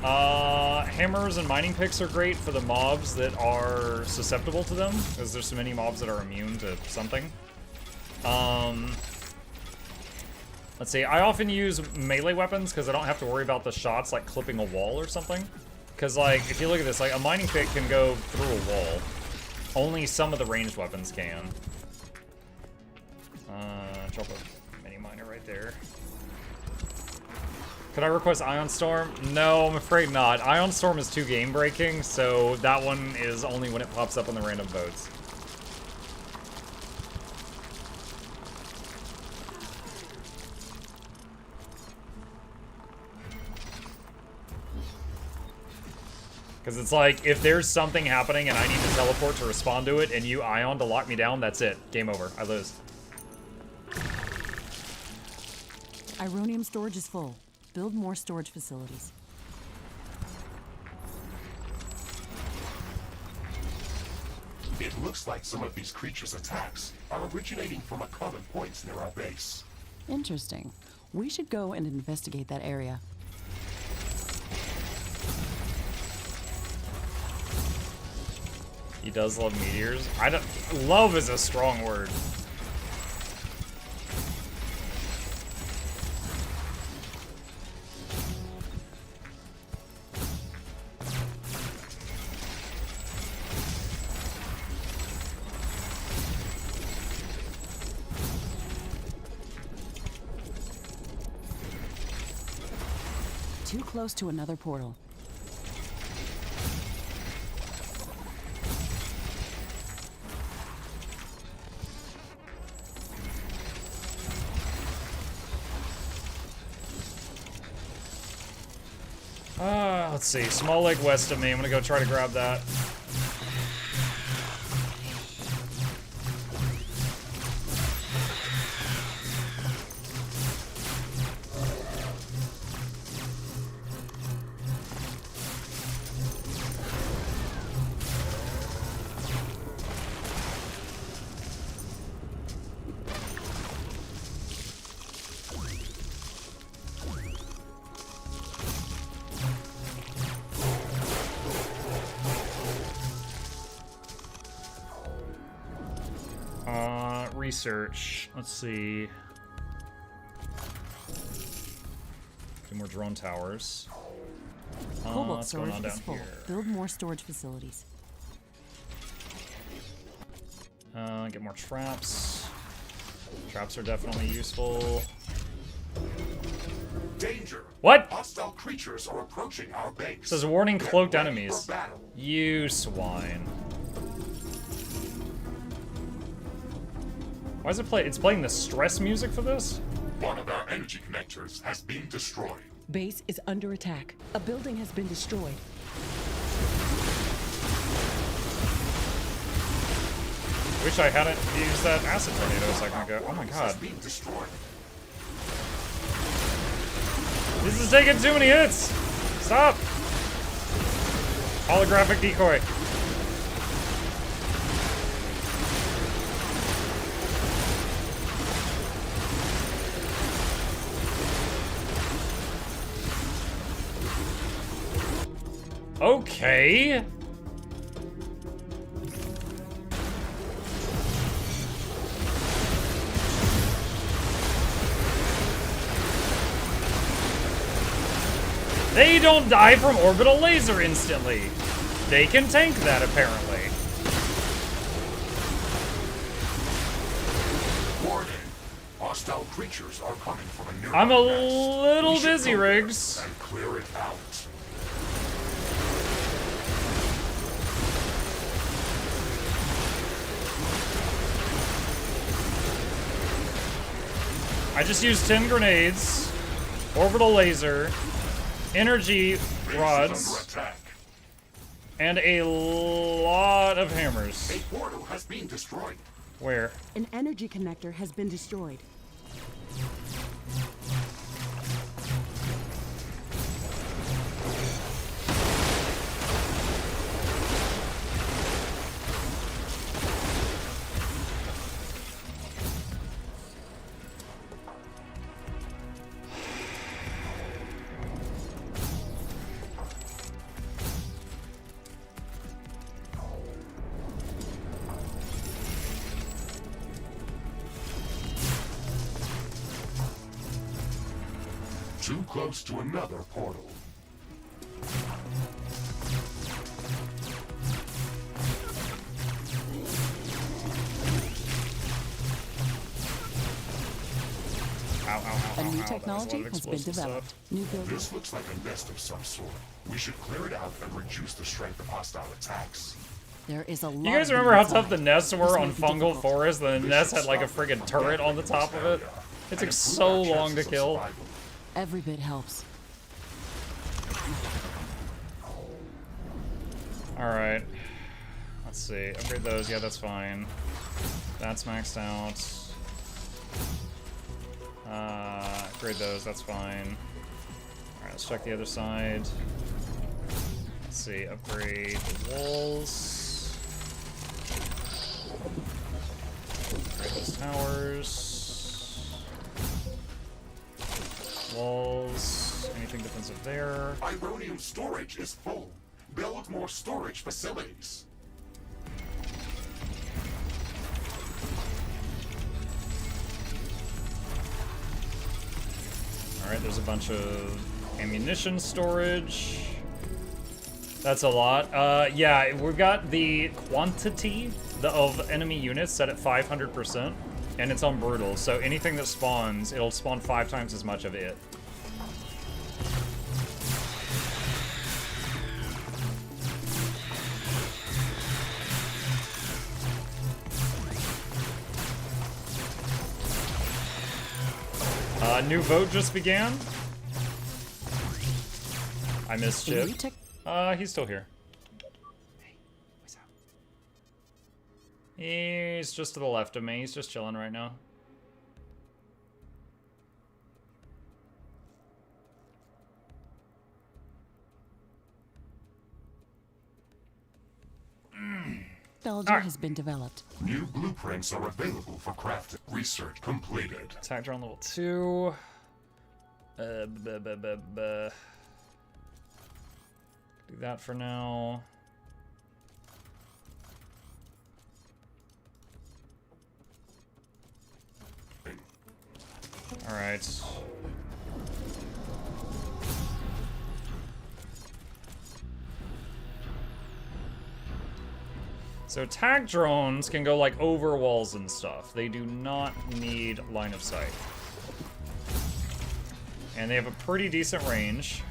Hammers and mining picks are great for the mobs that are susceptible to them, because there's so many mobs that are immune to something. Let's see, I often use melee weapons because I don't have to worry about the shots like clipping a wall or something. Because like, if you look at this, like a mining pick can go through a wall. Only some of the ranged weapons can. Drop a mini miner right there. Could I request Ion Storm? No, I'm afraid not. Ion Storm is too game breaking, so that one is only when it pops up on the random boats. Because it's like, if there's something happening and I need to teleport to respond to it and you Ion to lock me down, that's it. Game over. I lose. Ironium storage is full. Build more storage facilities. It looks like some of these creatures' attacks are originating from a common point near our base. Interesting. We should go and investigate that area. He does love meteors. I don't. Love is a strong word. Too close to another portal. Let's see. Small lake west of me. I'm gonna go try to grab that. Research. Let's see. Do more drone towers. Cobalt What's going storage on is down full. here? Build more storage facilities. Get more traps. Traps are definitely useful. Danger! What? Hostile creatures are approaching our base. Says warning Get cloaked ready enemies. for battle. You swine. Why is it play? It's playing the stress music for this? One of our energy connectors has been destroyed. Base is under attack. A building has been destroyed. Wish I hadn't used that acid tornado a second ago. Oh my god. Has been destroyed. This is taking too many hits! Stop! Holographic decoy. Okay. They don't die from orbital laser instantly. They can tank that, apparently. Warning. Hostile creatures are coming from a nearby I'm a nest. little We should busy, go there Riggs. and clear it out. I just used 10 grenades, orbital laser, energy Base is under rods, attack. and a lot of hammers. A portal has been destroyed. Where? An energy connector has been destroyed. Too close to another portal. A new technology has been developed. New buildings. This looks like a nest of some sort. We should clear it out and reduce the strength of hostile attacks. There is a lot. You guys remember how tough the nests were on Fungal Forest? The nest had like a friggin' turret on the top of it. It took so long to kill. Every bit helps. Alright. Let's see. Upgrade those. Yeah, that's fine. That's maxed out. Upgrade those. That's fine. Alright, let's check the other side. Let's see. Upgrade the walls. Upgrade those towers. Walls. Anything defensive there? Ironium storage is full. Build more storage facilities. Alright, there's a bunch of ammunition storage. That's a lot. Yeah, we've got the quantity of enemy units set at 500%, and it's on brutal, so anything that spawns, it'll spawn 5 times as much of it. New vote just began. I missed Chip. He's still here. Hey, what's up? He's just to the left of me. He's just chilling right now. Technology has been developed. New blueprints are available for crafting. Research completed. Attack drone level 2. Do that for now. Alright. So attack drones can go like over walls and stuff. They do not need line of sight. And they have a pretty decent range.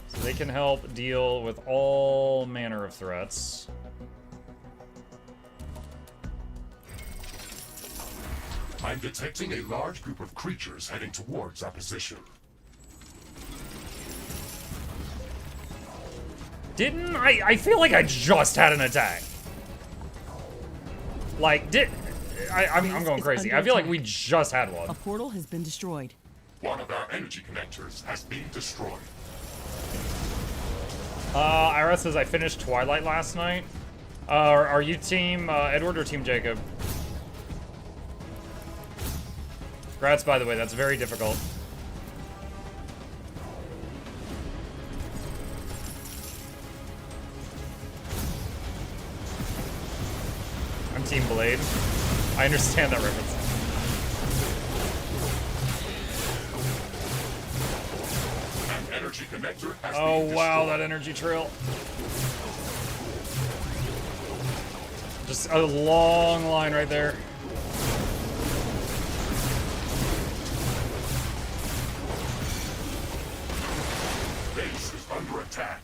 So they can help deal with all manner of threats. I'm detecting a large group of creatures heading towards our position. Didn't I feel like I just had an attack. Like, I'm going crazy. I feel like we just had one. A portal has been destroyed. One of our energy connectors has been destroyed. Ira says I finished Twilight last night. Are you team Edward or team Jacob? Congrats, by the way, that's very difficult. I'm team Blade. I understand that reference. An energy connector has Oh been wow, destroyed. that energy trail. Just a long line right there. Base is under attack.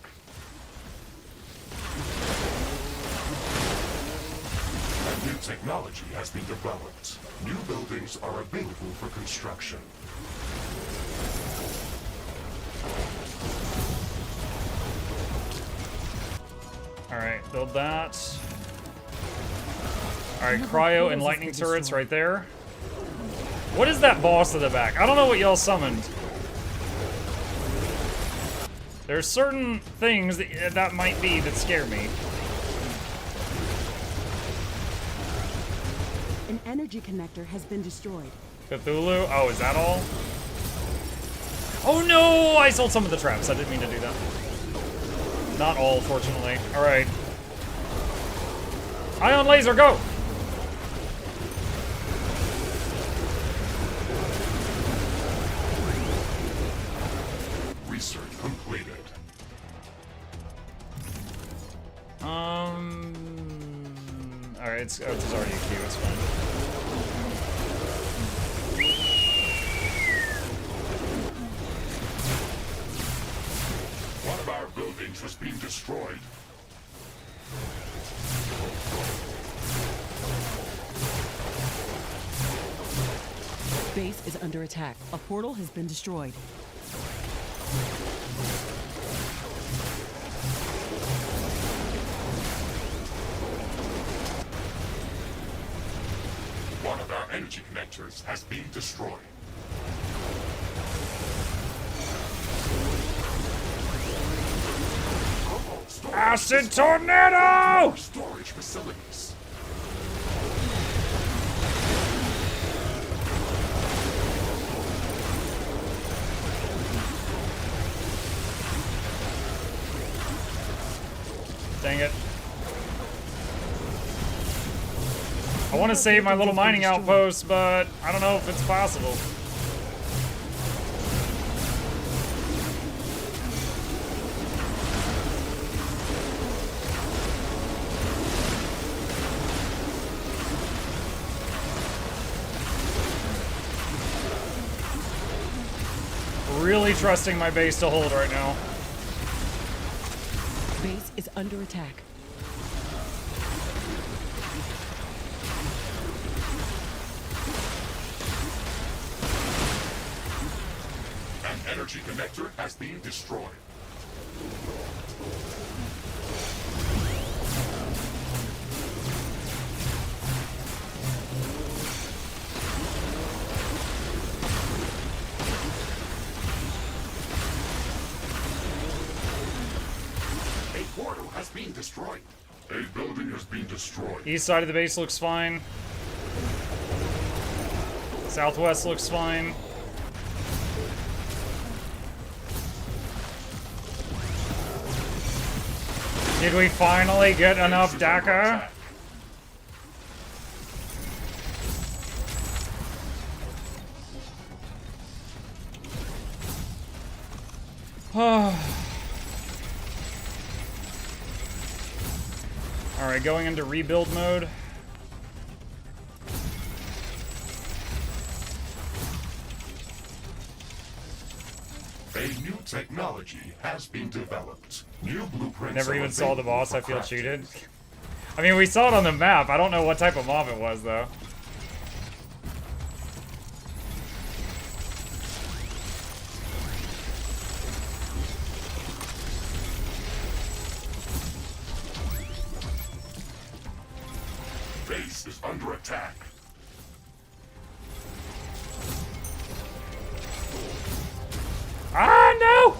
A new technology has been developed. New buildings are available for construction. Alright, build that. Alright, cryo and lightning turrets right there. What is that boss in the back? I don't know what y'all summoned. There's certain things that might be that scare me. An energy connector has been destroyed. Cthulhu? Oh, is that all? Oh no! I sold some of the traps. I didn't mean to do that. Not all, fortunately. Alright. Ion laser, go! Alright, it's already a Q, it's fine. One of our buildings has been destroyed. Base is under attack. A portal has been destroyed. One of our energy connectors has been destroyed. Acid tornado! Storage facilities. Dang it. I want to save my little mining outpost, but I don't know if it's possible. Really trusting my base to hold right now. Base is under attack. An energy connector has been destroyed. A portal has been destroyed. A building has been destroyed. East side of the base looks fine. Southwest looks fine. Did we finally get enough DACA? Alright, going into rebuild mode. A new technology has been developed. New blueprints. Never are even saw the available boss, for I feel crafting. cheated. I mean, we saw it on the map. I don't know what type of mob it was, though. Base is under attack. Ah, no!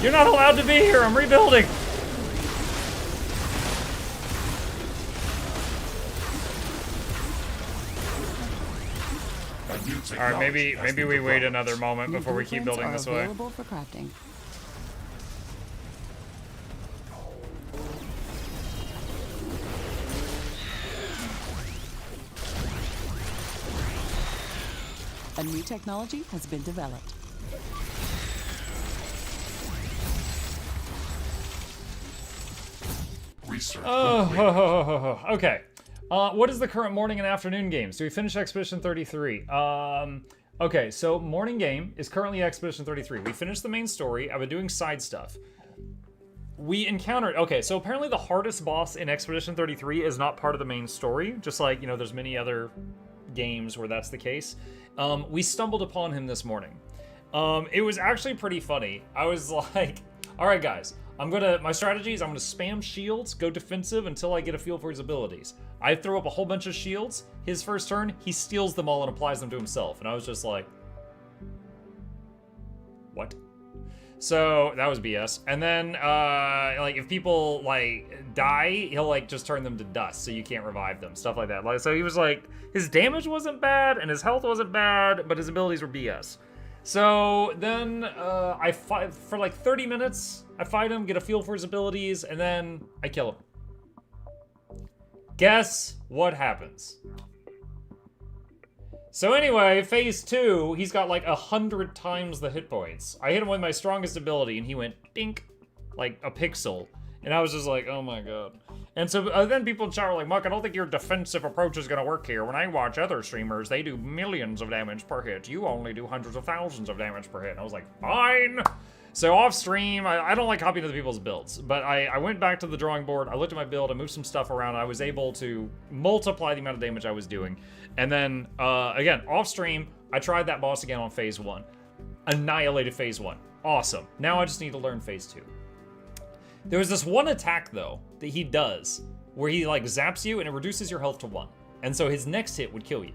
You're not allowed to be here. I'm rebuilding. A new All right, technology has maybe been we wait developed. another moment New before we keep blueprints building are this way. available for crafting. A new technology has been developed. Research complete. Oh, okay. What is the current morning and afternoon games? Do we finish Expedition 33? Okay, so morning game is currently Expedition 33. We finished the main story. I've been doing side stuff. We encountered, okay, so apparently the hardest boss in Expedition 33 is not part of the main story. Just like, you know, there's many other games where that's the case. We stumbled upon him this morning. It was actually pretty funny. I was like, all right, guys, my strategy is I'm gonna spam shields, go defensive until I get a feel for his abilities. I throw up a whole bunch of shields. His first turn, he steals them all and applies them to himself. And I was just like, what? So that was BS. And then, like, if people like die, he'll like just turn them to dust, so you can't revive them, stuff like that. Like, so he was like, his damage wasn't bad and his health wasn't bad, but his abilities were BS. So then, I fight for like 30 minutes. I fight him, get a feel for his abilities, and then I kill him. Guess what happens? So anyway, phase 2, he's got like 100 times the hit points. I hit him with my strongest ability and he went dink, like a pixel. And I was just like, oh my god. And so then people in chat were like, Muck, I don't think your defensive approach is gonna work here. When I watch other streamers, they do millions of damage per hit. You only do hundreds of thousands of damage per hit. And I was like, fine. So off stream, I don't like copying other people's builds, but I went back to the drawing board, I looked at my build, I moved some stuff around, I was able to multiply the amount of damage I was doing. And then, again, off stream, I tried that boss again on phase 1. Annihilated phase 1. Awesome. Now I just need to learn phase 2. There was this one attack, though, that he does, where he, like, zaps you and it reduces your health to 1. And so his next hit would kill you.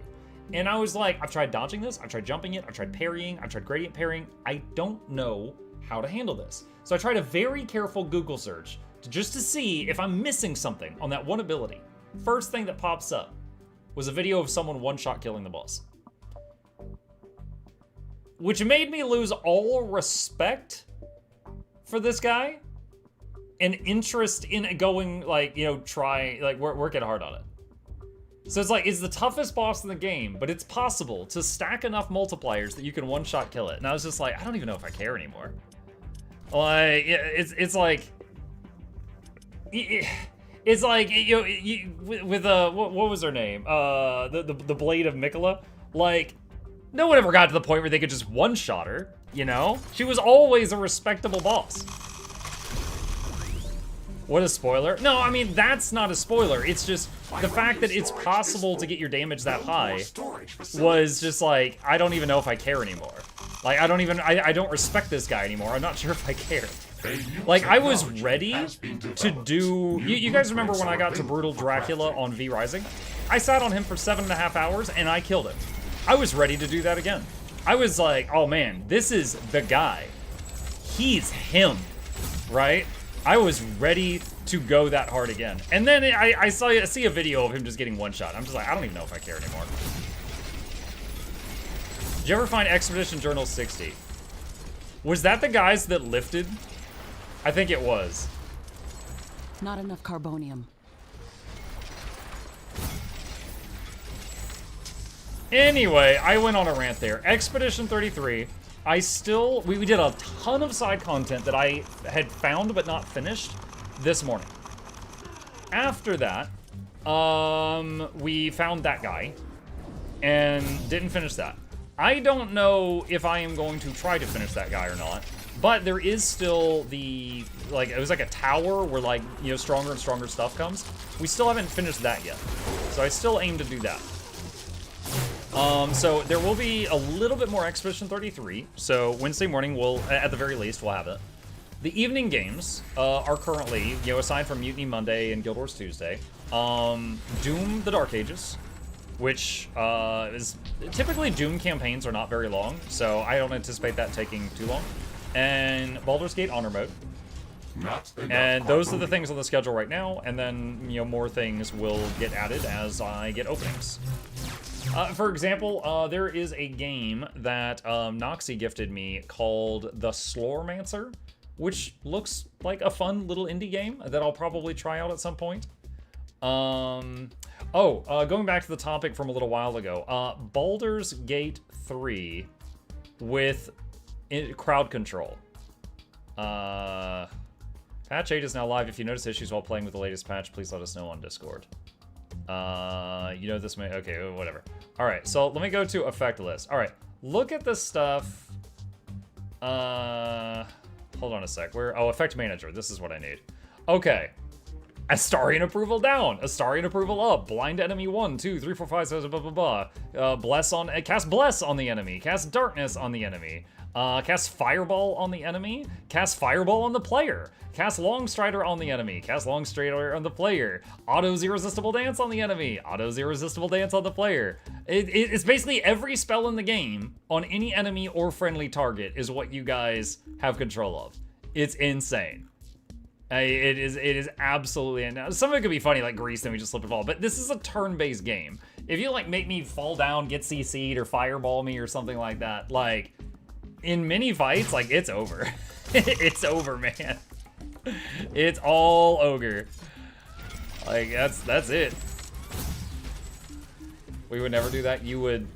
And I was like, I've tried dodging this, I've tried jumping it, I've tried parrying, I've tried gradient parrying. I don't know how to handle this. So I tried a very careful Google search just to see if I'm missing something on that one ability. First thing that pops up was a video of someone one-shot killing the boss. Which made me lose all respect for this guy and interest in going, like, you know, working hard on it. So it's like, it's the toughest boss in the game, but it's possible to stack enough multipliers that you can one-shot kill it. And I was just like, I don't even know if I care anymore. Like, it's like, it's like, you know, with what was her name? The Blade of Mikula. Like, no one ever got to the point where they could just one-shot her, you know? She was always a respectable boss. What a spoiler. No, I mean, that's not a spoiler. It's just the fact that it's possible to get your damage that high was just like, I don't even know if I care anymore. Like, I don't respect this guy anymore. I'm not sure if I care. Like, I was ready to do... You guys remember when I got to Brutal Dracula on V Rising? I sat on him for 7.5 hours and I killed him. I was ready to do that again. I was like, oh man, this is the guy. He's him, right? I was ready to go that hard again. And then I see a video of him just getting one shot. I'm just like, I don't even know if I care anymore. Did you ever find Expedition Journal 60? Was that the guys that lifted? I think it was. Not enough carbonium. Anyway, I went on a rant there. Expedition 33, we did a ton of side content that I had found but not finished this morning. After that, we found that guy and didn't finish that. I don't know if I am going to try to finish that guy or not, but there is still the, like, it was like a tower where, like, you know, stronger and stronger stuff comes. We still haven't finished that yet, so I still aim to do that. So there will be a little bit more Expedition 33, so Wednesday morning at the very least, we'll have it. The evening games are currently, you know, aside from Mutiny Monday and Guild Wars Tuesday, Doom the Dark Ages, which is typically Doom campaigns are not very long, so I don't anticipate that taking too long. And Baldur's Gate Honor Mode. And those are the things on the schedule right now, and then, you know, more things will get added as I get openings. For example, there is a game that Noxxi gifted me called The Slormancer, which looks like a fun little indie game that I'll probably try out at some point. Going back to the topic from a little while ago, Baldur's Gate 3 with crowd control. Patch 8 is now live. If you notice issues while playing with the latest patch, please let us know on Discord. You know this may... Okay, whatever. Alright, so let me go to effect list. Alright, look at this stuff. Hold on a sec. Effect manager. This is what I need. Okay. Astarian approval down. Astarian approval up. Blind enemy 1, 2, 3, 4, 5, 6, blah, blah, blah. Cast Bless on the enemy. Cast Darkness on the enemy. Cast Fireball on the enemy. Cast Fireball on the player. Cast Longstrider on the enemy. Cast Longstrider on the player. Auto's Irresistible Dance on the enemy. Auto's Irresistible Dance on the player. It's basically every spell in the game on any enemy or friendly target is what you guys have control of. It's insane. It is absolutely, and some of it could be funny, like Grease, and we just slip and fall, but this is a turn-based game. If you, like, make me fall down, get CC'd, or fireball me, or something like that, like, in mini fights, like, it's over. It's over, man. It's all ogre. Like, that's it. We would never do that. You would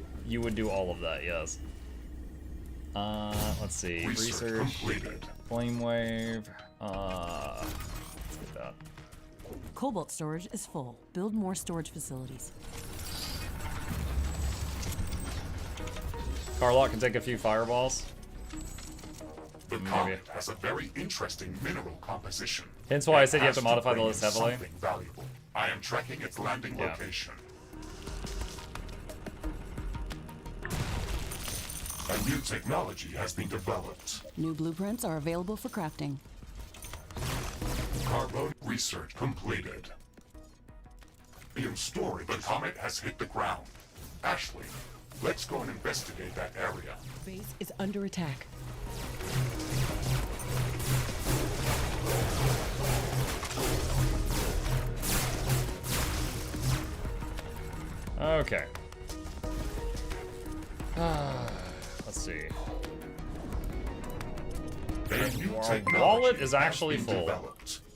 do all of that, yes. Let's see. Research. Flame Wave. that. Cobalt storage is full. Build more storage facilities. Carlock can take a few fireballs. The comet has a very interesting mineral composition. Hence why I said you have It to has modify the bring list in heavily. something valuable. I am tracking its landing location. A new technology has been developed. New blueprints are available for crafting. Carbon research completed. In story, the comet has hit the ground. Ashley, let's go and investigate that area. Base is under attack. Okay. Let's see. Our wallet is actually full.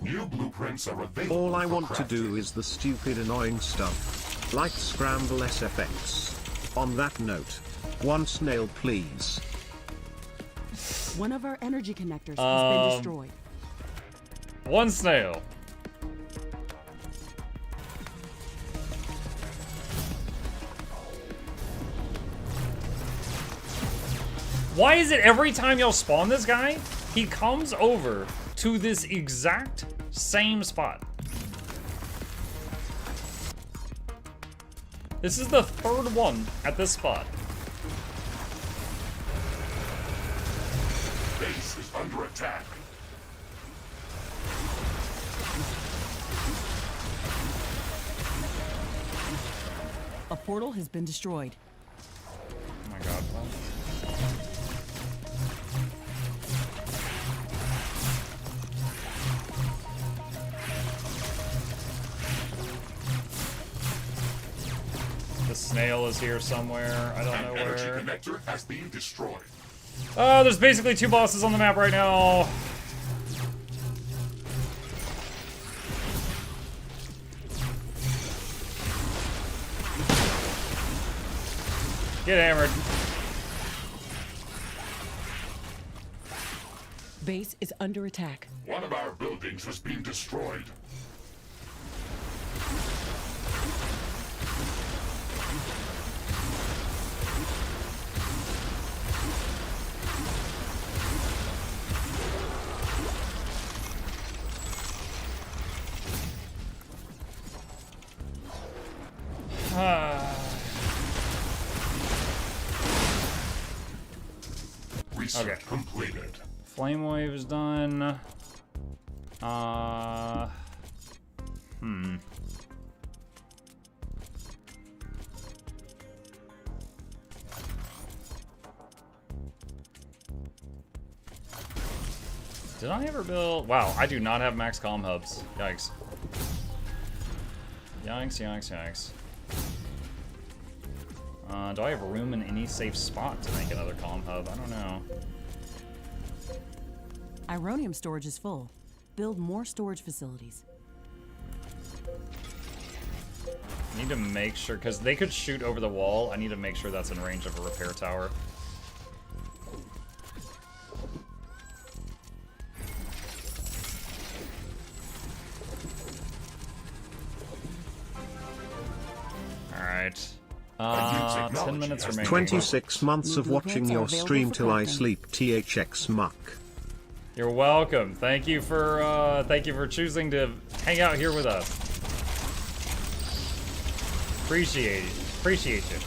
New blueprints are available. All I for want to crafting. do is the stupid annoying stuff. Like scramble SFX. On that note, one snail please. One of our energy connectors has been destroyed. One snail. Why is it every time y'all spawn this guy, he comes over to this exact same spot? This is the third one at this spot. Base is under attack. A portal has been destroyed. Oh my god. The snail is here somewhere. I don't know An energy where. connector has been destroyed. Oh, there's basically two bosses on the map right now. Get hammered. Base is under attack. One of our buildings has been destroyed. Research Okay. completed. Flame wave is done. Did I ever build? Wow, I do not have max comm hubs. Yikes. Yikes, yikes, yikes. Do I have room in any safe spot to make another comm hub? I don't know. Ironium storage is full. Build more storage facilities. Need to make sure, because they could shoot over the wall. I need to make sure that's in range of a repair tower. Alright. 10 minutes remaining. 26 months New of watching blueprints are your available stream for till I crafting. sleep. THX Muck. You're welcome. Thank you for choosing to hang out here with us. Appreciate it. Appreciate you.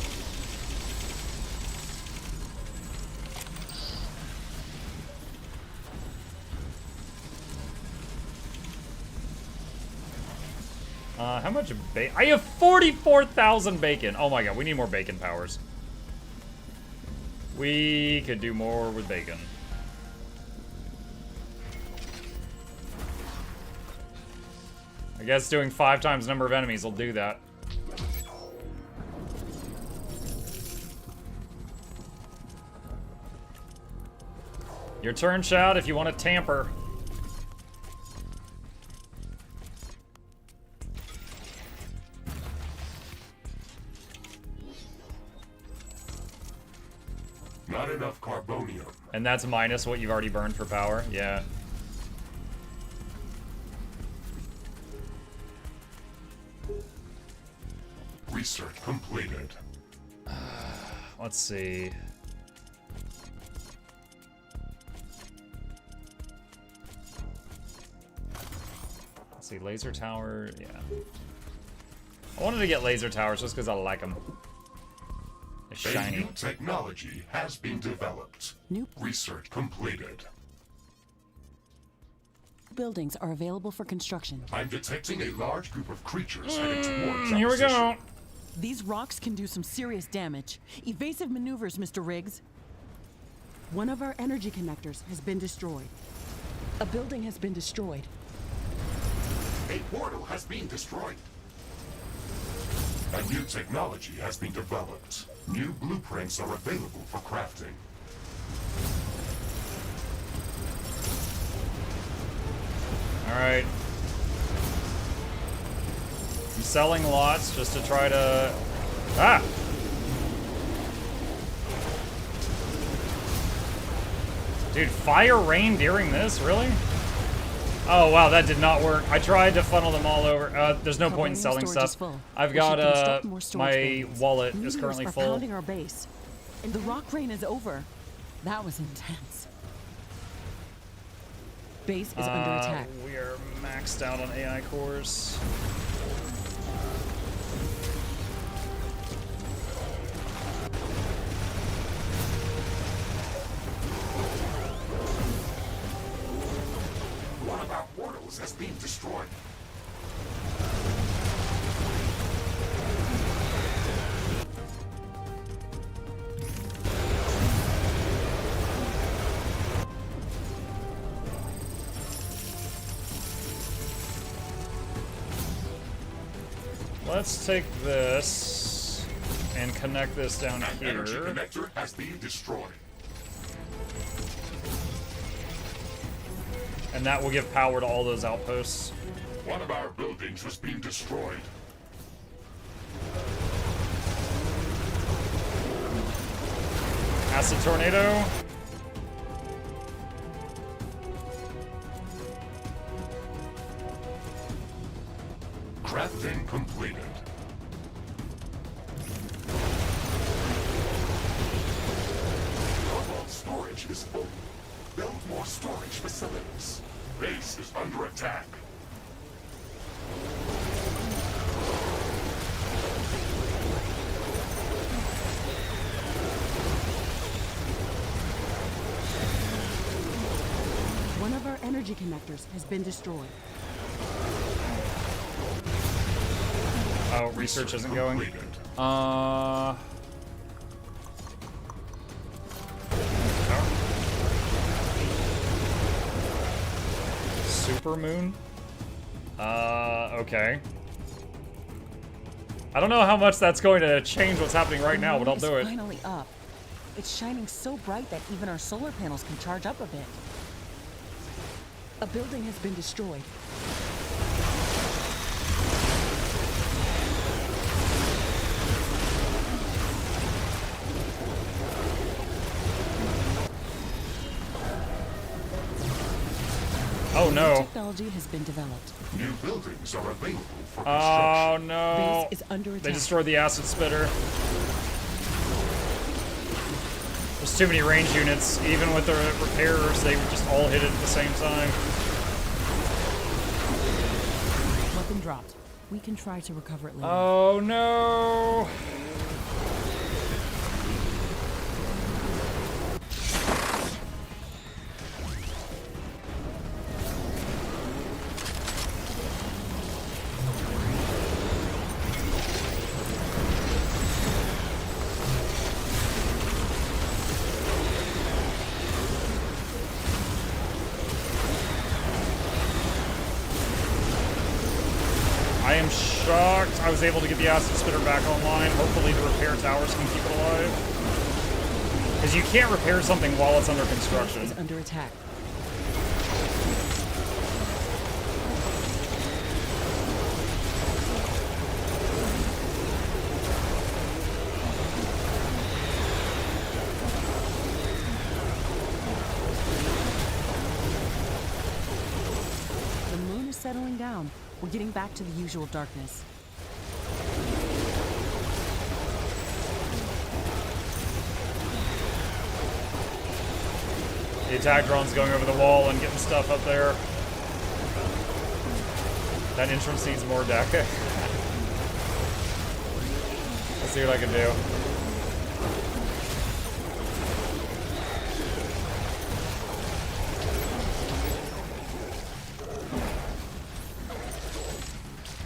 How much bacon? I have 44,000 bacon. Oh my god, we need more bacon powers. We could do more with bacon. I guess doing 5 times the number of enemies will do that. Your turn, Shout, if you want to tamper. Not enough carbonium. And that's minus what you've already burned for power. Yeah. Research completed. Let's see. Let's see, laser tower, yeah. I wanted to get laser towers just because I like them. They're A shiny. new technology has been developed. New Research completed. buildings are available for construction. I'm detecting a large group of creatures headed towards our Here we go. position. These rocks can do some serious damage. Evasive maneuvers, Mr. Riggs. One of our energy connectors has been destroyed. A building has been destroyed. A portal has been destroyed. A new technology has been developed. New blueprints are available for crafting. Alright. I'm selling lots just to try to... Ah! Dude, fire rain during this? Really? Oh, wow, that did not work. I tried to funnel them all over. There's no point in selling stuff. I've got, my wallet is currently full. Pounding our base. And the rock rain is over. That was intense. Base is under attack. We are maxed out on AI cores. One of our portals has been destroyed. Let's take this and connect this down An energy here. connector has been destroyed. And that will give power to all those outposts. One of our buildings has been destroyed. Acid tornado. Crafting completed. Your vault storage is full. Build more storage facilities. Base is under attack. One of our energy connectors has been destroyed. Oh, research isn't going. Completed. Super moon? Okay. I don't know how much that's going to change what's happening right now, but I'll do it. Finally up. It's shining so bright that even our solar panels can charge up a bit. A building has been destroyed. Oh no. Technology has been developed. New buildings are available for Oh construction. no. Base is under attack. They destroyed the acid spitter. There's too many range units. Even with the repairers, they would just all hit it at the same time. Weapon dropped. We can try to recover it later. Oh no. I am shocked I was able to get the acid spitter back online. Hopefully the repair towers can keep it alive. Because you can't repair something while it's under construction. Is under attack. The moon is settling down. We're getting back to the usual darkness. The attack drone's going over the wall and getting stuff up there. That entrance needs more deck. Let's see what I can do.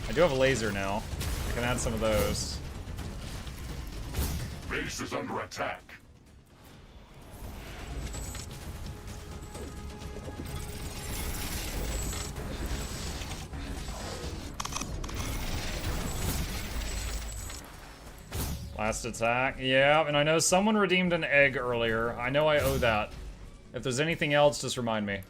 I do have a laser now. I can add some of those. Base is under attack. Last attack. Yeah, and I know someone redeemed an egg earlier. I know I owe that. If there's anything else, just remind me.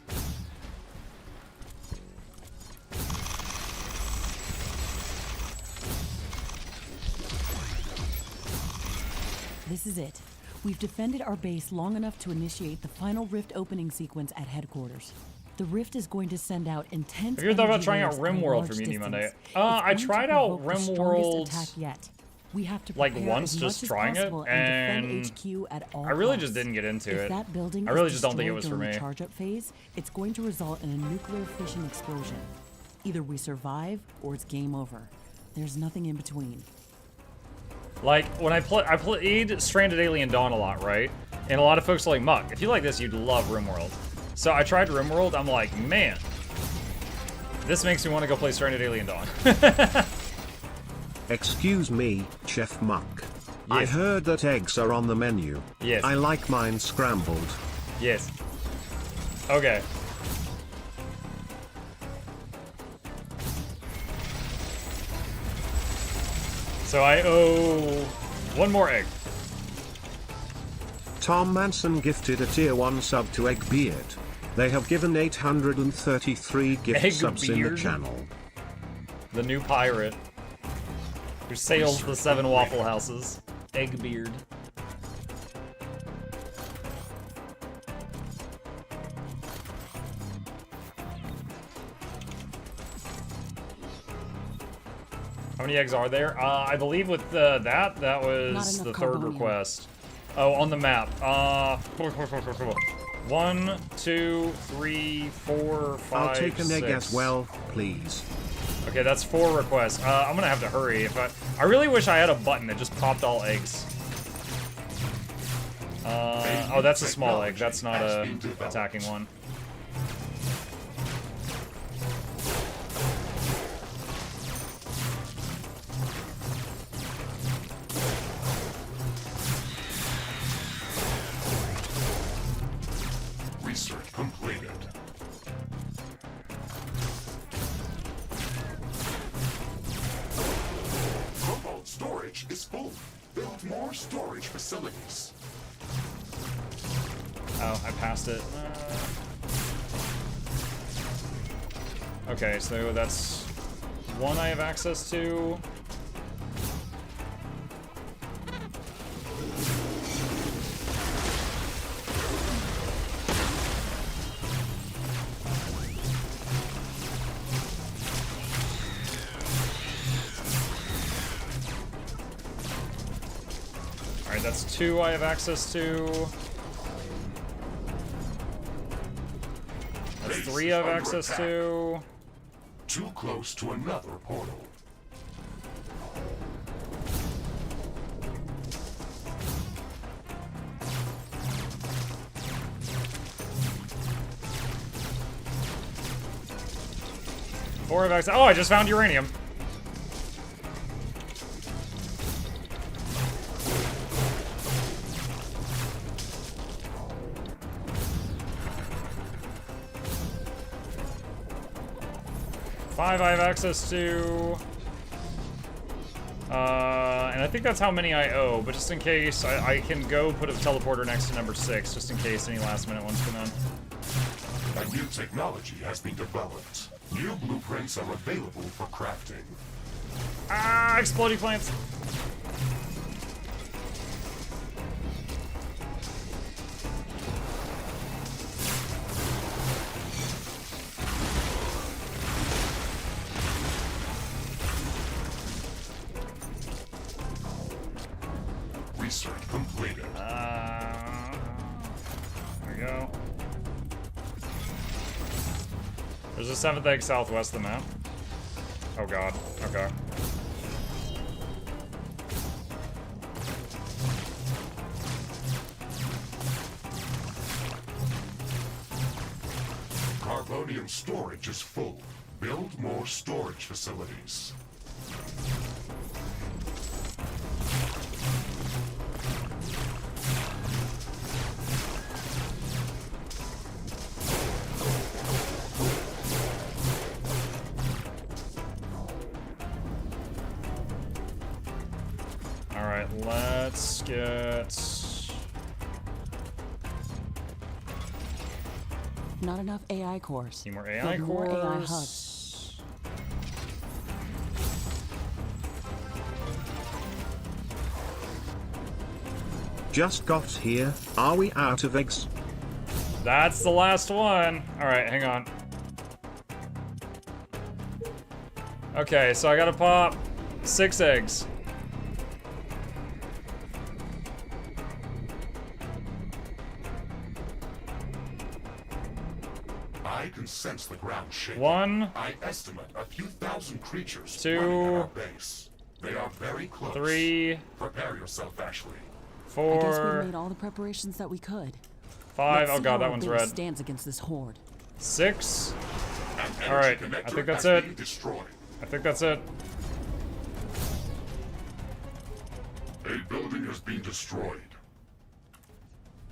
This is it. We've defended our base long enough to initiate the final rift opening sequence at headquarters. The rift is going to send out intense. Have you ever thought about energy trying out waves at a RimWorld large for Mutiny distance. Monday? It's I going to tried out provoke the strongest RimWorld attack yet. We have to like prepare once, as just much as trying it, possible and defend HQ at all I really costs. just didn't get into If it. that building I really is just don't think it was destroyed for during me. the charge-up phase, it's going to result in a nuclear fission explosion. Either we survive or it's game over. There's nothing in between. Like, when I played Stranded Alien Dawn a lot, right? And a lot of folks are like, Muck, if you like this, you'd love RimWorld. So I tried RimWorld, I'm like, man, this makes me want to go play Stranded Alien Dawn. Excuse me, Chef Muck. I Yes. heard that eggs are on the menu. Yes. I like mine scrambled. Yes. Okay. So I owe one more egg. Tom Manson gifted a tier 1 sub to Eggbeard. They have given 833 gift subs in the Eggbeard? channel. The new pirate who sails the 7 Waffle Houses. Eggbeard. How many eggs are there? I believe with that was enough the third carbonium. request. Oh, on the map. 1, 2, 3, 4, 5, I'll take an egg 6. as well, please. Okay, that's 4 requests. I'm gonna have to hurry. If I really wish I had a button that just popped all eggs. Oh, that's a small egg. That's not a attacking one. Research completed. Cobalt storage is full. Build more storage facilities. Oh, I passed it. Okay, so that's 1 I have access to. Alright, that's 2 I have access to. That's 3 I have access to. Too close to another portal. Four have access. Oh, I just found uranium. Five I have access to. And I think that's how many I owe, but just in case, I can go put a teleporter next to number 6, just in case any last minute ones come in. A new technology has been developed. New blueprints are available for crafting. Ah, exploding plants. Research completed. There we go. There's a 7th egg southwest of the map. Oh god. Okay. Carbonium storage is full. Build more storage facilities. Alright, let's get... Not enough AI cores. Need more AI Build more cores. AI hubs. Just got here. Are we out of eggs? That's the last one. Alright, hang on. Okay, so I gotta pop 6 eggs. I can sense the ground shaking. 1, I estimate a few thousand creatures 2, running at our base. They are very close. 3, Prepare yourself, Ashley. I guess 4, we made all the preparations that we could. 5. Let's Oh see god, how that our one's base red. stands against this horde. 6. An energy Alright, I connector think that's has it. been destroyed. I think that's it. A building has been destroyed.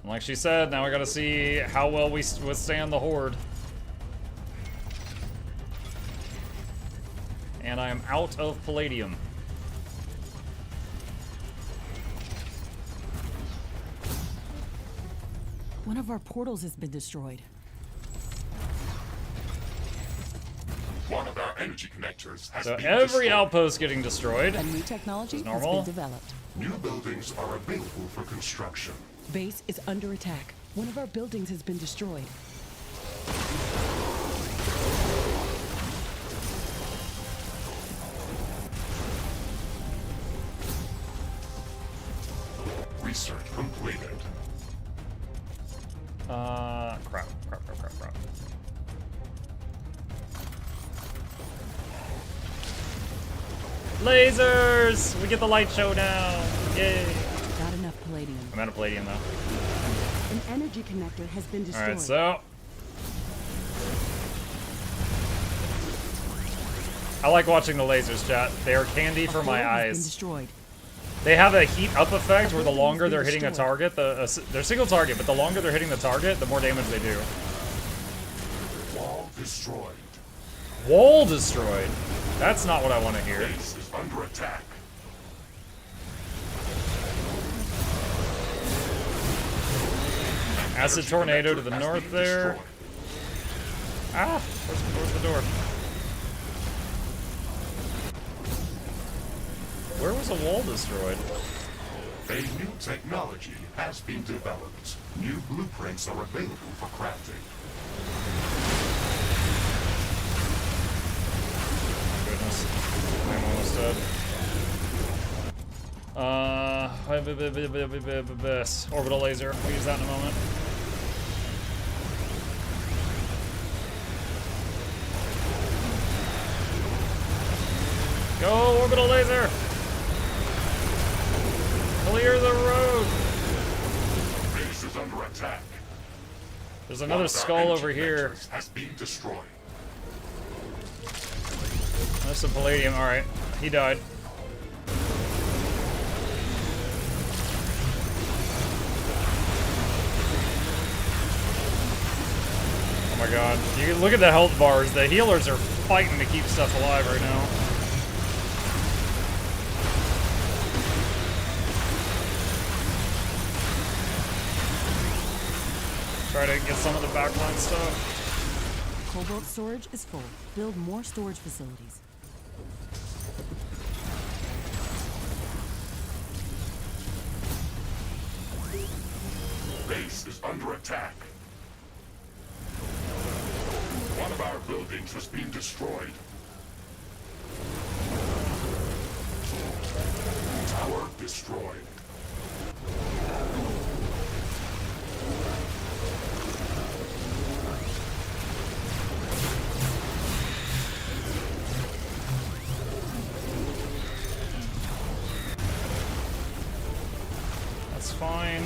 And like she said, now I gotta see how well we withstand the horde. And I am out of palladium. One of our portals has been destroyed. One of our energy connectors has So been every destroyed. outpost getting destroyed. A new technology has normal. been developed. New buildings are available for construction. Base is under attack. One of our buildings has been destroyed. Research completed. Crap. Lasers! We get the light show now. Yay. Not enough palladium. I'm out of palladium though. An energy connector has been destroyed. Alright, so. I like watching the lasers, chat. They are candy for A my horde has been eyes. destroyed. They have a heat up effect where the building longer has been they're hitting a destroyed. target, they're single target, but the longer they're hitting the target, the more damage they do. Wall destroyed. Wall destroyed. That's not what I want to hear. Base is under attack. Acid Energy tornado to connector the has north been there. destroyed. Ah, where's the door? Where was a wall destroyed? A new technology has been developed. New blueprints are available for crafting. Goodness. I'm almost dead. Orbital laser. We'll use that in a moment. Go, orbital laser! Clear the road! Base is under attack. There's One another of our skull energy over here. connectors has been destroyed. There's some palladium. Alright, he died. Oh my god. You can look at the health bars. The healers are fighting to keep stuff alive right now. Try to get some of the backline stuff. Cobalt storage is full. Build more storage facilities. Base is under attack. One of our buildings has been destroyed. Tower destroyed. fine.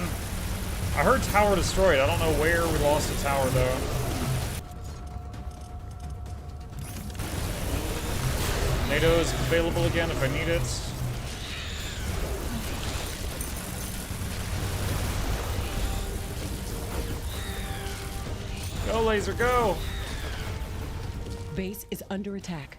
I heard tower destroyed. I don't know where we lost a tower, though. NATO is available again if I need it. Go, laser, go! Base is under attack.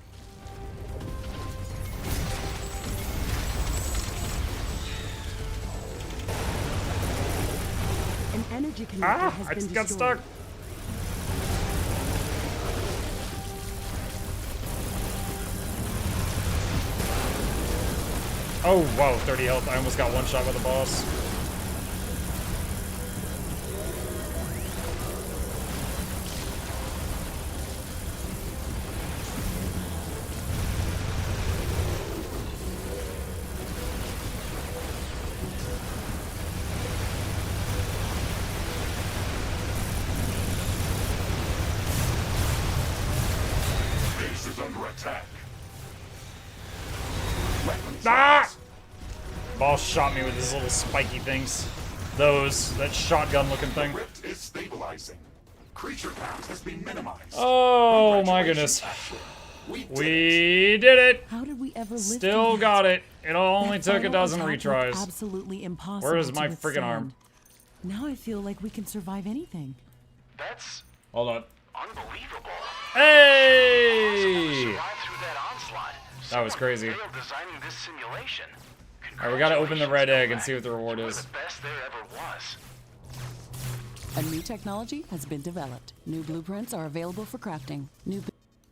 An energy connector has I been just got destroyed. stuck. Oh, wow, 30 health. I almost got one shot by the boss. Base is under attack. Weapons Ah! Boss shot me with his little spiky things. That shotgun-looking thing. Rift is stabilizing. Creature count has been minimized. Oh my goodness. We We did it! How did we ever live Still through got that? it. It only That took a final dozen attack looked retries. Absolutely impossible. Where is to my freaking arm? withstand. Now I feel like we can survive anything. That's Hold on. unbelievable. Hey! Survive through that onslaught. That was crazy. Failed designing this simulation. Alright, we gotta open the red egg and see what the reward You were is. the best there ever was. A new technology has been developed. New blueprints are available for crafting.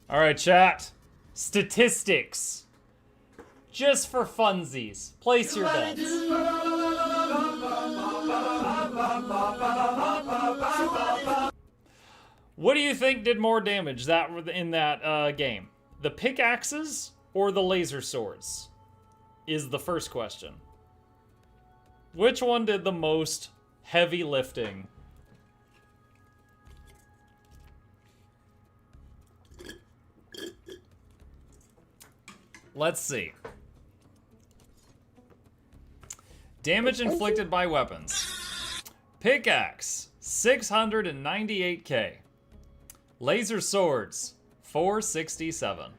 Alright, chat. Statistics. Just for funsies. Place your bets. What do you think did more damage in that game? The pickaxes or the laser swords? Is the first question. Which one did the most heavy lifting? Let's see. Damage inflicted by weapons. Pickaxe, 698k. Laser swords, 467.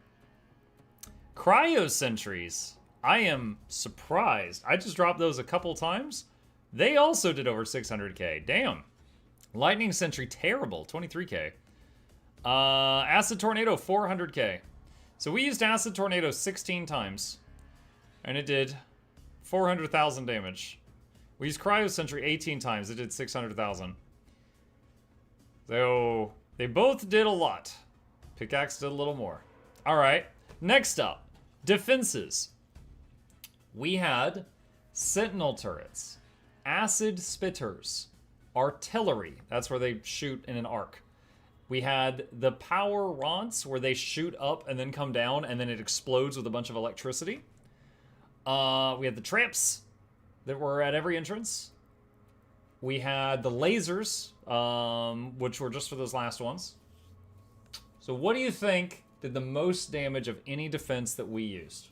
Cryo sentries, I am surprised. I just dropped those a couple times. They also did over 600k. Damn. Lightning sentry, terrible, 23k. Acid tornado, 400k. So we used acid tornado 16 times, and it did 400,000 damage. We used cryo sentry 18 times. It did 600,000. So they both did a lot. Pickaxe did a little more. All right. Next up, defenses. We had sentinel turrets, acid spitters, artillery. That's where they shoot in an arc. We had the power rods where they shoot up and then come down and then it explodes with a bunch of electricity. We had the traps that were at every entrance. We had the lasers, which were just for those last ones. So what do you think did the most damage of any defense that we used?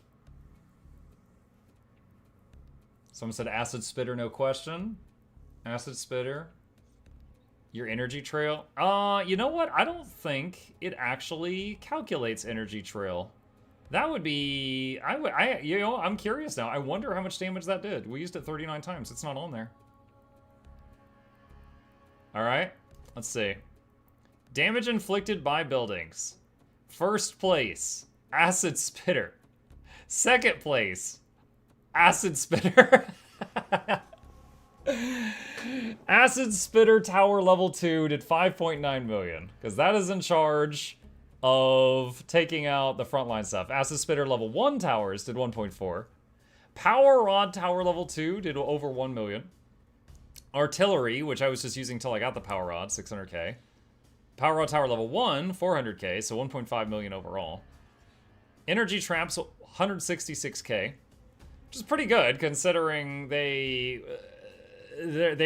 Someone said acid spitter, no question. Acid spitter. Your energy trail? You know what? I don't think it actually calculates energy trail. That would be... I'm curious now. I wonder how much damage that did. We used it 39 times. It's not on there. Alright. Let's see. Damage inflicted by buildings. First place, acid spitter. Second place, acid spitter. Acid Spitter Tower Level 2 did 5.9 million, because that is in charge of taking out the frontline stuff. Acid Spitter Level 1 towers did 1.4. Power Rod Tower Level 2 did over 1 million. Artillery, which I was just using until I got the Power Rod, 600k. Power Rod Tower Level 1, 400k, so 1.5 million overall. Energy Traps, 166k, which is pretty good, considering they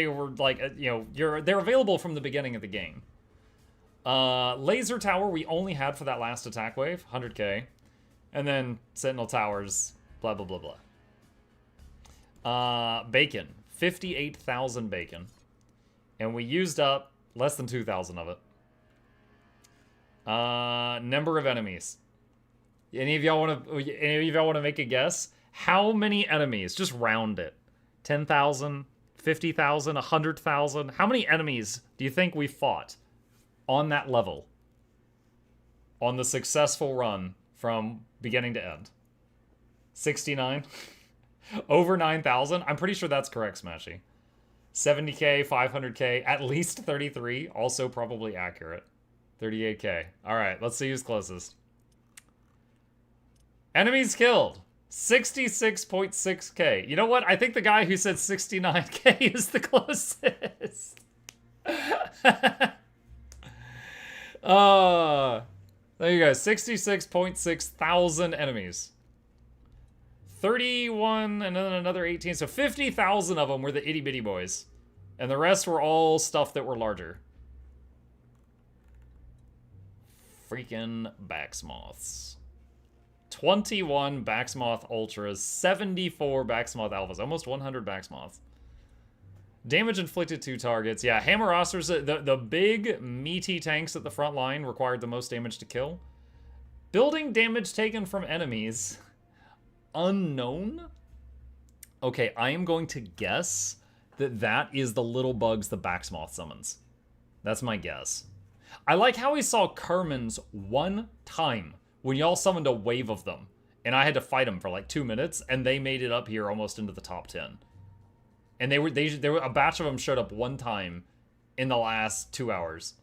were like, they're available from the beginning of the game. Laser Tower we only had for that last attack wave, 100k. And then Sentinel Towers, blah, blah, blah, blah. Bacon, 58,000 bacon. And we used up less than 2,000 of it. Number of enemies. Any of y'all want to make a guess? How many enemies? Just round it. 10,000, 50,000, 100,000. How many enemies do you think we fought on that level? On the successful run from beginning to end? 69? Over 9,000? I'm pretty sure that's correct, Smashy. 70k, 500k, at least 33. Also probably accurate. 38k. Alright, let's see who's closest. Enemies killed. 66.6k. You know what? I think the guy who said 69k is the closest. There you go. 66.6 thousand enemies. 31 and then another 18. So 50,000 of them were the itty bitty boys. And the rest were all stuff that were larger. Freaking Baxmoths. 21 Baxmoth Ultras, 74 Baxmoth Alphas, almost 100 Baxmoths. Damage inflicted to targets. Yeah, Hammer Rosters, the big meaty tanks at the front line required the most damage to kill. Building damage taken from enemies. Unknown? Okay, I am going to guess that that is the little bugs the Baxmoth summons. That's my guess. I like how we saw Kermans one time when y'all summoned a wave of them. And I had to fight them for like 2 minutes, and they made it up here almost into the top 10. And they were a batch of them showed up one time in the last 2 hours.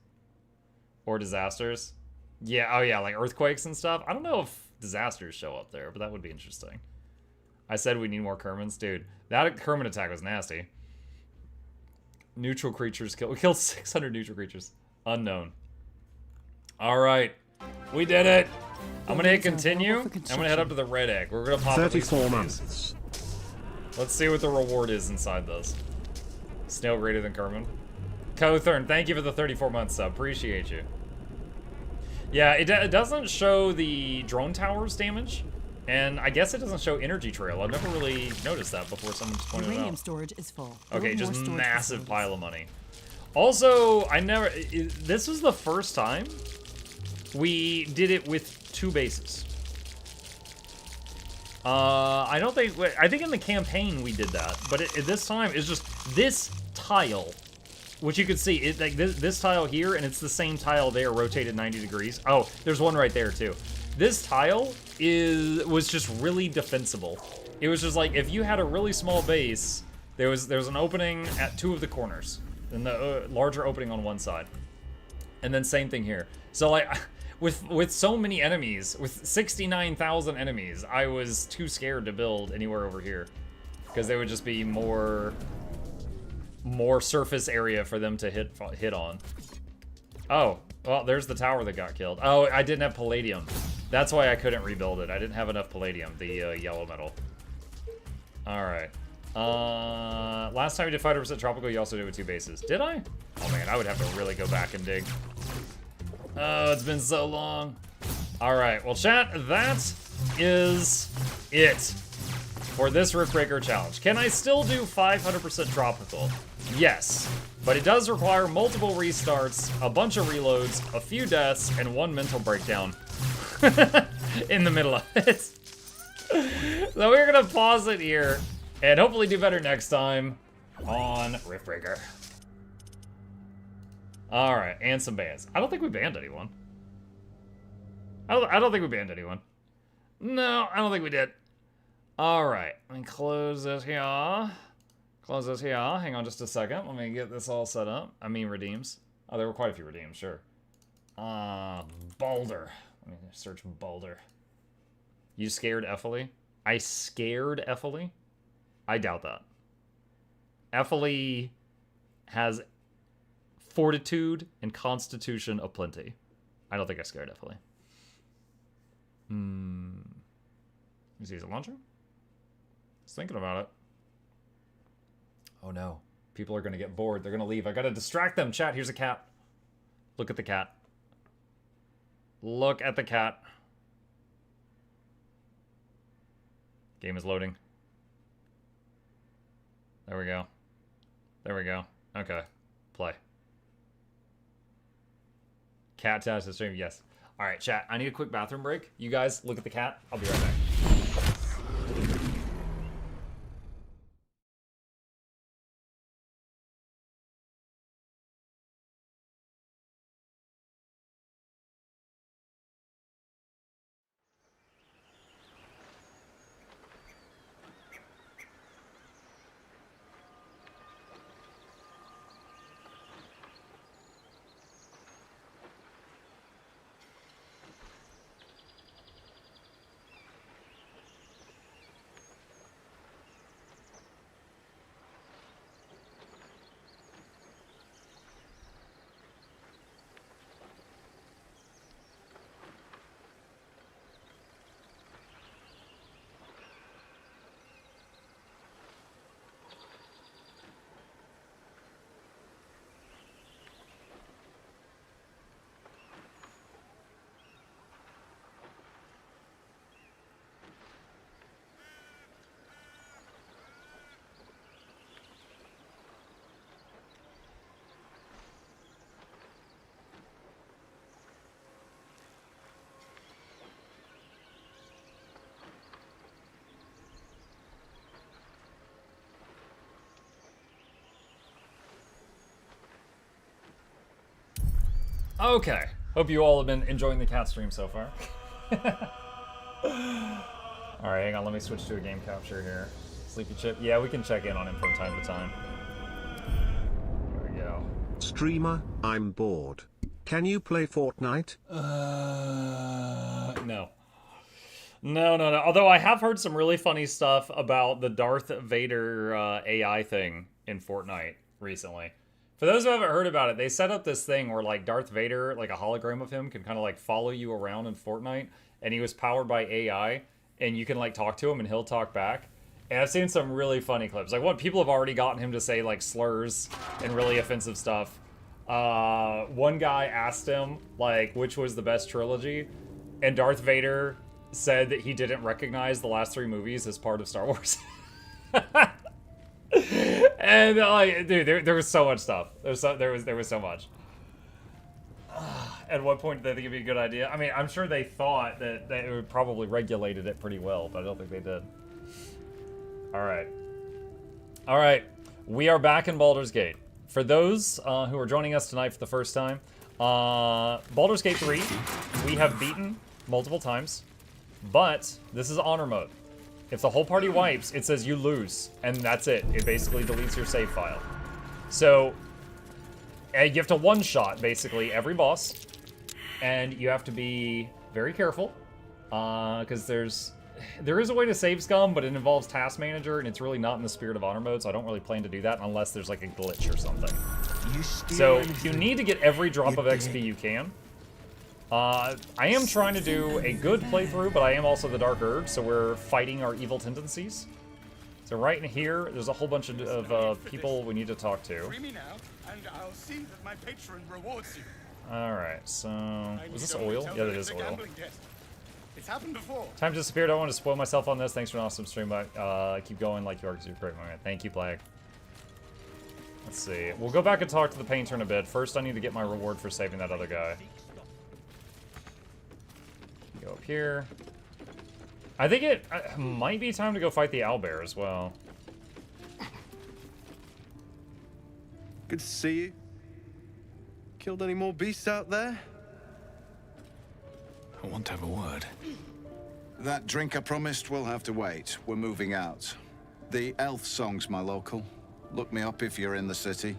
Or disasters. Yeah, oh yeah, like earthquakes and stuff. I don't know if disasters show up there, but that would be interesting. I said we need more Kermans. Dude, that Kerman attack was nasty. Neutral creatures killed. We killed 600 neutral creatures. Unknown. Alright. We did it! I'm gonna hit continue. I'm gonna head up to the red egg. We're gonna pop 34 months. Let's see what the reward is inside this. Snail greater than Kerman. Cothern, thank you for the 34 months sub. Appreciate you. Yeah, it doesn't show the drone towers damage. And I guess it doesn't show energy trail. I've never really noticed that before someone just pointed it out. Uranium storage is full. Okay, just massive pile of money. Also, this was the first time we did it with 2 bases. I think in the campaign we did that, but this time it's just this tile, which you can see, like this tile here, and it's the same tile there, rotated 90 degrees. Oh, there's one right there too. This tile was just really defensible. It was just like, if you had a really small base, there was an opening at 2 of the corners, and the larger opening on one side. And then same thing here. So like, with so many enemies, with 69,000 enemies, I was too scared to build anywhere over here. Because there would just be more surface area for them to hit on. Oh, well, there's the tower that got killed. Oh, I didn't have palladium. That's why I couldn't rebuild it. I didn't have enough palladium, the yellow metal. Alright. Last time we did 500% tropical, you also did it with 2 bases. Did I? Oh man, I would have to really go back and dig. Oh, it's been so long. Alright, well chat, that is it for this Riftbreaker challenge. Can I still do 500% tropical? Yes, but it does require multiple restarts, a bunch of reloads, a few deaths, and 1 mental breakdown in the middle of it. So we're gonna pause it here and hopefully do better next time on Riftbreaker. Alright, and some bans. I don't think we banned anyone. I don't think we banned anyone. No, I don't think we did. Alright, let me close this here. Close this here. Hang on just a second. Let me get this all set up. I mean redeems. Oh, there were quite a few redeems, sure. Boulder. Let me search Boulder. You scared Ephilie? I scared Ephilie? I doubt that. Ephilie has fortitude and constitution of plenty. I don't think I scared Ephilie. Is he a launcher? I was thinking about it. Oh no. People are gonna get bored. They're gonna leave. I gotta distract them. Chat, here's a cat. Look at the cat. Look at the cat. Game is loading. There we go. There we go. Okay. Play. Cat task to stream, yes. All right, chat. I need a quick bathroom break. You guys look at the cat. I'll be right back. Okay. Hope you all have been enjoying the cat stream so far. Alright, hang on. Let me switch to a game capture here. Sleepy Chip. Yeah, we can check in on him from time to time. There we go. Streamer, I'm bored. Can you play Fortnite? No. No. Although I have heard some really funny stuff about the Darth Vader AI thing in Fortnite recently. For those who haven't heard about it, they set up this thing where, like, Darth Vader, like a hologram of him, can kind of, like, follow you around in Fortnite, and he was powered by AI, and you can, like, talk to him, and he'll talk back. And I've seen some really funny clips. Like, what people have already gotten him to say, like, slurs and really offensive stuff. One guy asked him, like, which was the best trilogy, and Darth Vader said that he didn't recognize the last 3 movies as part of Star Wars. And like, dude, there was so much stuff. There was so much. At what point did they think it'd be a good idea? I mean, I'm sure they thought that they would probably regulated it pretty well, but I don't think they did. All right, we are back in Baldur's Gate. For those who are joining us tonight for the first time, Baldur's Gate 3 we have beaten multiple times, but this is honor mode. If the whole party wipes, it says you lose, and that's it. It basically deletes your save file. So, you have to one-shot, basically, every boss, and you have to be very careful, because there is a way to save scum, but it involves Task Manager, and it's really not in the spirit of honor mode, so I don't really plan to do that unless there's, like, a glitch or something. So, you need to get every drop of XP you can. I am trying to do a good playthrough, but I am also the Dark Urge, so we're fighting our evil tendencies. So right in here, there's a whole bunch of people we need to talk to. Alright, so... is this oil? Yeah, that is oil. It's happened before. Time disappeared. I don't want to spoil myself on this. Thanks for an awesome stream, but keep going like you are, because you're a great moment. Thank you, Plague. Let's see. We'll go back and talk to the Painter in a bit. First, I need to get my reward for saving that other guy. Go up here. I think it might be time to go fight the owlbear as well. Good to see you. Killed any more beasts out there? I want to have a word. That drink I promised will have to wait. We're moving out. The elf song's my local. Look me up if you're in the city.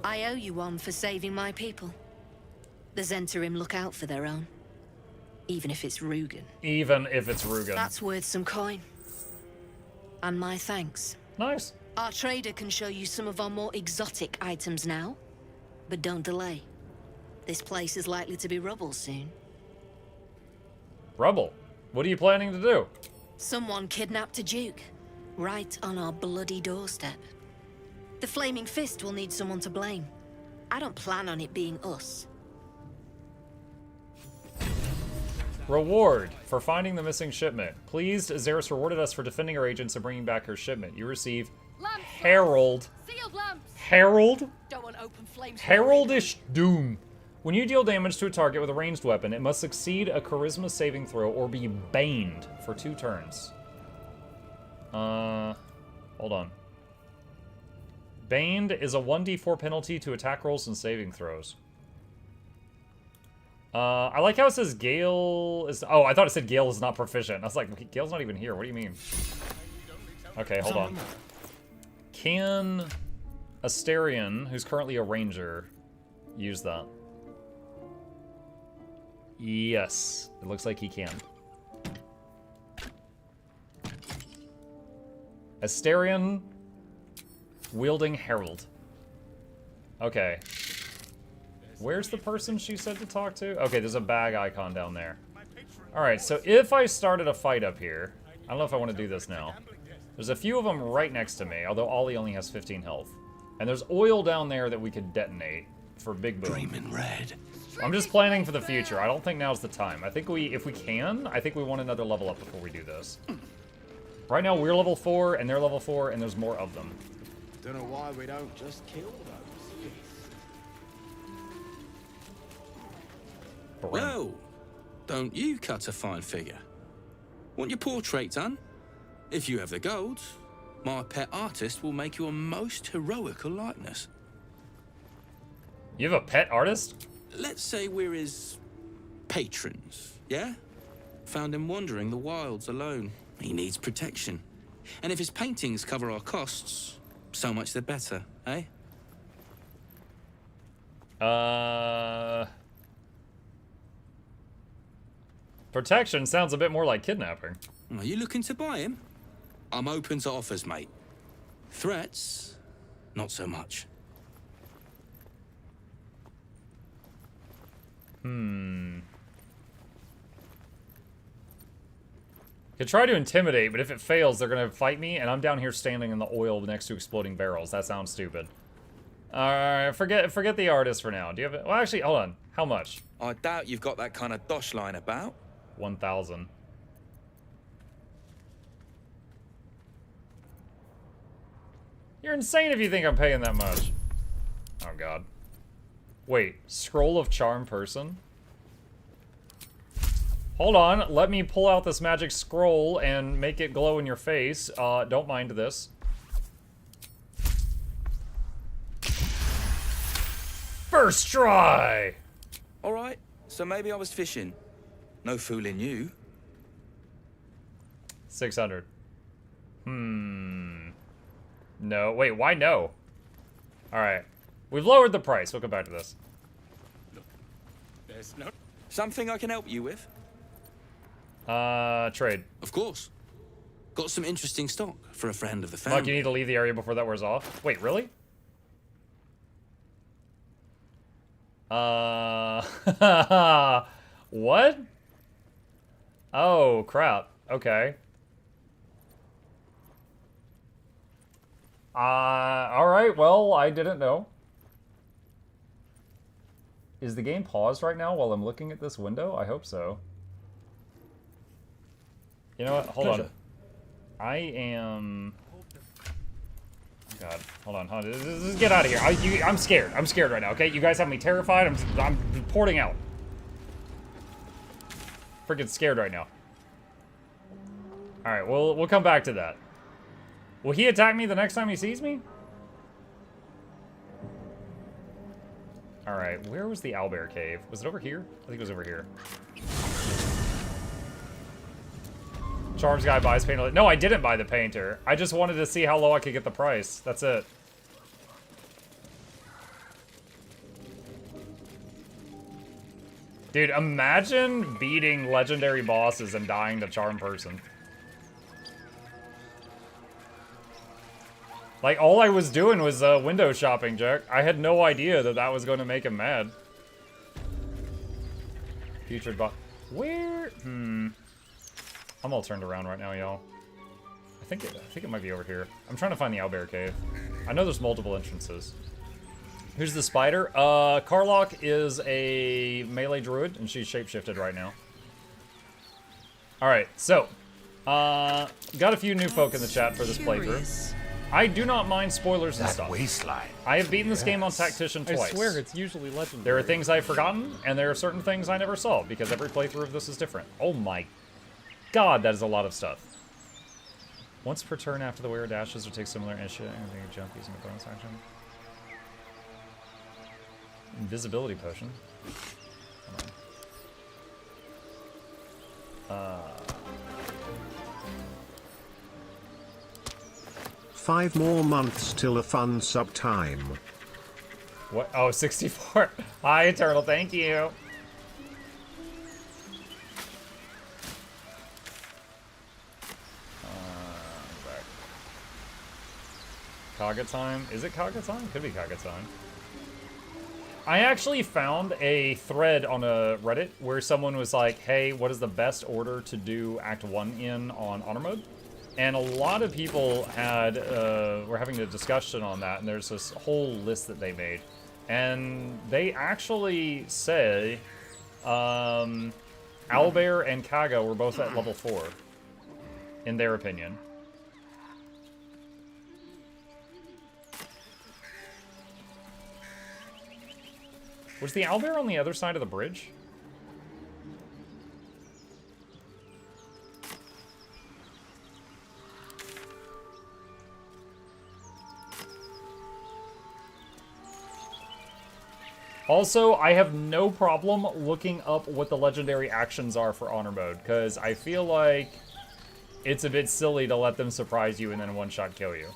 I owe you one for saving my people. The Zentarim look out for their own. Even if it's Rugen. Even if it's Rugen. That's worth some coin. And my thanks. Nice. Our trader can show you some of our more exotic items now. But don't delay. This place is likely to be rubble soon. Rubble? What are you planning to do? Someone kidnapped a duke. Right on our bloody doorstep. The Flaming Fist will need someone to blame. I don't plan on it being us. Reward for finding the missing shipment. Pleased, Azeris rewarded us for defending our agents and bringing back her shipment. You receive Herald. Sealed lumps. Herald? Don't want open flames. Heraldish Doom. When you deal damage to a target with a ranged weapon, it must succeed a charisma saving throw or be baned for 2 turns. Hold on. Baned is a 1d4 penalty to attack rolls and saving throws. I like how it says Gale is... Oh, I thought it said Gale is not proficient. I was like, Gale's not even here. What do you mean? Okay, hold on. Can Asterion, who's currently a ranger, use that? Yes. It looks like he can. Asterion wielding Herald. Okay. Where's the person she said to talk to? Okay, there's a bag icon down there. Alright, so if I started a fight up here, I don't know if I want to do this now. There's a few of them right next to me, although Ollie only has 15 health. And there's oil down there that we could detonate for Big Boom. Dreaming red. I'm just planning for the future. I don't think now's the time. I think if we can, I think we want another level up before we do this. Right now, we're level 4, and they're level 4, and there's more of them. Don't know why we don't just kill those. Well, don't you cut a fine figure? Want your portrait done? If you have the gold, my pet artist will make you a most heroical likeness. You have a pet artist? Let's say we're his patrons, yeah? Found him wandering the wilds alone. He needs protection. And if his paintings cover our costs, so much the better, eh? Protection sounds a bit more like kidnapping. Are you looking to buy him? I'm open to offers, mate. Threats, not so much. Could try to intimidate, but if it fails, they're gonna fight me, and I'm down here standing in the oil next to exploding barrels. That sounds stupid. Alright, forget the artist for now. Do you have it? Well, actually, hold on. How much? I doubt you've got that kind of dosh line about. 1,000. You're insane if you think I'm paying that much. Oh, God. Wait, Scroll of Charm person? Hold on, let me pull out this magic scroll and make it glow in your face. Don't mind this. First try! Alright, so maybe I was fishing. No fooling you. 600. No, wait, why no? Alright. We've lowered the price. We'll come back to this. There's no... Something I can help you with? Trade. Of course. Got some interesting stock for a friend of the family. Fuck, you need to leave the area before that wears off. Wait, really? What? Oh, crap. Okay. Alright, well, I didn't know. Is the game paused right now while I'm looking at this window? I hope so. You know what? Hold on. I am... God, hold on. Just get out of here. I'm scared. I'm scared right now, okay? You guys have me terrified. I'm porting out. Freaking scared right now. Alright, we'll come back to that. Will he attack me the next time he sees me? Alright, where was the owlbear cave? Was it over here? I think it was over here. Charms guy buys painter. No, I didn't buy the painter. I just wanted to see how low I could get the price. That's it. Dude, imagine beating legendary bosses and dying to charm person. Like, all I was doing was window shopping, Jack. I had no idea that that was going to make him mad. Future boss. Where? I'm all turned around right now, y'all. I think it might be over here. I'm trying to find the owlbear cave. I know there's multiple entrances. Who's the spider? Karlach is a melee druid, and she's shapeshifted right now. All right, so got a few new folk in the chat for this playthrough. I do not mind spoilers and stuff. Waistline. I have beaten this game on Tactician twice. I swear, it's usually legendary. There are things I've forgotten, and there are certain things I never saw, because every playthrough of this is different. Oh my god, that is a lot of stuff. Once per turn after the wearer dashes or takes similar initiative, anything you jump using a bonus action. Invisibility potion. Hold on. 5 more months till a fun sub time. What? Oh, 64. Hi, Eternal. Thank you. Back. Kaga time? Is it Kaga time? Could be Kaga time. I actually found a thread on a Reddit where someone was like, hey, what is the best order to do Act 1 in on Honor Mode? And a lot of people had, were having a discussion on that, and there's this whole list that they made. And they actually say, Owlbear and Kaga were both at level 4, in their opinion. Was the owlbear on the other side of the bridge? Also, I have no problem looking up what the legendary actions are for Honor Mode, because I feel like it's a bit silly to let them surprise you and then one-shot kill you.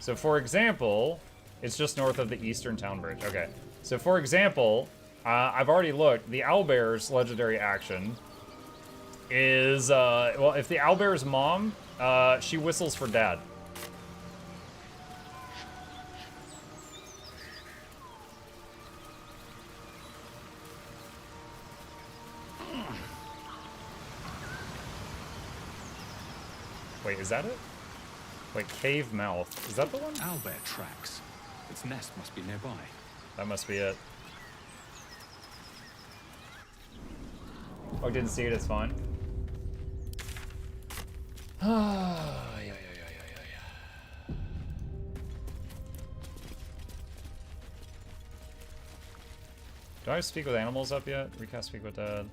So, for example, it's just north of the Eastern Town Bridge. Okay. So, for example, I've already looked. The owlbear's legendary action is, well, if the owlbear's mom, she whistles for dad. Wait, is that it? Wait, cave mouth. Is that the one? Owlbear tracks. Its nest must be nearby. That must be it. Oh, didn't see it, it's fine. Do I speak with animals up yet? Recast speak with dad.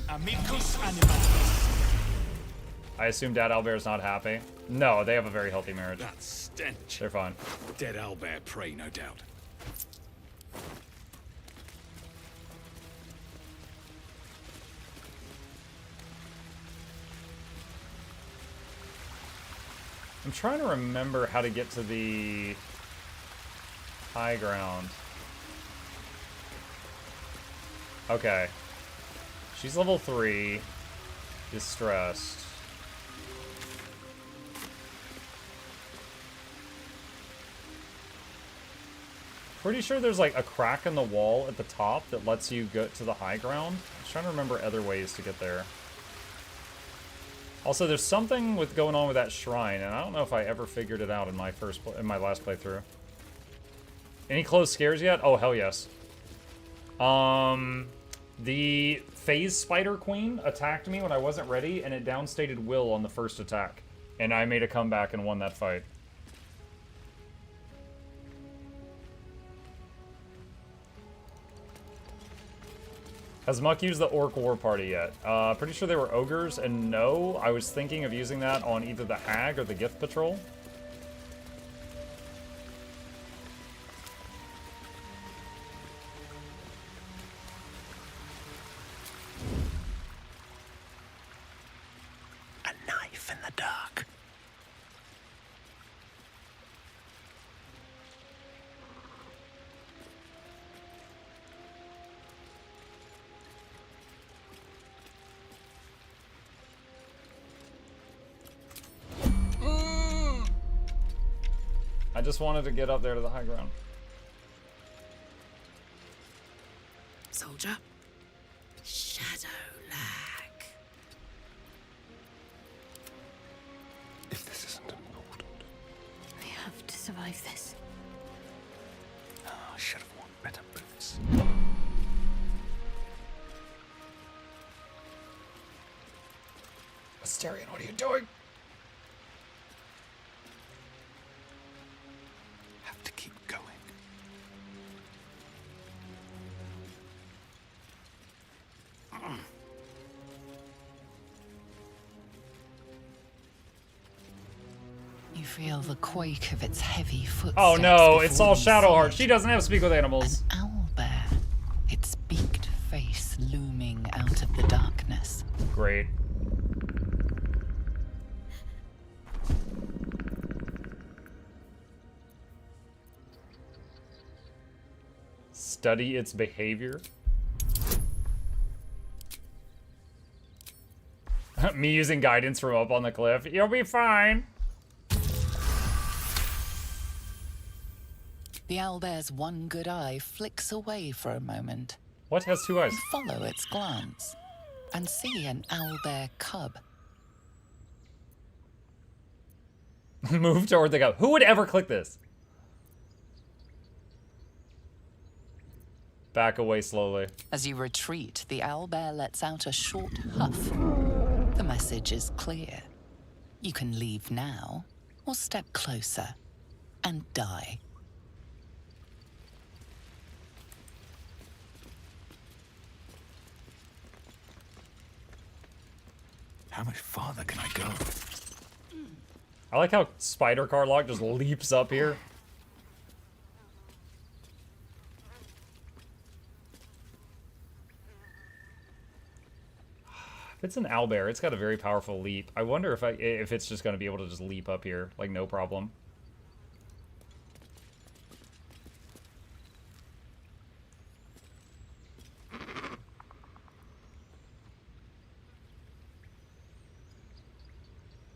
Amicus animalis. I assume Dad Owlbear's not happy. No, they have a very healthy marriage. That stench. They're fine. Dead owlbear prey, no doubt. I'm trying to remember how to get to the high ground. Okay. She's level 3. Distressed. Pretty sure there's like a crack in the wall at the top that lets you get to the high ground. I'm trying to remember other ways to get there. Also, there's something with going on with that shrine, and I don't know if I ever figured it out in my last playthrough. Any close scares yet? Oh, hell yes. The Phase Spider Queen attacked me when I wasn't ready, and it downstated Will on the first attack. And I made a comeback and won that fight. Has Muck used the Orc War Party yet? Pretty sure they were ogres, and no, I was thinking of using that on either the Hag or the Gift Patrol. A knife in the dark. I just wanted to get up there to the high ground. Soldier. Shadow lag. If this isn't important. We have to survive this. Oh, I should have worn better boots. Starion, what are you doing? Have to keep going. You feel the quake of its heavy footsteps. Oh no, it's before all you Shadowheart. see She doesn't have speak with animals. An owlbear, its beaked face looming out of the darkness. Great. Study its behavior. Me using guidance from up on the cliff. You'll be fine. The owlbear's one good eye flicks away for a moment. What has two eyes? You follow its glance and see an owlbear cub. Move toward the cub. Who would ever click this? Back away slowly. As you retreat, the owlbear lets out a short huff. The message is clear. You can leave now, or step closer and die. How much farther can I go? I like how Spider Carlock just leaps up here. If it's an owlbear, it's got a very powerful leap. I wonder if it's just going to be able to just leap up here, like no problem.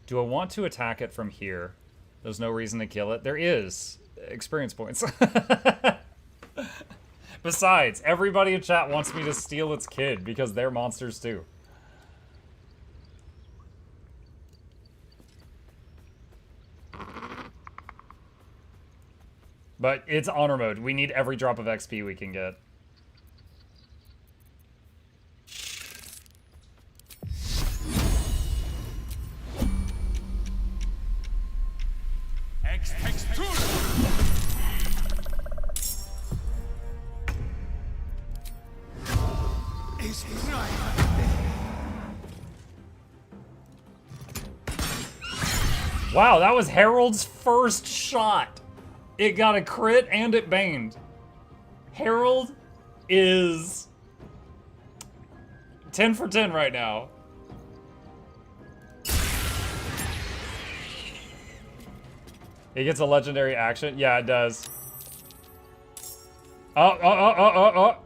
Do I want to attack it from here? There's no reason to kill it. There is. Experience points. Besides, everybody in chat wants me to steal its kid because they're monsters too. But it's honor mode. We need every drop of XP we can get. Wow, that was Harold's first shot. It got a crit and it banged. Harold is 10 for 10 right now. It gets a legendary action? Yeah, it does. Oh.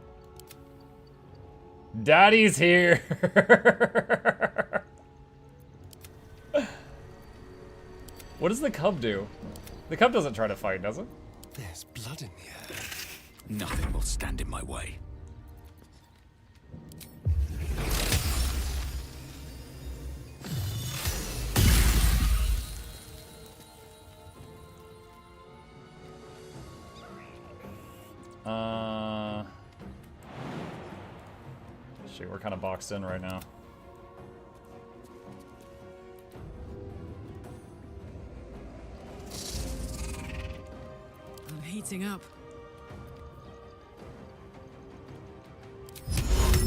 Daddy's here. What does the cub do? The cub doesn't try to fight, does it? There's blood in the air. Nothing will stand in my way. Shoot, we're kind of boxed in right now. I'm heating up.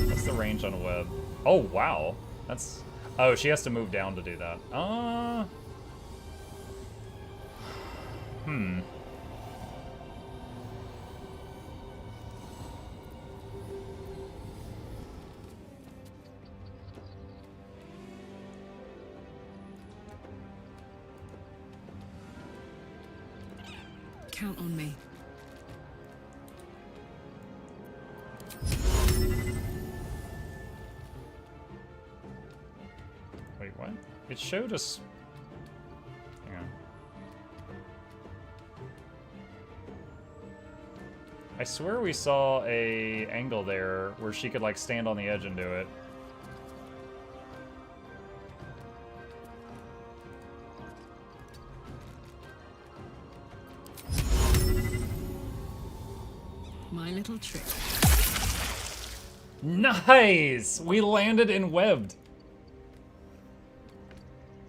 What's the range on a web? Oh, wow. That's... Oh, she has to move down to do that. Count on me. Wait, what? It showed us... Hang on. I swear we saw a angle there where she could, like, stand on the edge and do it. My little trick. Nice! We landed in webbed.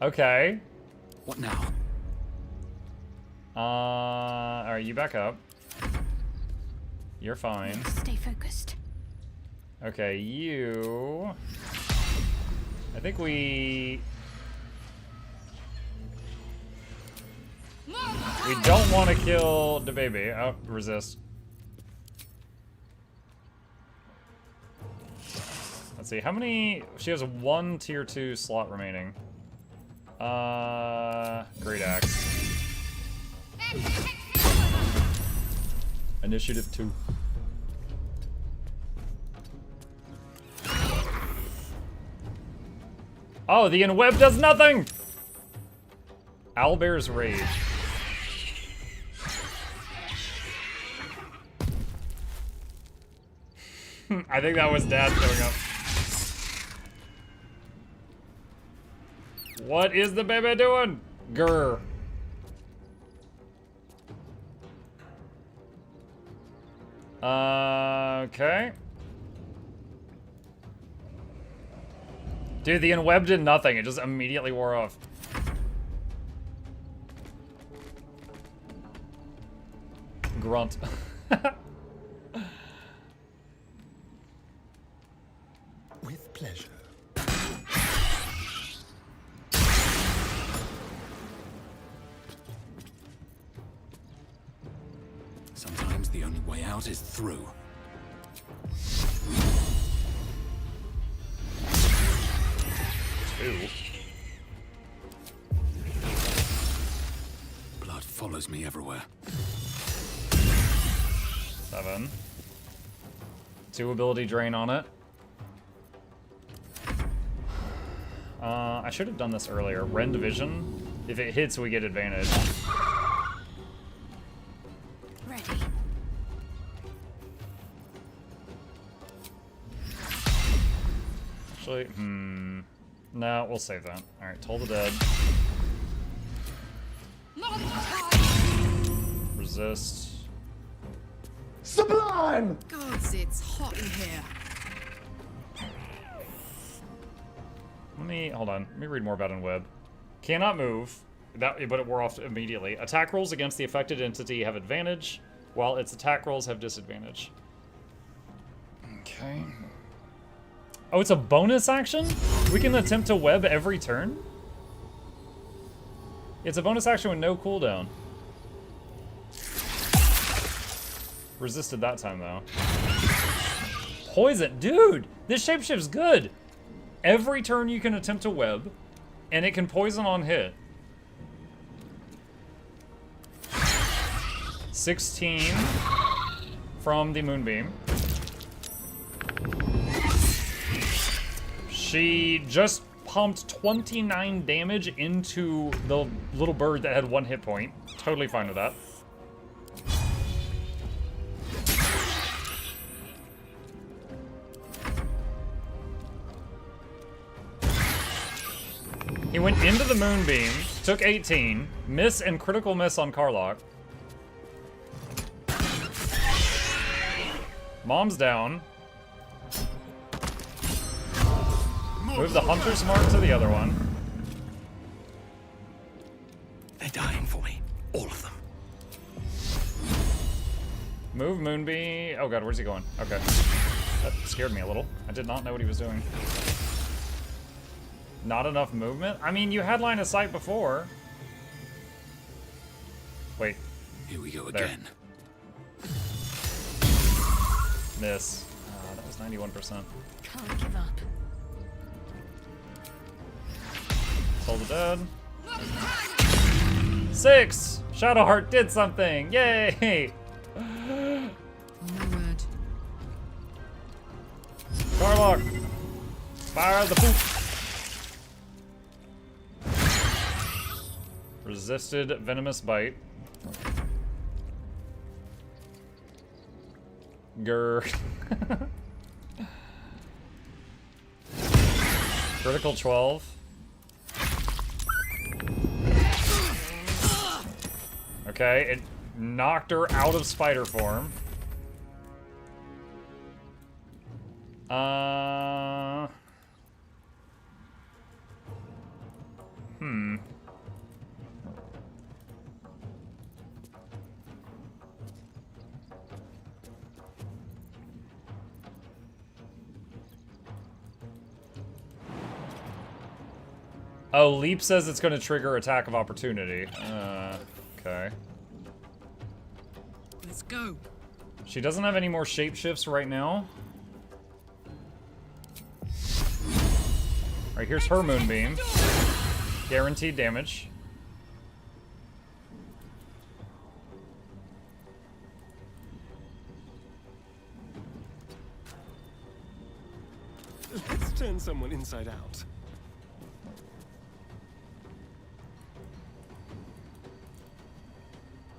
Okay. What now? Alright, you back up. You're fine. Stay focused. Okay, you... I think we don't want to kill the baby. Oh, resist. Let's see, how many... She has one tier 2 slot remaining. Great axe. Initiative 2. Oh, the in-web does nothing! Owlbear's Rage. I think that was Dad showing up. What is the baby doing? Grr. Okay. Dude, the in-web did nothing. It just immediately wore off. Grunt. With pleasure. Sometimes the only way out is through. Blood follows me everywhere. 7. 2 ability drain on it. I should have done this earlier. Ren Division. If it hits, we get advantage. Ready. Actually, no, we'll save that. Alright, Toll the Dead. Resist. Sublime! Gods, it's hot in here. Hold on. Let me read more about in-web. Cannot move, but it wore off immediately. Attack rolls against the affected entity have advantage, while its attack rolls have disadvantage. Okay. Oh, it's a bonus action? We can attempt to web every turn? It's a bonus action with no cooldown. Resisted that time, though. Poison. Dude, this shapeshift's good. Every turn you can attempt to web, and it can poison on hit. 16 from the Moonbeam. She just pumped 29 damage into the little bird that had 1 hit point. Totally fine with that. He went into the Moonbeam, took 18, miss and critical miss on Carlock. Mom's down. Move the Hunter's Mark to the other one. They're dying for me. All of them. Move Moonbeam. Oh god, where's he going? Okay. That scared me a little. I did not know what he was doing. Not enough movement? I mean, you had line of sight before. Wait. Here we go there. again. Miss. That was 91%. Can't give up. Soul the Dead. 6! Shadowheart did something! Yay! No word. Carlock! Fire the poop! Resisted Venomous Bite. Grr. Critical 12. Okay, it knocked her out of spider form. Oh, Leap says it's going to trigger attack of opportunity. Okay. Let's go. She doesn't have any more shapeshifts right now. Alright, here's her Moonbeam. Guaranteed damage. Let's turn someone inside out.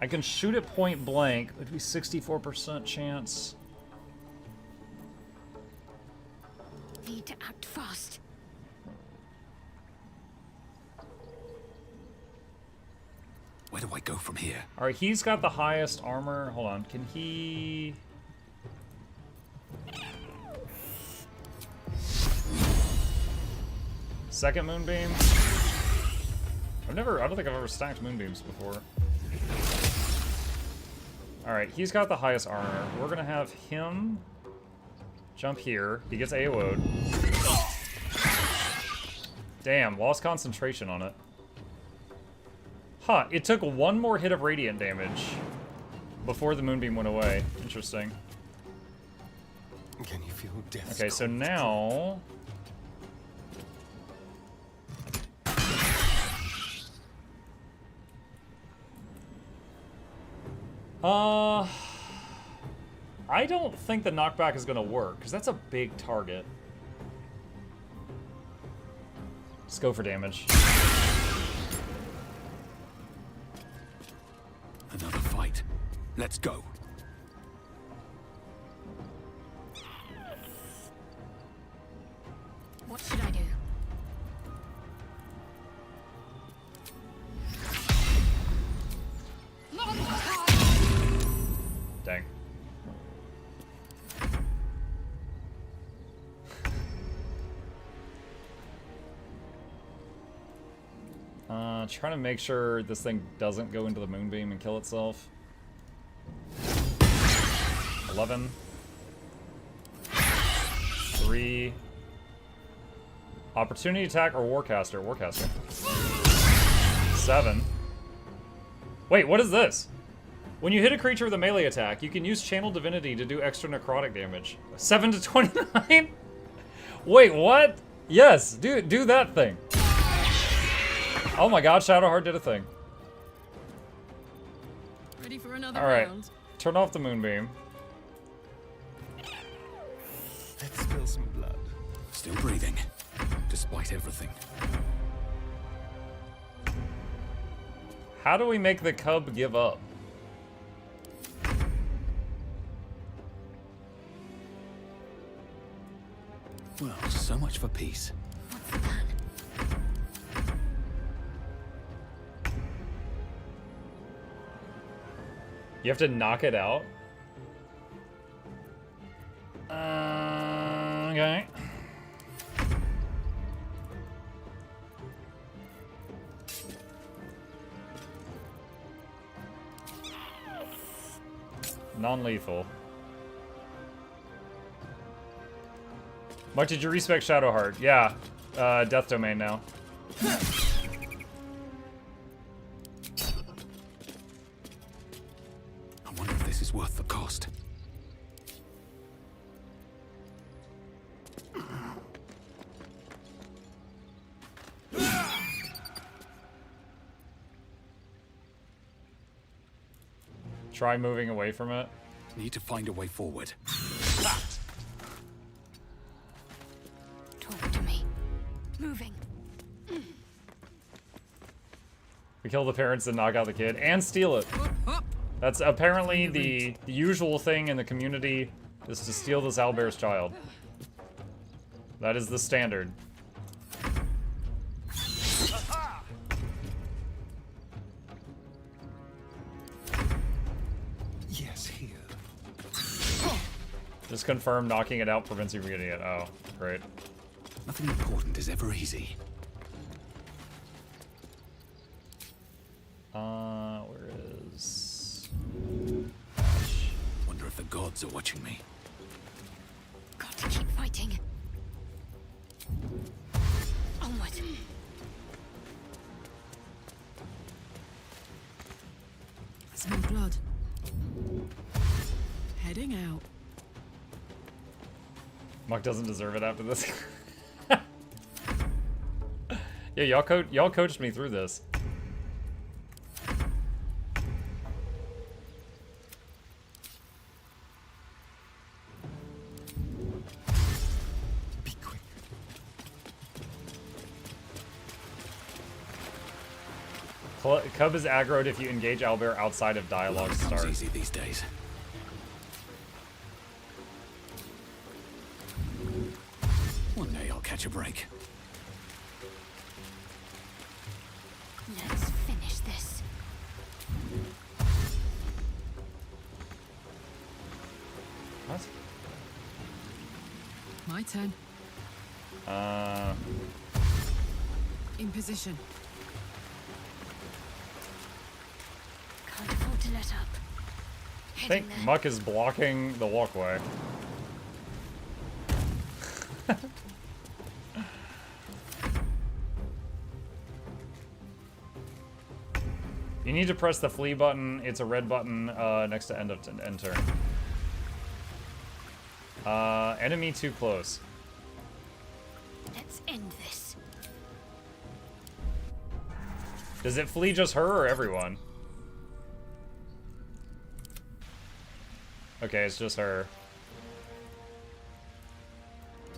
I can shoot it point blank. It'd be 64% chance. Need to act fast. Where do I go from here? Alright, he's got the highest armor. Hold on, can he... Second Moonbeam? I don't think I've ever stacked Moonbeams before. Alright, he's got the highest armor. We're gonna have him jump here. He gets AO'd. Damn, lost concentration on it. Huh, it took one more hit of radiant damage before the Moonbeam went away. Interesting. Can you feel death? Okay, so now... I don't think the knockback is gonna work, because that's a big target. Let's go for damage. Another fight. Let's go. What should I do? Dang. Trying to make sure this thing doesn't go into the Moonbeam and kill itself. 11. 3. Opportunity attack or Warcaster? Warcaster. 7. Wait, what is this? When you hit a creature with a melee attack, you can use Channel Divinity to do extra necrotic damage. 7 to 29? Wait, what? Yes, do that thing. Oh my god, Shadowheart did a thing. Ready for another Alright, round? turn off the Moonbeam. Let's spill some blood. Still breathing, despite everything. How do we make the cub give up? Well, so much for peace. You have to knock it out? Okay. Non-lethal. Mike, did you respec Shadowheart? Yeah. Death Domain now. I wonder if this is worth the cost. Try moving away from it. Need to find a way forward. Talk to me. Moving. We kill the parents and knock out the kid and steal it. That's apparently the usual thing in the community, is to steal this owlbear's child. That is the standard. Yes, here. Just confirm knocking it out prevents you from getting it. Oh, great. Nothing important is ever easy. Where is... Wonder if the gods are watching me. Got to keep fighting. Onward. blood. Heading out. Muck doesn't deserve it after this. Yeah, y'all coached me through this. Be quick. Cub is aggroed if you engage owlbear outside of dialogue start. Easy these days. One day I'll catch a break. Let's finish this. What? My turn. In position. Can't afford to let up. I think Muck is blocking the walkway. You need to press the flee button. It's a red button next to end turn. Enemy too close. Let's end this. Does it flee just her or everyone? Okay, it's just her.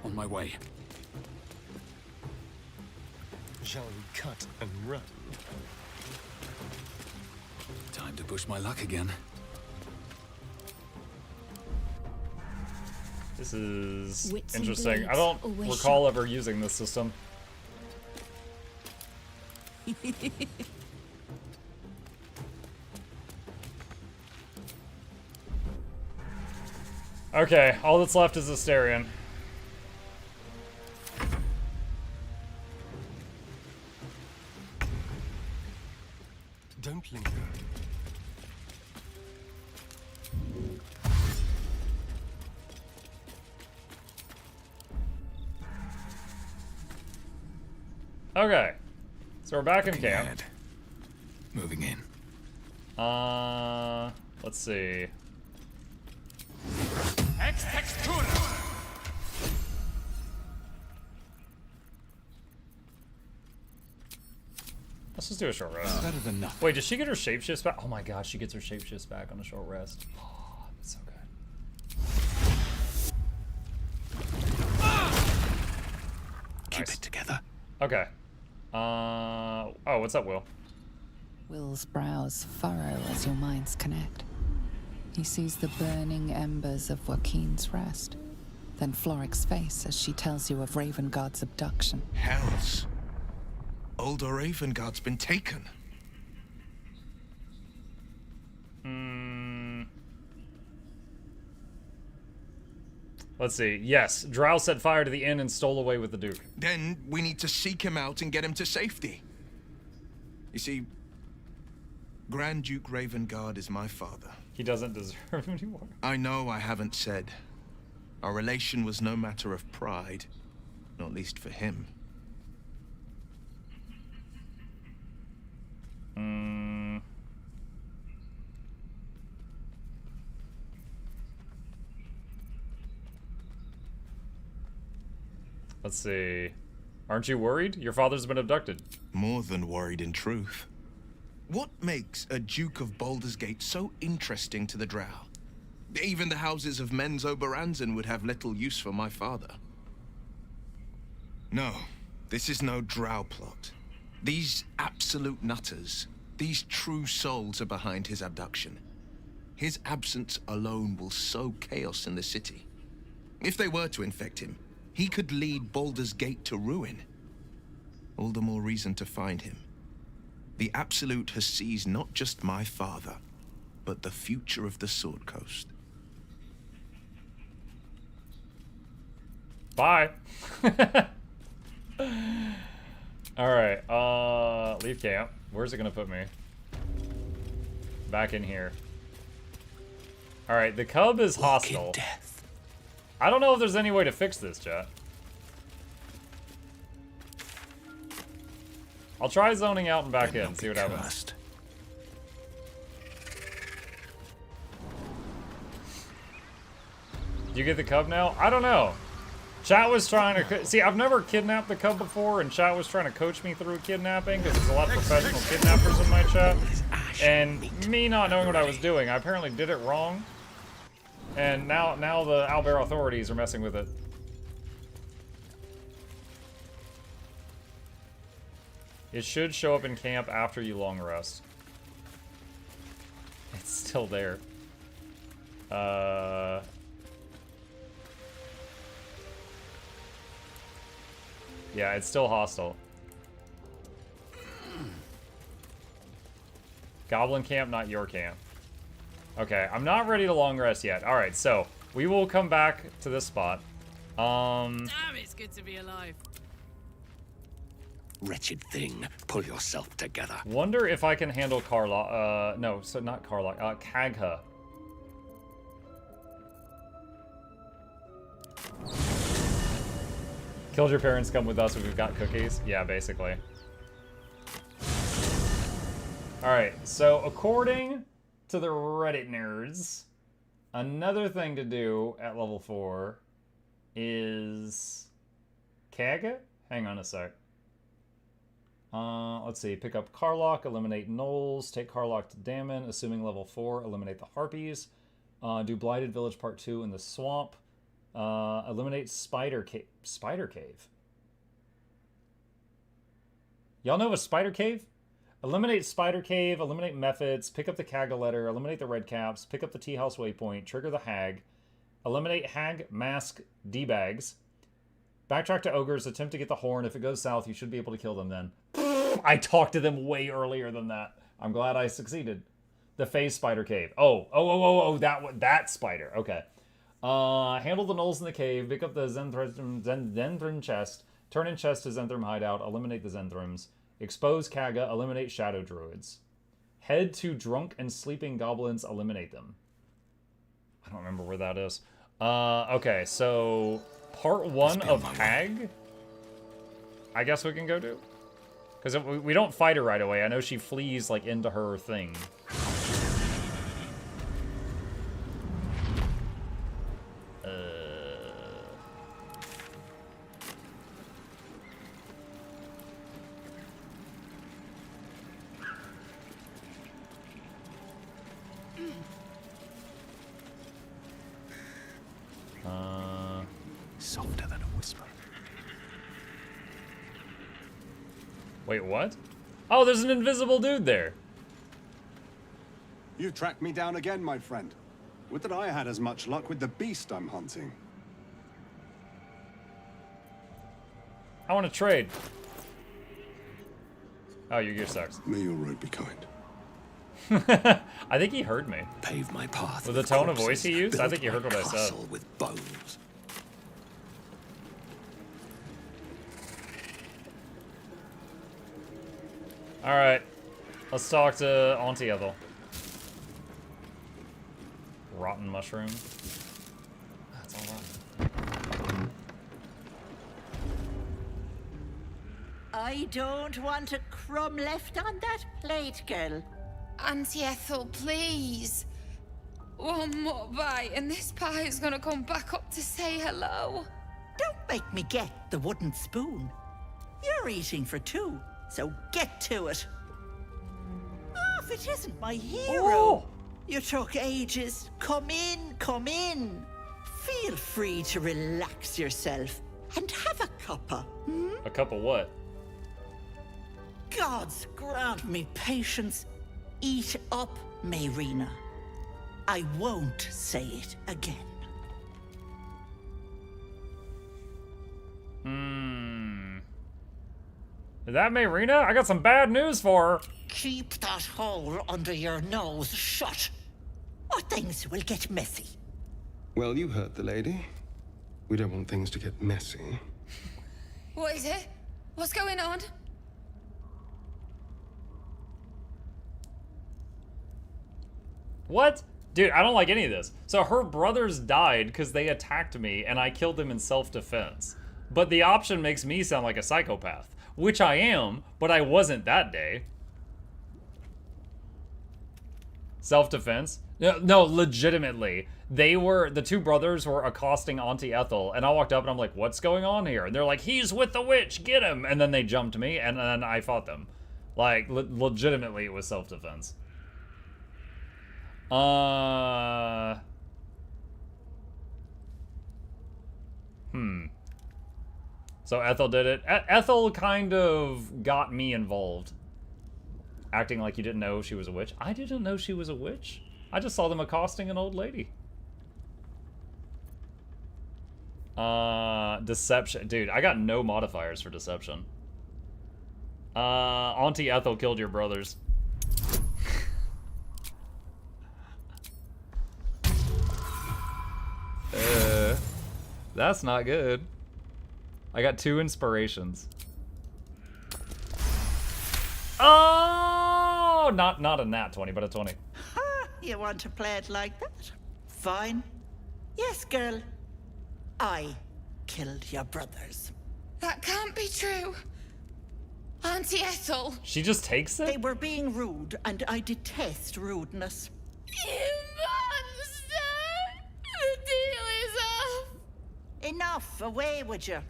On my way. Shall we cut and run? Time to push my luck again. This is Wits and interesting. I blades don't always recall ever using this system. Okay, all that's left is Asterion. Don't linger. Okay, so we're back in Looking camp. ahead. Moving in. Let's see. Let's just do a short rest. Better than nothing. Wait, does she get her shapeshifts back? Oh my god, she gets her shapeshifts back on a short rest. Oh, that's so good. Keep it together. Okay. Oh, what's up, Will? Will's brows furrow as your minds connect. He sees the burning embers of Joaquin's rest, then Floric's face as she tells you of Ravengard's abduction. Hells. Older Ravengard's been taken. Let's see. Yes, Drow set fire to the inn and stole away with the Duke. Then we need to seek him out and get him to safety. You see, Grand Duke Ravengard is my father. He doesn't deserve anymore. I know I haven't said. Our relation was no matter of pride, not least for him. Let's see. Aren't you worried? Your father's been abducted. More than worried, in truth. What makes a Duke of Baldur's Gate so interesting to the Drow? Even the houses of Men's Oberanzen would have little use for my father. No, this is no Drow plot. These absolute nutters, these true souls are behind his abduction. His absence alone will sow chaos in the city. If they were to infect him, he could lead Baldur's Gate to ruin. All the more reason to find him. The Absolute has seized not just my father, but the future of the Sword Coast. Bye. Alright, leave camp. Where's it gonna put me? Back in here. Alright, the cub is hostile. I don't know if there's any way to fix this, chat. I'll try zoning out and back in, see what happens. Do you get the cub now? I don't know. Chat was trying to... See, I've never kidnapped the cub before, and chat was trying to coach me through kidnapping, because there's a lot of professional kidnappers in my chat. And me not knowing what I was doing, I apparently did it wrong. And now the Owlbear authorities are messing with it. It should show up in camp after you long rest. It's still there. Yeah, it's still hostile. Goblin camp, not your camp. Okay, I'm not ready to long rest yet. Alright, so we will come back to this spot. Damn, it's good to be alive. Wretched thing, pull yourself together. Wonder if I can handle Karlach. No, so not Karlach. Kagha. Killed your parents, come with us if we've got cookies? Yeah, basically. Alright, so according to the Reddit nerds, another thing to do at level 4 is... Kagha? Hang on a sec. Let's see. Pick up Karlach, eliminate gnolls, take Karlach to Dammon, assuming level 4, eliminate the Harpies. Do Blighted Village Part 2 in the Swamp. Eliminate Spider Cave. Spider Cave? Y'all know of a Spider Cave? Eliminate Spider Cave, eliminate Methods, pick up the Kagha letter, eliminate the Red Caps, pick up the Tea House Waypoint, trigger the Hag, eliminate Hag, Mask, D-Bags, backtrack to Ogres, attempt to get the Horn. If it goes south, you should be able to kill them then. I talked to them way earlier than that. I'm glad I succeeded. The Phase Spider Cave. Oh, that spider. Okay. Handle the gnolls in the cave, pick up the Zenthrim chest, turn in chest to Zenthrim hideout, eliminate the Zenthrims, expose Kagha, eliminate Shadow Druids. Head to drunk and sleeping goblins, eliminate them. I don't remember where that is. Okay, so part 1 of Hag, I guess we can go do. Because we don't fight her right away. I know she flees like into her thing. Softer than a whisper. Wait, what? Oh, there's an invisible dude there. You tracked me down again, my friend. Would that I had as much luck with the beast I'm hunting. I want to trade. Oh, your gear sucks. May your road be kind. I think he heard me. Pave my path with the tone of voice he used. I think he heard what I said. With bones. All right, let's talk to Auntie Ethel. Rotten mushroom. That's all right. I don't want a crumb left on that plate, girl. Auntie Ethel, please. One more bite and this pie is gonna come back up to say hello. Don't make me get the wooden spoon. You're eating for 2, so get to it. Oh, if it isn't my hero. Oh. You took ages. Come in, come in. Feel free to relax yourself and have a cuppa. A cup of what? Gods grant me patience. Eat up, Mayrina. I won't say it again. Is that Mayrina? I got some bad news for her. Keep that hole under your nose shut, or things will get messy. Well, you heard the lady. We don't want things to get messy. What is it? What's going on? What? Dude, I don't like any of this. So her brothers died because they attacked me and I killed them in self-defense. But the option makes me sound like a psychopath, which I am, but I wasn't that day. Self-defense? No, legitimately. the two brothers were accosting Auntie Ethel, and I walked up and I'm like, what's going on here? And they're like, he's with the witch, get him! And then they jumped me, and then I fought them. Like, legitimately, it was self-defense. So Ethel did it. Ethel kind of got me involved. Acting like you didn't know she was a witch. I didn't know she was a witch. I just saw them accosting an old lady. Deception. Dude, I got no modifiers for deception. Auntie Ethel killed your brothers. That's not good. I got 2 inspirations. Oh, not a nat 20, but a 20. Ha! You want to play it like that? Fine. Yes, girl. I killed your brothers. That can't be true. Auntie Ethel. She just takes it? They were being rude, and I detest rudeness. You monster! The deal is off. Enough. Away with you.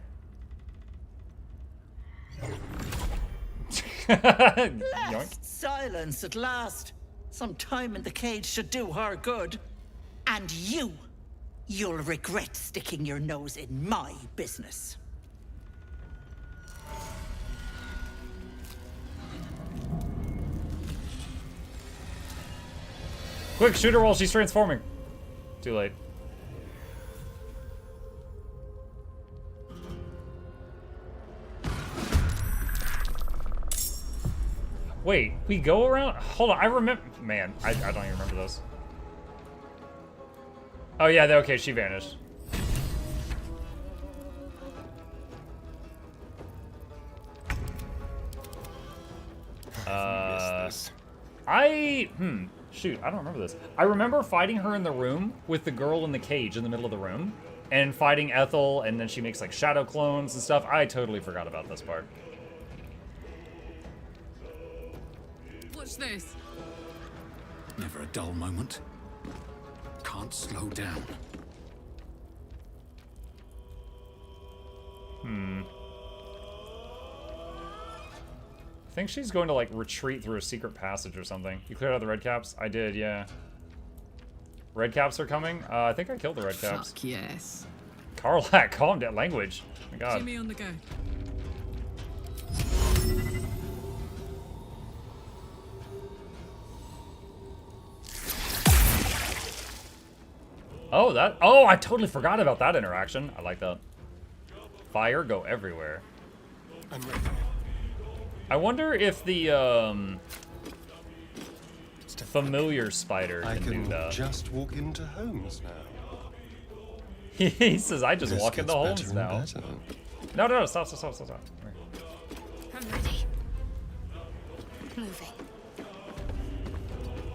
Blessed silence at last. Some time in the cage should do her good. And you'll regret sticking your nose in my business. Quick, shoot her while she's transforming. Too late. Wait, we go around? Hold on, I remember. Man, I don't even remember those. Oh yeah, okay, she vanished. Shoot, I don't remember this. I remember fighting her in the room with the girl in the cage in the middle of the room, and fighting Ethel, and then she makes like shadow clones and stuff. I totally forgot about this part. Watch this. Never a dull moment. Can't slow down. I think she's going to like retreat through a secret passage or something. You cleared out the red caps? I did, yeah. Red caps are coming? I think I killed the red caps. Fuck yes. Carlac, calm down. Language. Oh my god. Jimmy on the go. Oh, I totally forgot about that interaction. I like that. Fire, go everywhere. I'm ready. I wonder if the, familiar spider can do that. Just walk into homes now. He says, I just This walk into gets homes better now. and better. No, stop. I'm ready. Moving.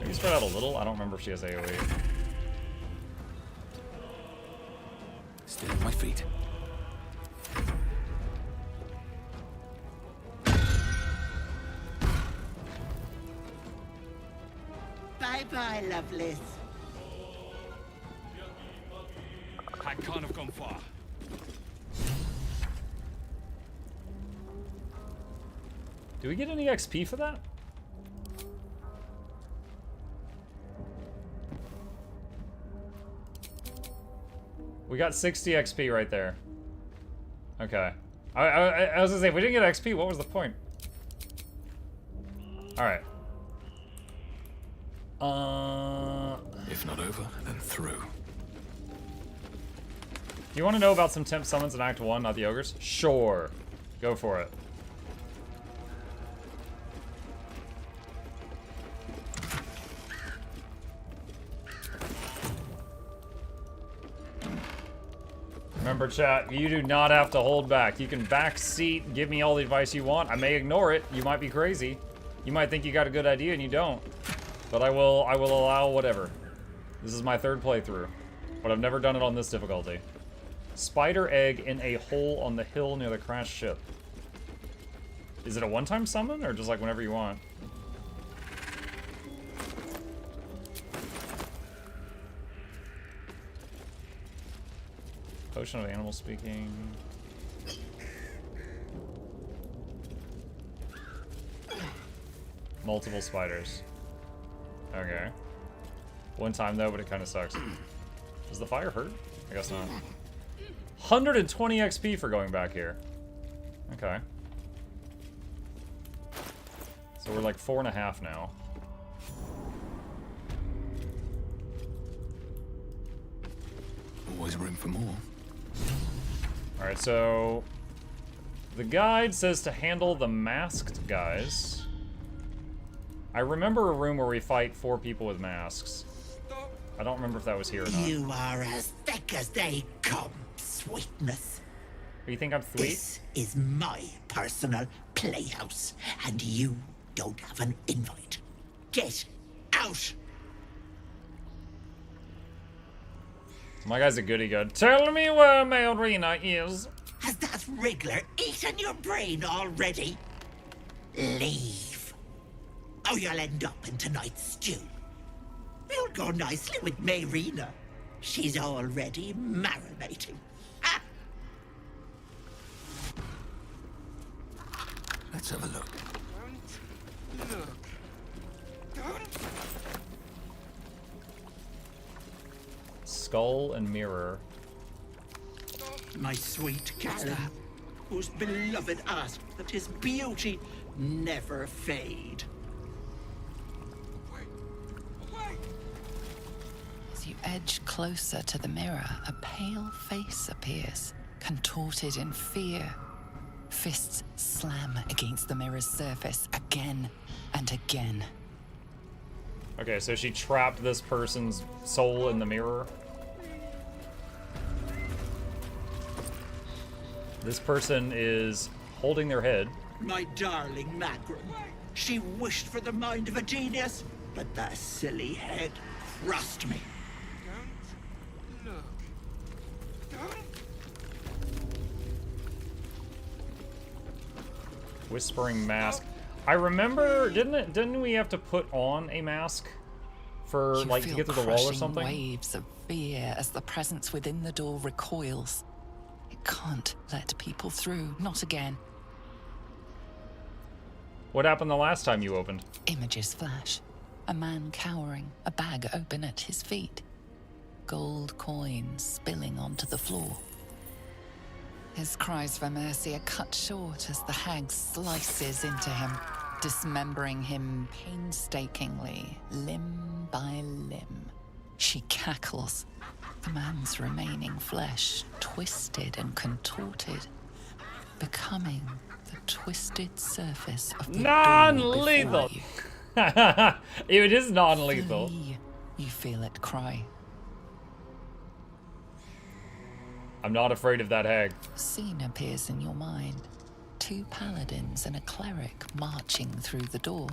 Maybe spread out a little. I don't remember if she has AoE. Still on my feet. Bye-bye, Lovelace. I can't have gone far. Do we get any XP for that? We got 60 XP right there. Okay. I was gonna say, if we didn't get XP, what was the point? Alright. If not over, then through. You want to know about some temp summons in Act 1, not the ogres? Sure. Go for it. Remember, chat, you do not have to hold back. You can backseat, give me all the advice you want. I may ignore it. You might be crazy. You might think you got a good idea and you don't. But I will allow whatever. This is my 3rd playthrough. But I've never done it on this difficulty. Spider egg in a hole on the hill near the crashed ship. Is it a one-time summon or just like whenever you want? Potion of animal speaking. Multiple spiders. Okay. One time though, but it kind of sucks. Does the fire hurt? I guess not. 120 XP for going back here. Okay. So we're like 4.5 now. Always room for more. Alright, so the guide says to handle the masked guys. I remember a room where we fight 4 people with masks. I don't remember if that was here or not. You are as thick as they come, sweetness. You think I'm sweet? This is my personal playhouse, and you don't have an invite. Get out! My guy's a goody good. Tell me where my arena is. Has that wriggler eaten your brain already? Leave. Or you'll end up in tonight's stew. You'll go nicely with Mayrina. She's already marinating. Ha! Let's have a look. Skull and mirror. My sweet Callum, whose beloved asked that his beauty never fade. As you edge closer to the mirror, a pale face appears, contorted in fear. Fists slam against the mirror's surface again and again. Okay, so she trapped this person's soul in the mirror. This person is holding their head. My darling Magrum. She wished for the mind of a genius, but that silly head crushed me. Whispering mask. I remember, didn't we have to put on a mask for like to get to the wall or something? Waves of fear as the presence within the door recoils. It can't let people through, not again. What happened the last time you opened? Images flash. A man cowering, a bag open at his feet. Gold coins spilling onto the floor. His cries for mercy are cut short as the hag slices into him, dismembering him painstakingly, limb by limb. She cackles, the man's remaining flesh twisted and contorted, becoming the twisted surface of the non-lethal. It is non-lethal. You feel it cry. I'm not afraid of that hag. A scene appears in your mind. 2 paladins and a cleric marching through the door,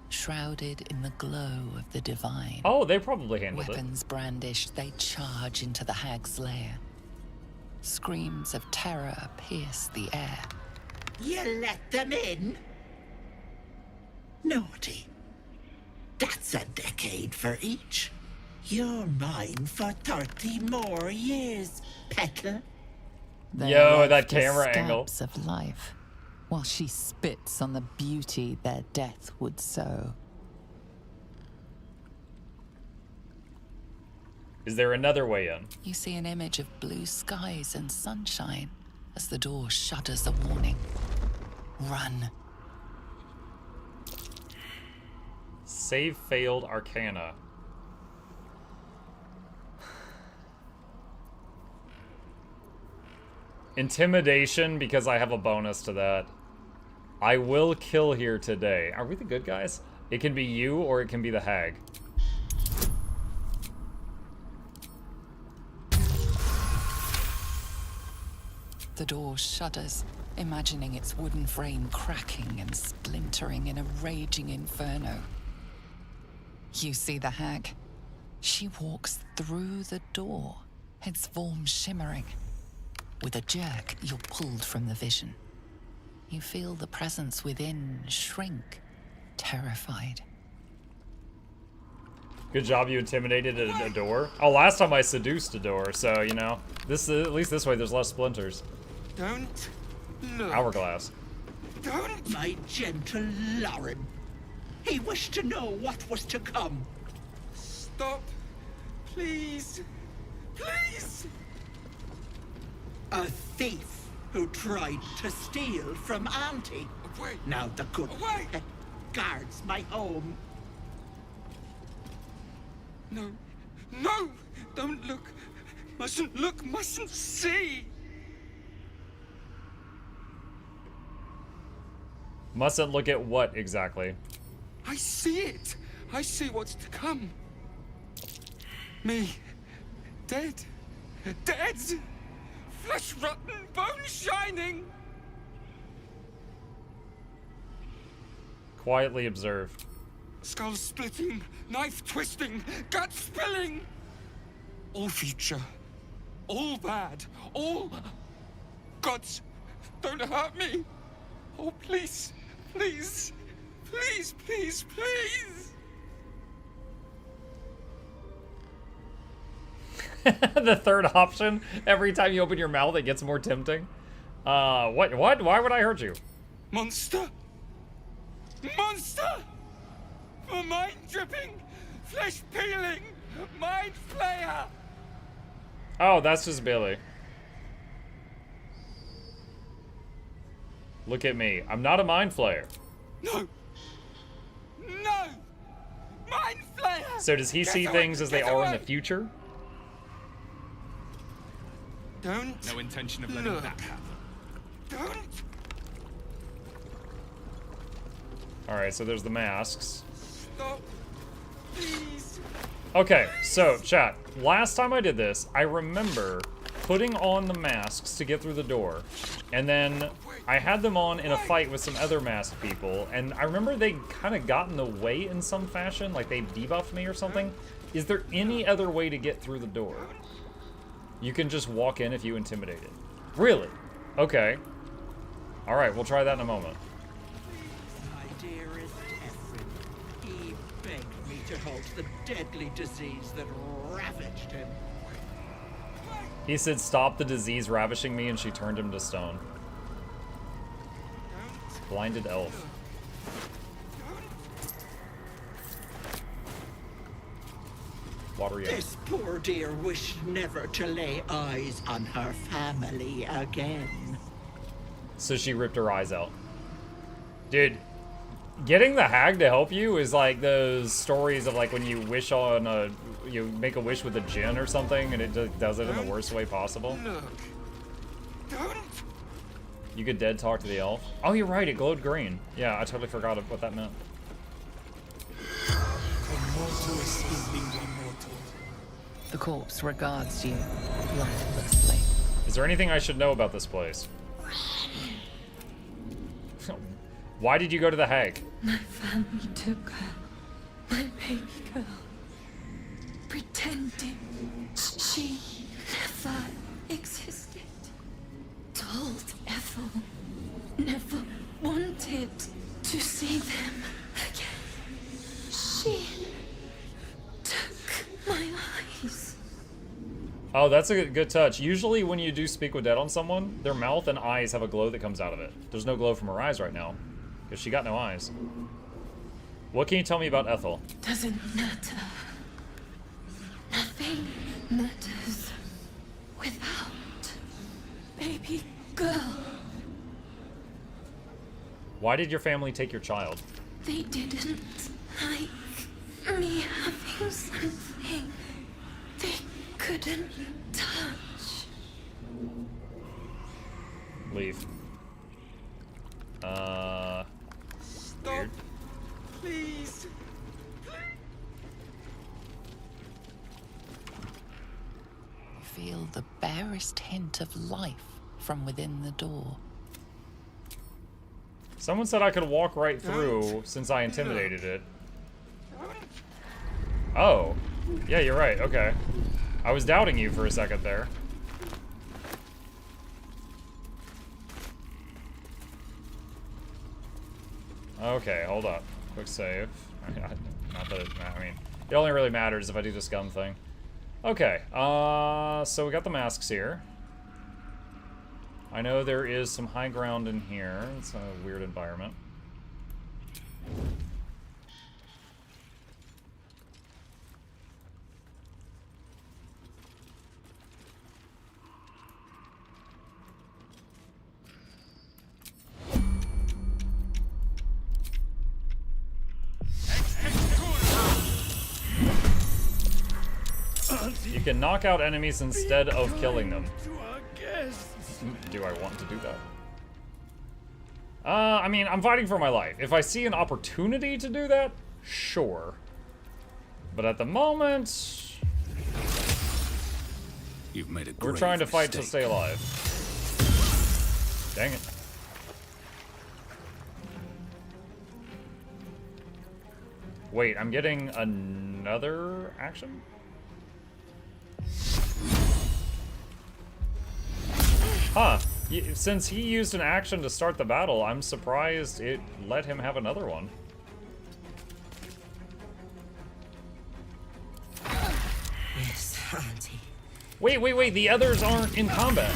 shrouded in the glow of the divine. Oh, they probably handled Weapons brandished, they charge into the hag's lair. Screams of terror pierce the air. You let them in? Naughty. That's a decade for each. You're mine for 30 more years, Petal. Yo, that camera angle. Of life, while she spits on the beauty their death would sow. Is there another way in? You see an image of blue skies and sunshine as the door shudders a warning. Run. Save failed Arcana. Intimidation, because I have a bonus to that. I will kill here today. Are we the good guys? It can be you or it can be the hag. The door shudders, imagining its wooden frame cracking and splintering in a raging inferno. You see the hag. She walks through the door, its form shimmering. With a jerk, you're pulled from the vision. You feel the presence within shrink, terrified. Good job, you intimidated a door. Oh, last time I seduced a door, so you know, this at least this way there's less splinters. Don't look. Hourglass. Don't, my gentle Lauren. He wished to know what was to come. Stop. Please. Please. A thief who tried to steal from Auntie. Away. Now the good Away. guards my home. No. No. Don't look. Mustn't look. Mustn't see. Mustn't look at what exactly? I see it. I see what's to come. Me. Dead. Dead. Flesh rotten, bone shining. Quietly observed. Skull splitting, knife twisting, gut spilling. All future. All bad. All... Gods, don't hurt me. Oh, please. Please. Please, please, please. The third option, every time you open your mouth, it gets more tempting. What? Why would I hurt you? Monster. Monster. For mind dripping, flesh peeling, mind flayer. Oh, that's just Billy. Look at me. I'm not a mind flayer. No. No. Mind flayer. So does he see things as they are in the future? Don't. No intention of letting look. that happen. Don't. Alright, so there's the masks. Stop. Please. Okay, so chat. Last time I did this, I remember putting on the masks to get through the door. And then I had them on in a fight with some other masked people. And I remember they kind of got in the way in some fashion. Like they debuffed me or something. Is there any other way to get through the door? You can just walk in if you intimidate it. Really? Okay. Alright, we'll try that in a moment. My dearest Ephraim, he begged me to halt the deadly disease that ravaged him. He said, stop the disease ravishing me, and she turned him to stone. Blinded elf. Watery elf. This poor dear wished never to lay eyes on her family again. So she ripped her eyes out. Dude, getting the hag to help you is like those stories of like when you wish on a, you make a wish with a djinn or something and it just does it in the worst way possible. Look. Don't. You could dead talk to the elf. Oh, you're right, it glowed green. Yeah, I totally forgot what that meant. The corpse regards you lifelessly. Is there anything I should know about this place? Why did you go to the hag? My family took her, my baby girl, pretending she never existed. Told Ethel never wanted to see them again. She took my eyes. Oh, that's a good touch. Usually when you do speak with dead on someone, their mouth and eyes have a glow that comes out of it. There's no glow from her eyes right now, because she got no eyes. What can you tell me about Ethel? Doesn't matter. Nothing matters without baby girl. Why did your family take your child? They didn't like me having something they couldn't touch. Leave. Stop. Please. You feel the barest hint of life from within the door. Someone said I could walk right through since I intimidated it. Oh. Yeah, you're right. Okay. I was doubting you for a second there. Okay, hold up. Quick save. Not that it, I mean, It only really matters if I do this gun thing. Okay, so we got the masks here. I know there is some high ground in here. It's a weird environment. You can knock out enemies instead of killing them. Do I want to do that? I mean, I'm fighting for my life. If I see an opportunity to do that, sure. But at the moment, you've made a we're trying to fight to stay alive. Dang it. Wait, I'm getting another action? Huh. Since he used an action to start the battle, I'm surprised it let him have another one. Yes, Auntie. Wait, the others aren't in combat.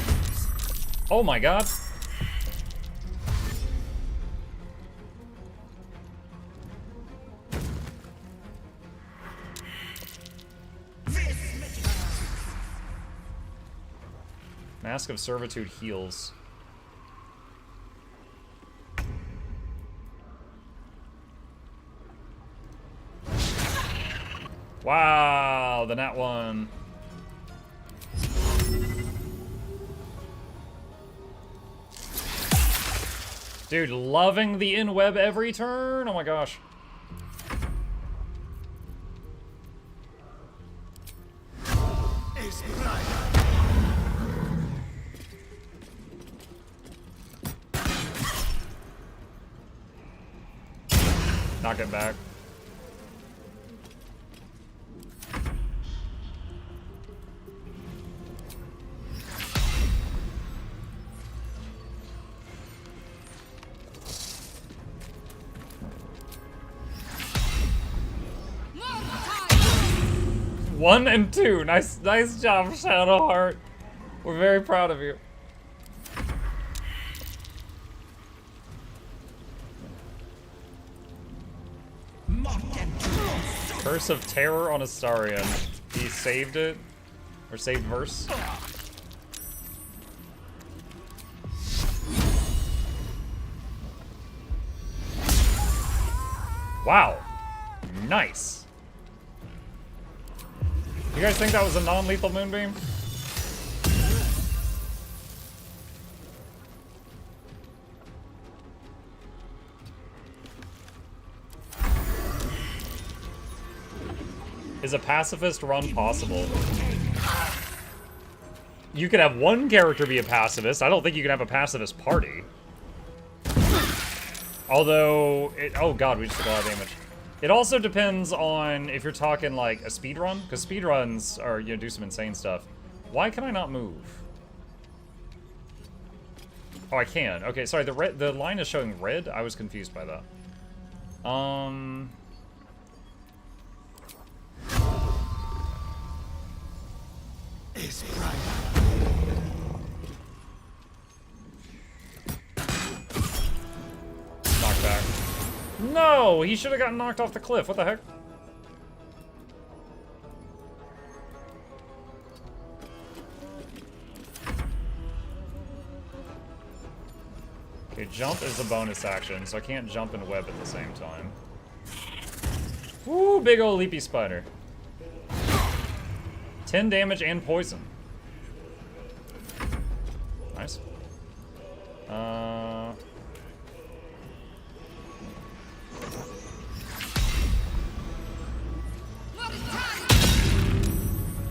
Oh my god. Mask of Servitude heals. Wow, the nat one. Dude, loving the in-web every turn. Oh my gosh. Knock it back. One and two. Nice job, Shadowheart. We're very proud of you. Curse of Terror on Astarion. He saved it. Or saved verse. Wow. Nice. You guys think that was a non-lethal moonbeam? Is a pacifist run possible? You could have one character be a pacifist. I don't think you can have a pacifist party. Although, oh god, we just took a lot of damage. It also depends on if you're talking like a speed run, because speed runs are, you know, do some insane stuff. Why can I not move? Oh, I can. Okay, sorry, the line is showing red. I was confused by that. It's bright. Knock back. No! He should have gotten knocked off the cliff. What the heck? Okay, jump is a bonus action, so I can't jump and web at the same time. Woo, big ol' leapy spider. 10 damage and poison. Nice.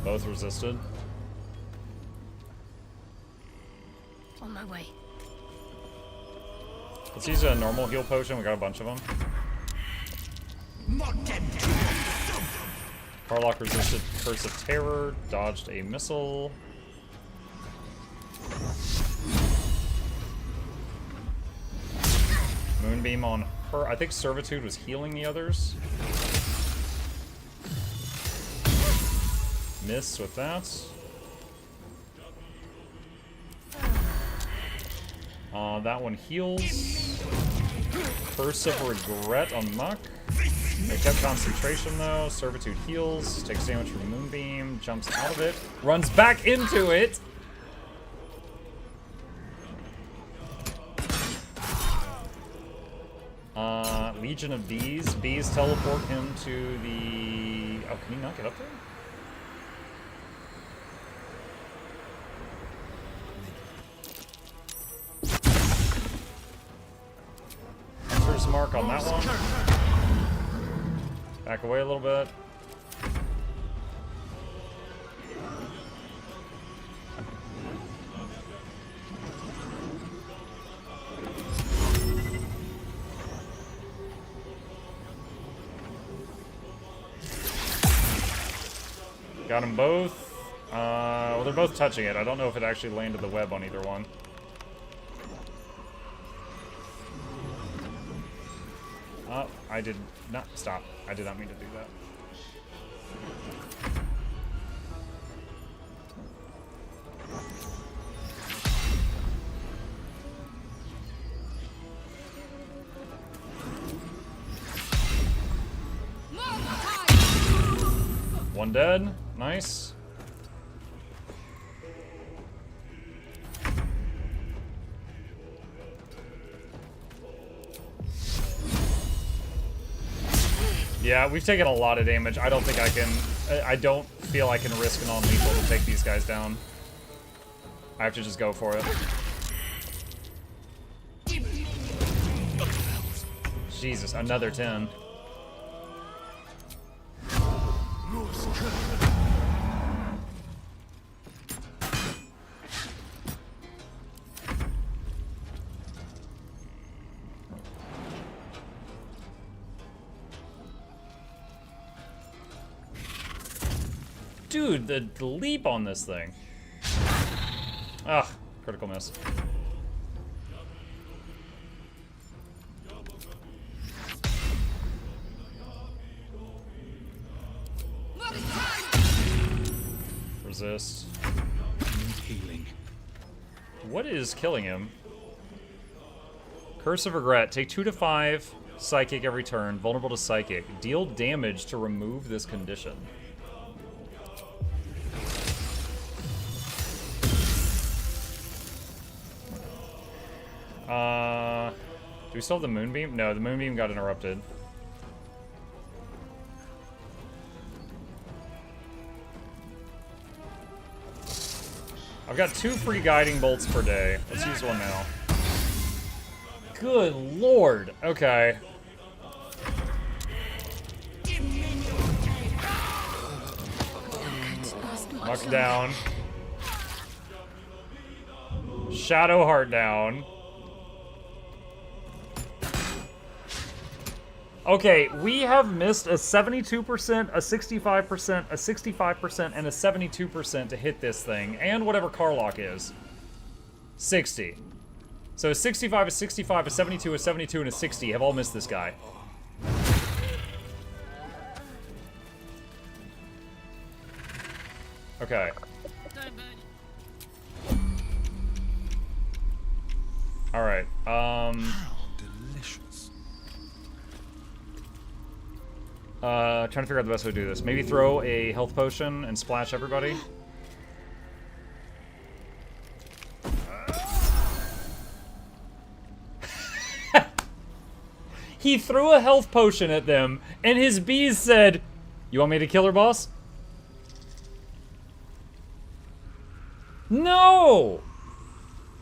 Both resisted. On my way. Let's use a normal heal potion. We got a bunch of them. Carlock resisted Curse of Terror, dodged a missile. Moonbeam on her. I think Servitude was healing the others. Miss with that. That one heals. Curse of Regret on Muck. They kept concentration though. Servitude heals. Takes damage from Moonbeam. Jumps out of it. Runs back into it. Legion of Bees. Bees teleport him to the... Oh, can he not get up there? Hunter's Mark on that one. Back away a little bit. Got them both. Well, they're both touching it. I don't know if it actually landed the web on either one. Oh, I did not stop. I did not mean to do that. One dead. Nice. Yeah, we've taken a lot of damage. I don't think I can... I don't feel I can risk a non-lethal to take these guys down. I have to just go for it. Jesus, another 10. Dude, the leap on this thing. Ugh, critical miss. Resist. Healing. What is killing him? Curse of Regret. Take 2 to 5 psychic every turn. Vulnerable to psychic. Deal damage to remove this condition. Do we still have the Moonbeam? No, the Moonbeam got interrupted. I've got 2 free guiding bolts per day. Let's use one now. Good lord. Okay. Muck down. Shadowheart down. Okay, we have missed a 72%, a 65%, a 65%, and a 72% to hit this thing, and whatever Carlock is. 60. So a 65, a 65, a 72, a 72, and a 60 have all missed this guy. Okay. Alright, trying to figure out the best way to do this. Maybe throw a health potion and splash everybody. He threw a health potion at them, and his bees said, "You want me to kill her, boss?" No!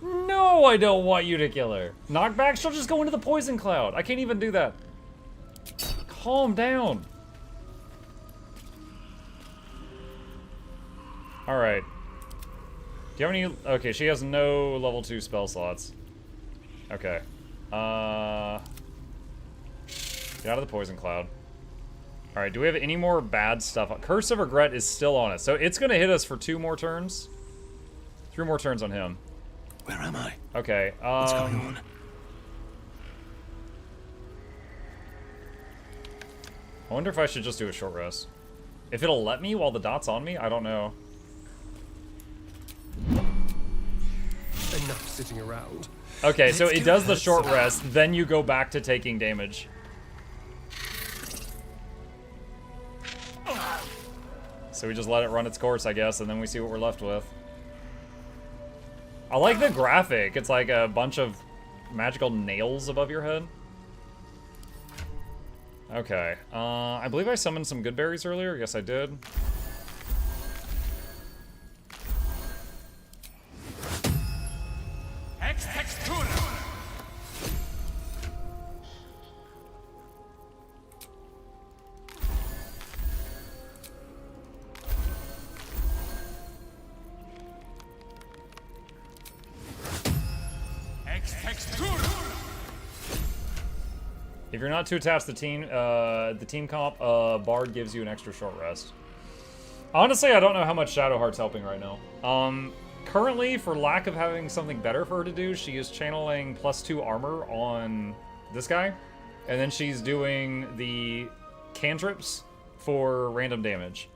No, I don't want you to kill her. Knockback, she'll just go into the poison cloud. I can't even do that. Calm down. Alright. Do you have any... Okay, she has no level 2 spell slots. Okay. Get out of the poison cloud. Alright, do we have any more bad stuff? Curse of Regret is still on us. So it's going to hit us for 2 more turns. 3 more turns on him. Where am I? Okay, What's going on? I wonder if I should just do a short rest. If it'll let me while the dot's on me, I don't know. Enough sitting around. Okay, so it does the short rest, then you go back to taking damage. So we just let it run its course, I guess, and then we see what we're left with. I like the graphic. It's like a bunch of magical nails above your head. Okay, I believe I summoned some good berries earlier. Yes, I did. If you're not too attached to the team comp, Bard gives you an extra short rest. Honestly, I don't know how much Shadowheart's helping right now. Currently, for lack of having something better for her to do, she is channeling +2 armor on this guy. And then she's doing the cantrips for random damage.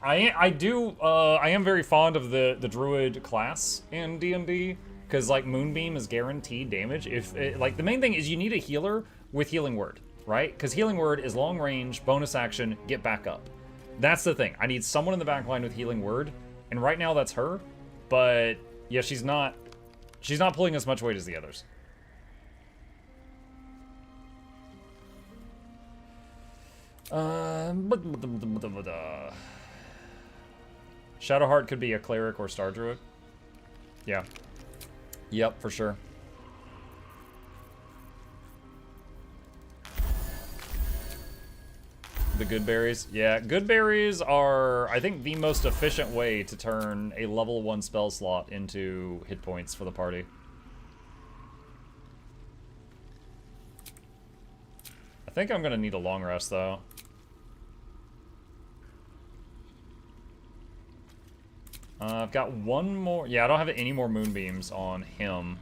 I am very fond of the druid class in D&D. Because, like, Moonbeam is guaranteed damage. Like, the main thing is you need a healer with Healing Word, right? Because Healing Word is long range, bonus action, get back up. That's the thing. I need someone in the back line with Healing Word. And right now, that's her. But, yeah, she's not pulling as much weight as the others. Shadowheart could be a cleric or star druid. Yeah. Yep, for sure. The good berries. Yeah, good berries are, I think, the most efficient way to turn a level 1 spell slot into hit points for the party. I think I'm gonna need a long rest, though. I've got one more. Yeah, I don't have any more moonbeams on him.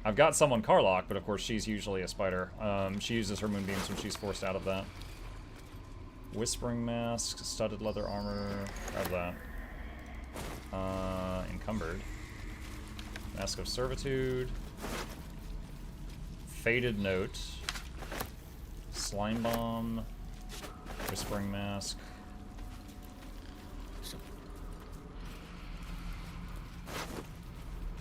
I've got some on Karlach, but of course she's usually a spider. She uses her moonbeams when she's forced out of that. Whispering Mask, studded leather armor. Grab that. Encumbered. Mask of Servitude. Faded Note. Slime Bomb. Whispering Mask.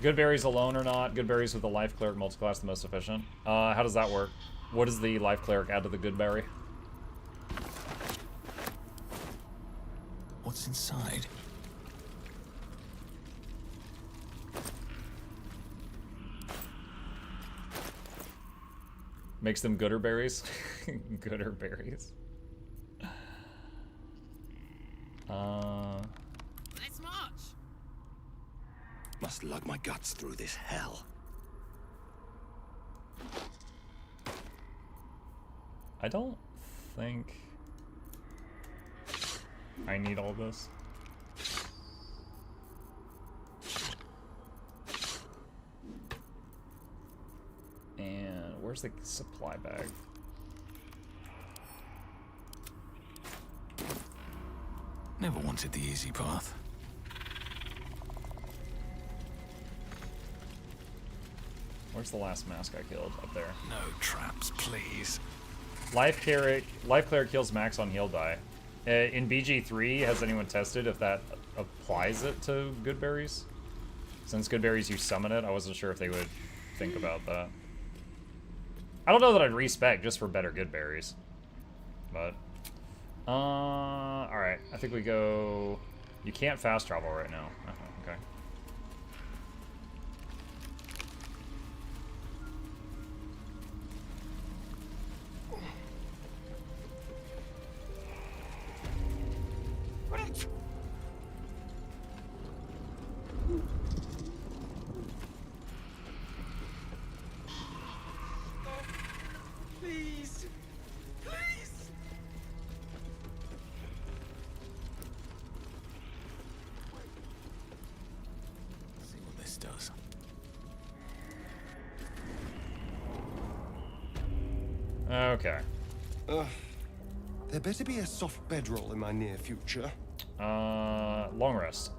Good berries alone or not? Good berries with the life cleric multiclass the most efficient. How does that work? What does the life cleric add to the good berry? What's inside? Makes them gooder berries. Gooder berries. Let's march. Must lug my guts through this hell. I don't think I need all this. And where's the supply bag? Never wanted the easy path. Where's the last mask I killed? Up there. No traps, please. Life cleric heals max on heal die. In BG3, has anyone tested if that applies it to good berries? Since good berries you summon it, I wasn't sure if they would think about that. I don't know that I'd respec just for better good berries. But alright. I think we go. You can't fast travel right now. Okay. Please. Please. See what this does. Okay. There better be a soft bedroll in my near future. Long rest.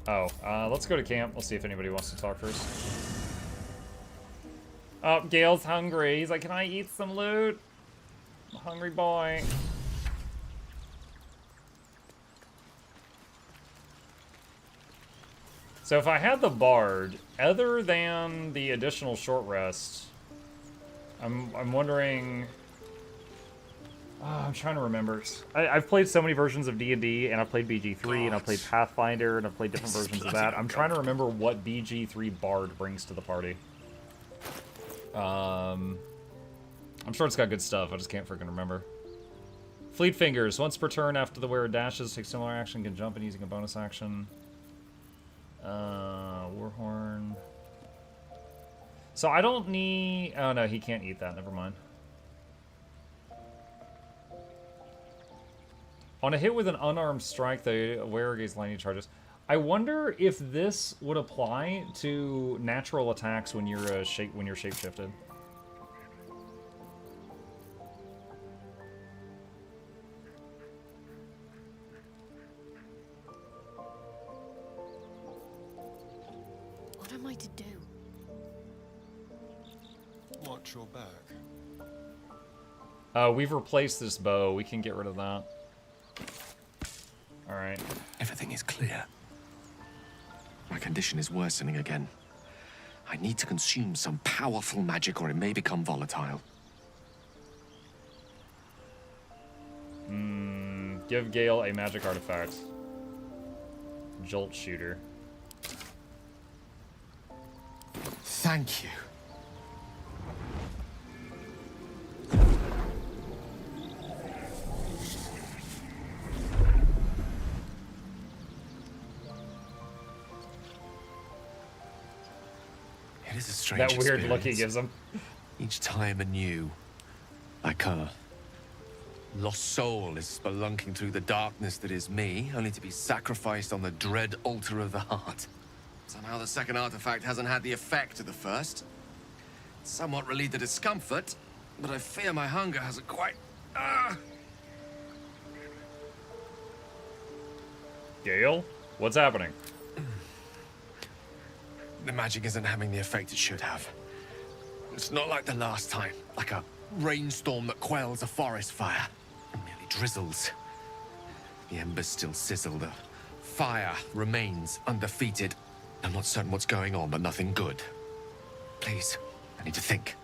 Oh, let's go to camp. We'll see if anybody wants to talk first. Oh, Gale's hungry. He's like, can I eat some loot? I'm a hungry boy. So if I had the Bard, other than the additional short rest, I'm wondering... I'm trying to remember. I've played so many versions of D&D, and I've played BG3, and I've played Pathfinder, and I've played different versions of that. I'm trying to remember what BG3 Bard brings to the party. I'm sure it's got good stuff. I just can't freaking remember. Fleet Fingers. Once per turn after the wearer dashes, takes similar action, can jump in using a bonus action. Warhorn. So I don't need... Oh, no, he can't eat that. Never mind. On a hit with an unarmed strike, the wearer gains lightning charges. I wonder if this would apply to natural attacks when you're shapeshifted. What am I to do? Watch your back. We've replaced this bow. We can get rid of that. Alright. Everything is clear. My condition is worsening again. I need to consume some powerful magic or it may become volatile. Give Gale a magic artifact. Jolt shooter. Thank you. It is a strange That weird look he experience. gives him. Each time anew. Like a lost soul is spelunking through the darkness that is me, only to be sacrificed on the dread altar of the heart. Somehow the second artifact hasn't had the effect of the first. It's somewhat relieved the discomfort, but I fear my hunger hasn't quite... Gale? What's happening? The magic isn't having the effect it should have. It's not like the last time, like a rainstorm that quells a forest fire. It merely drizzles. The embers still sizzle, the fire remains undefeated. I'm not certain what's going on, but nothing good. Please, I need to think.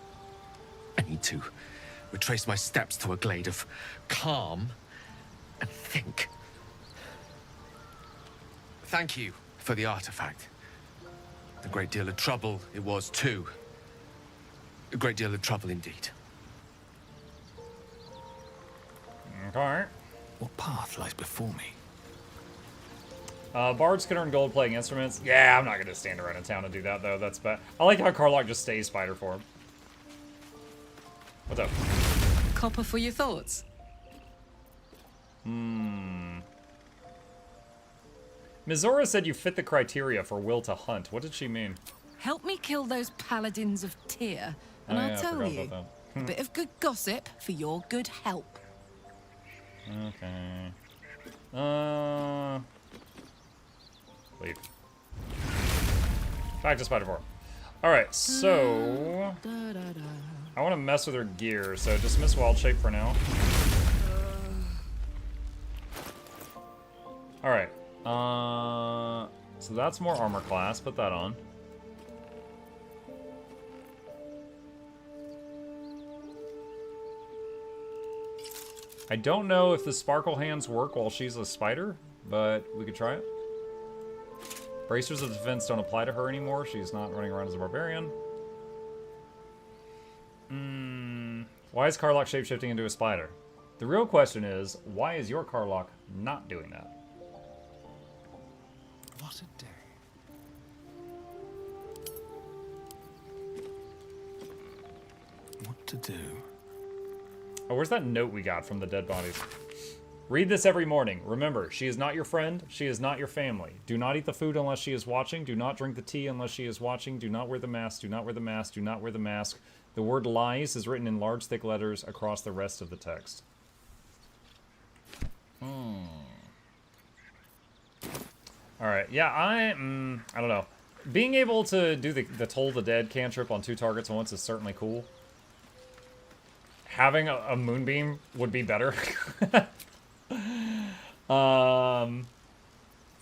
I need to retrace my steps to a glade of calm and think. Thank you for the artifact. A great deal of trouble it was, too. A great deal of trouble indeed. Okay. What path lies before me? Bards can earn gold playing instruments. Yeah, I'm not going to stand around in town and do that, though. That's bad. I like how Karlach just stays spider form. What's up? Copper for your thoughts? Mizora said you fit the criteria for will to hunt. What did she mean? Help me kill those paladins of Tyr, and Oh, I'll yeah, I tell forgot you, about a bit of good gossip for your good help. Okay. Leave. Back to spider form. Alright, so... I want to mess with her gear, so dismiss wild shape for now. Alright. So that's more armor class. Put that on. I don't know if the sparkle hands work while she's a spider, but we could try it. Bracers of defense don't apply to her anymore. She's not running around as a barbarian. Why is Karlach shapeshifting into a spider? The real question is, why is your Karlach not doing that? What a day. What to do? Oh, where's that note we got from the dead bodies? Read this every morning. Remember, she is not your friend. She is not your family. Do not eat the food unless she is watching. Do not drink the tea unless she is watching. Do not wear the mask. Do not wear the mask. Do not wear the mask. The word lies is written in large, thick letters across the rest of the text. Alright, yeah, I don't know. Being able to do the Toll the Dead cantrip on 2 targets at once is certainly cool. Having a Moonbeam would be better. For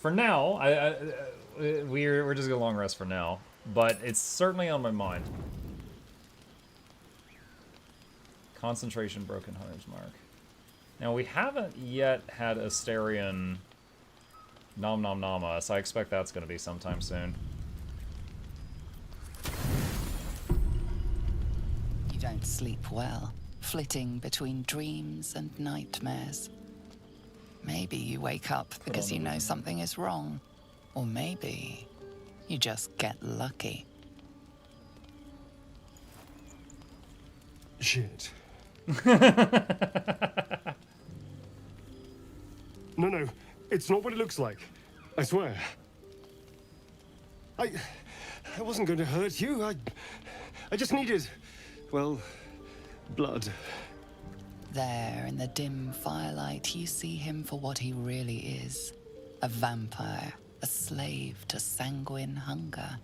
now, we're just gonna long rest for now, but it's certainly on my mind. Concentration Broken Hunter's Mark. Now, we haven't yet had Asterion Nom Nom Nama, so I expect that's going to be sometime soon. You don't sleep well, flitting between dreams and nightmares. Maybe you wake up because you know something is wrong. Or maybe you just get lucky. Shit. No, it's not what it looks like. I swear. I wasn't going to hurt you. I just needed, well, blood. There, in the dim firelight, you see him for what he really is. A vampire, a slave to sanguine hunger.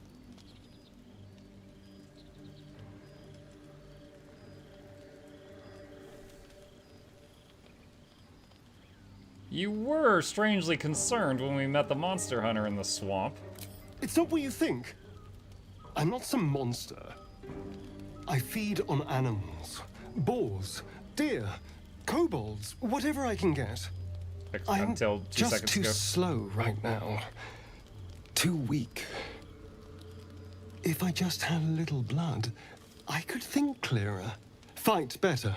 You were strangely concerned when we met the monster hunter in the swamp. It's not what you think. I'm not some monster. I feed on animals. Boars, deer, kobolds, whatever I can get. Until 2 just seconds too ago. slow right now. Too weak. If I just had a little blood, I could think clearer. Fight better.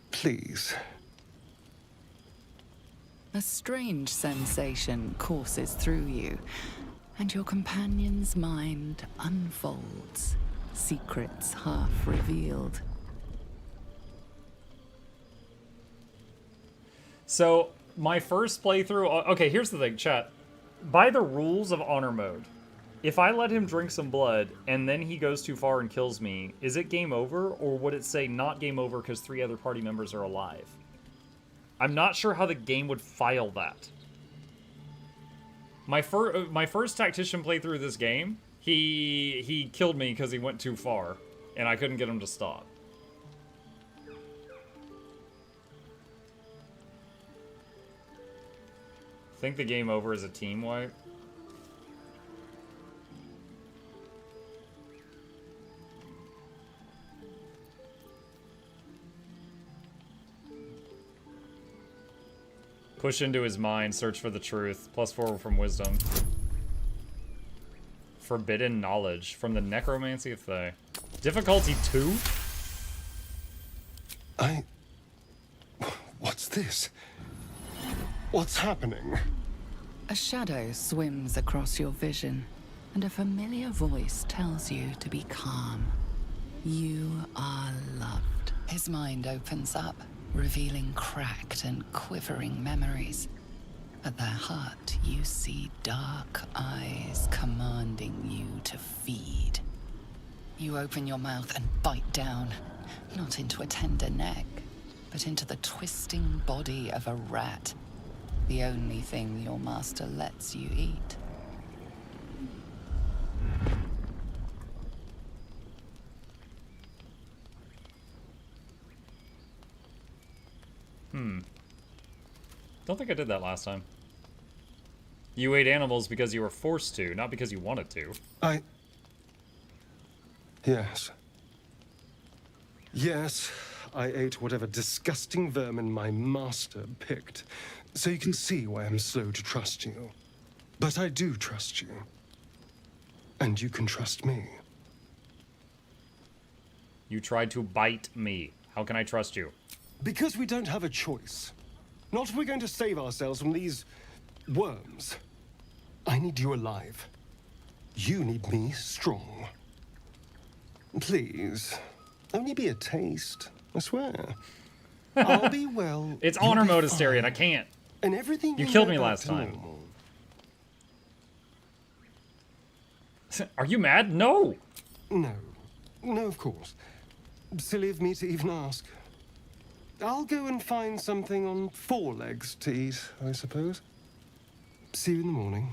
Please. A strange sensation courses through you, and your companion's mind unfolds, secrets half revealed. So, my first playthrough... Okay, here's the thing, chat. By the rules of honor mode, if I let him drink some blood and then he goes too far and kills me, is it game over, or would it say not game over because 3 other party members are alive? I'm not sure how the game would file that. My first tactician playthrough of this game, he killed me because he went too far, and I couldn't get him to stop. Think the game over is a team wipe? Push into his mind, search for the truth. +4 from wisdom. Forbidden knowledge from the necromancy of Thay. Difficulty 2? What's this? What's happening? A shadow swims across your vision, and a familiar voice tells you to be calm. You are loved. His mind opens up, revealing cracked and quivering memories. At their heart, you see dark eyes commanding you to feed. You open your mouth and bite down, not into a tender neck, but into the twisting body of a rat, the only thing your master lets you eat. Don't think I did that last time. You ate animals because you were forced to, not because you wanted to. Yes. Yes, I ate whatever disgusting vermin my master picked, so you can see why I'm slow to trust you. But I do trust you. And you can trust me. You tried to bite me. How can I trust you? Because we don't have a choice. Not if we're going to save ourselves from these worms. I need you alive. You need me strong. Please, only be a taste, I swear. I'll be well. It's honor mode, Asterion. I can't. And everything you killed me last time. Are you mad? No. No. No, of course. Silly of me to even ask. I'll go and find something on 4 legs to eat, I suppose. See you in the morning.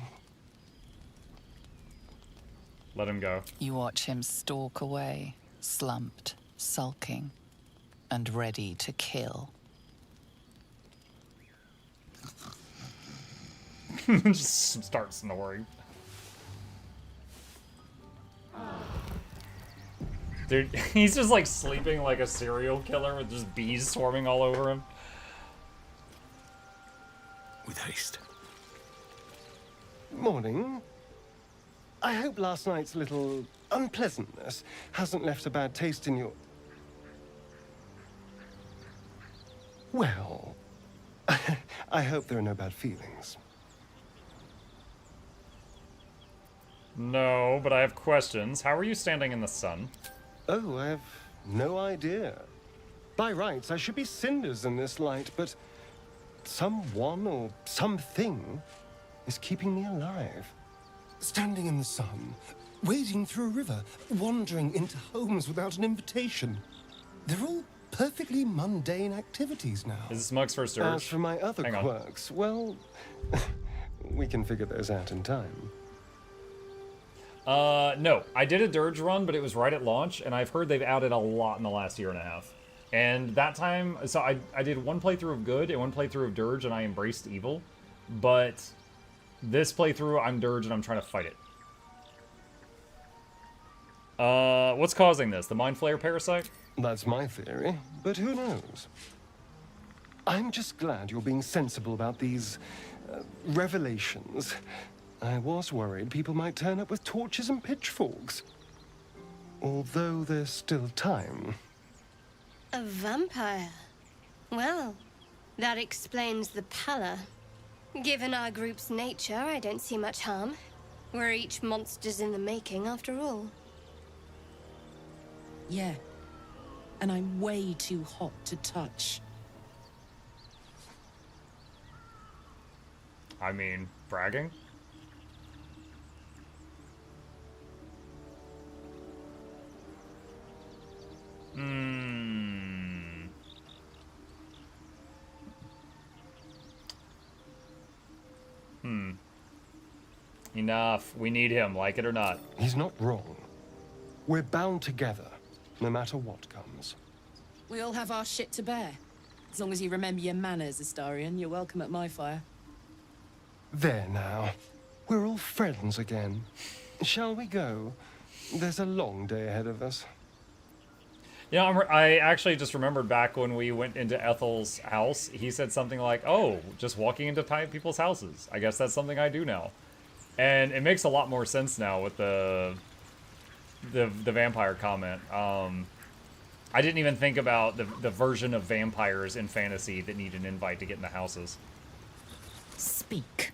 Let him go. You watch him stalk away, slumped, sulking, and ready to kill. Just start snoring. Dude, he's just like sleeping like a serial killer with just bees swarming all over him. With haste. Morning. I hope last night's little unpleasantness hasn't left a bad taste in your... Well, I hope there are no bad feelings. No, but I have questions. How are you standing in the sun? Oh, I have no idea. By rights, I should be cinders in this light, but someone or something is keeping me alive. Standing in the sun, wading through a river, wandering into homes without an invitation. They're all perfectly mundane activities now. Is this Mug's first urge? As for my other quirks, well, we can figure those out in time. No. I did a dirge run, but it was right at launch, and I've heard they've added a lot in the last year and a half. And that time, so I did one playthrough of good and one playthrough of dirge, and I embraced evil. But this playthrough, I'm dirge, and I'm trying to fight it. What's causing this? The Mind Flayer parasite? That's my theory, but who knows? I'm just glad you're being sensible about these revelations. I was worried people might turn up with torches and pitchforks. Although there's still time. A vampire? Well, that explains the pallor. Given our group's nature, I don't see much harm. We're each monsters in the making, after all. Yeah. And I'm way too hot to touch. I mean, bragging? Enough. We need him, like it or not. He's not wrong. We're bound together, no matter what comes. We all have our shit to bear. As long as you remember your manners, Astarion, you're welcome at my fire. There now. We're all friends again. Shall we go? There's a long day ahead of us. Yeah, I actually just remembered back when we went into Ethel's house, he said something like, oh, just walking into people's houses. I guess that's something I do now. And it makes a lot more sense now with the vampire comment. I didn't even think about the version of vampires in fantasy that need an invite to get in the houses. Speak.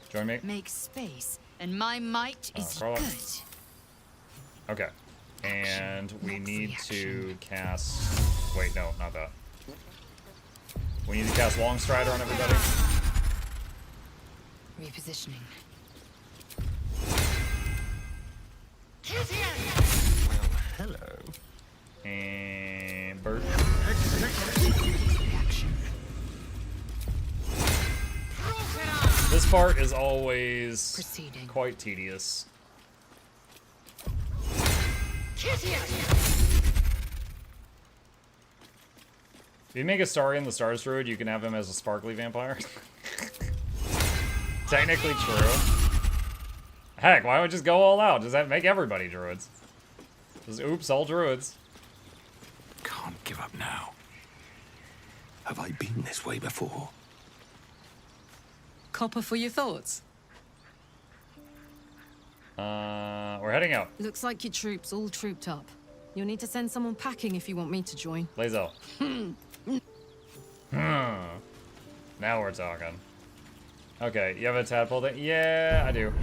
Join me. Make space, and my might is Carla. good. Okay. And we need to cast... Wait, no, not that. We need to cast Long Strider on everybody. Repositioning. Hello. And Bird. This part is always quite tedious. If you make Astarion the Stars Druid, you can have him as a sparkly vampire. Technically true. Heck, why don't we just go all out? Does that make everybody druids? Just oops, all druids. Can't give up now. Have I been this way before? Copper for your thoughts? We're heading out. Looks like your troops all trooped up. You'll need to send someone packing if you want me to join. Lazo. Now we're talking. Okay, you have a tadpole thing? Yeah, I do.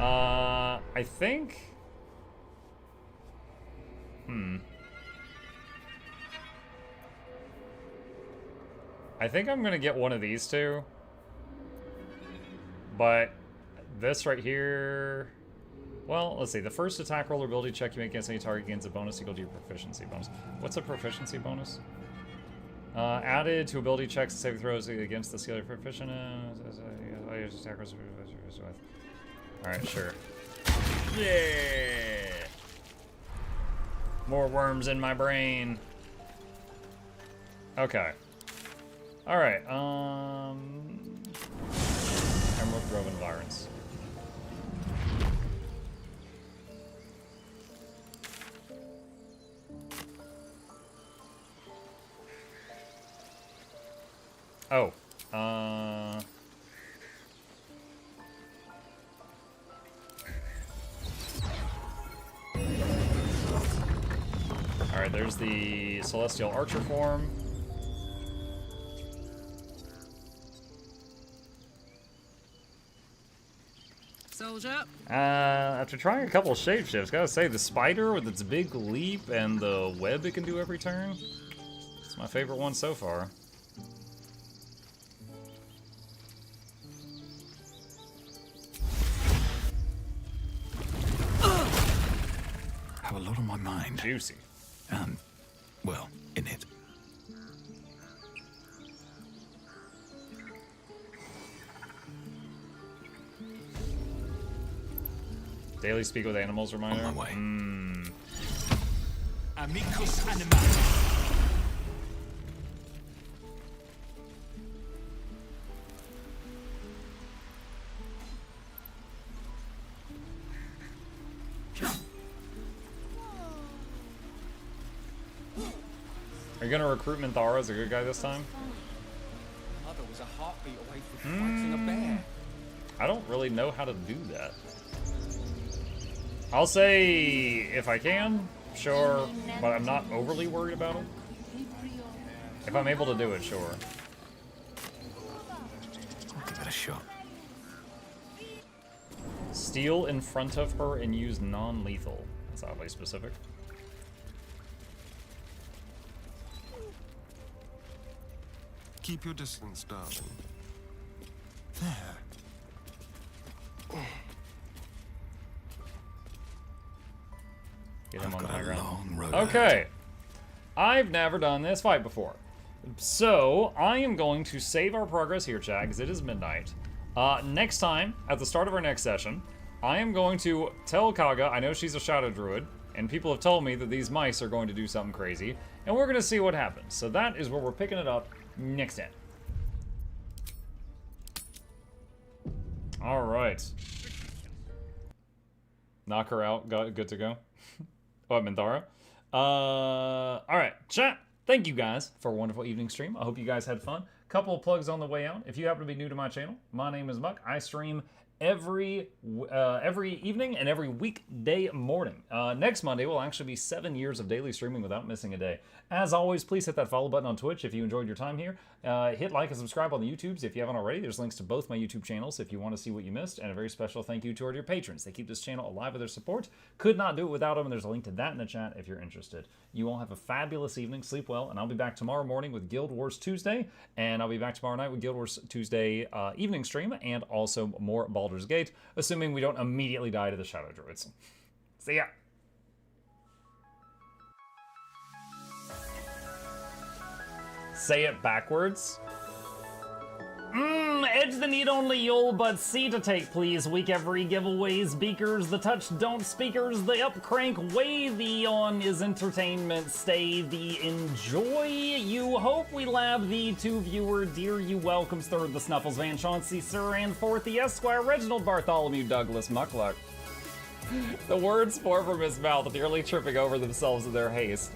I think... I think I'm gonna get one of these two. But this right here... Well, let's see. The first attack roll or ability check you make against any target gains a bonus equal to your proficiency bonus. What's a proficiency bonus? Added to ability checks and saving throws against the skill you're proficient in. Alright, sure. Yeah! More worms in my brain. Okay. Alright, Emerald Grove Environs. Oh, alright, there's the Celestial Archer form. Soldier. After trying a couple of shapeshifts, gotta say, the spider with its big leap and the web it can do every turn, it's my favorite one so far. Have a lot on my mind. Juicy. And, well, in it. Daily speak with animals reminder. On my way. Amicus animalis. Are you gonna recruit Minthara as a good guy this time? Mother was a heartbeat away from fighting a bear. I don't really know how to do that. I'll say if I can, sure, but I'm not overly worried about it. If I'm able to do it, sure. I'll give it a shot. Steal in front of her and use non-lethal. That's oddly specific. Keep your distance, darling. There. Get him on the got high a ground. long road Okay. I've never done this fight before. So, I am going to save our progress here, chat, because it is midnight. Next time, at the start of our next session, I am going to tell Kaga, I know she's a Shadow Druid, and people have told me that these mice are going to do something crazy, and we're going to see what happens. So that is where we're picking it up next end. Alright. Knock her out, good to go. Oh, Minthara. Alright, chat. Thank you guys for a wonderful evening stream. I hope you guys had fun. Couple of plugs on the way out. If you happen to be new to my channel, my name is Muk. I stream every evening and every weekday morning. Next Monday will actually be 7 years of daily streaming without missing a day. As always, please hit that follow button on Twitch if you enjoyed your time here. Hit like and subscribe on the YouTubes if you haven't already. There's links to both my YouTube channels if you want to see what you missed. And a very special thank you to our dear patrons. They keep this channel alive with their support. Could not do it without them, and there's a link to that in the chat if you're interested. You all have a fabulous evening. Sleep well, and I'll be back tomorrow morning with Guild Wars Tuesday, and I'll be back tomorrow night with Guild Wars Tuesday evening stream, and also more Baldur's Gate, assuming we don't immediately die to the Shadow Druids. See ya! Say it backwards. Edge the need only you'll but see to take, please. Week every giveaways, beakers, the touch don't speakers, the up crank way, the on is entertainment, stay the enjoy. You hope we lab the two viewer, dear you welcomes third the Snuffles, Van Chauncey, Sir, and fourth the Esquire, Reginald Bartholomew, Douglas, Mukluk. The words pour from his mouth, nearly tripping over themselves in their haste.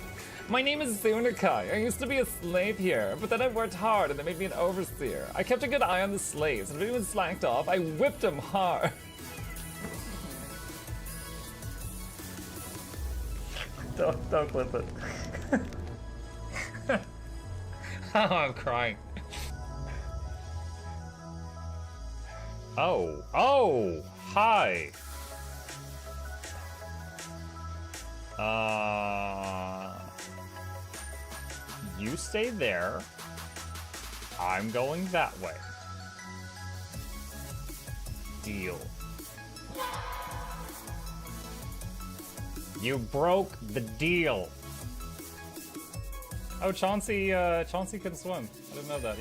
My name is Zunikai. I used to be a slave here, but then I worked hard and they made me an overseer. I kept a good eye on the slaves, and if anyone slacked off, I whipped them hard. Don't clip it. Oh, I'm crying. Oh, hi. You stay there. I'm going that way. Deal. You broke the deal. Oh, Chauncey can swim. I didn't know that.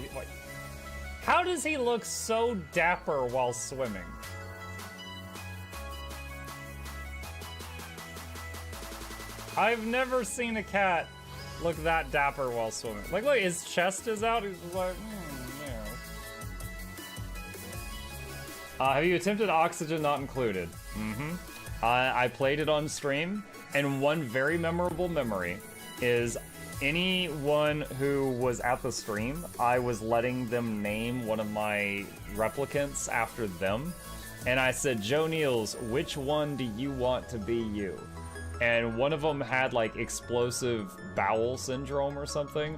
How does he look so dapper while swimming? I've never seen a cat look that dapper while swimming. Like, look, his chest is out. He's just like, yeah. Have you attempted Oxygen Not Included? Mm-hmm. I played it on stream, and one very memorable memory is anyone who was at the stream, I was letting them name one of my replicants after them. And I said, Joe Niels, which one do you want to be you? And one of them had like explosive bowel syndrome or something.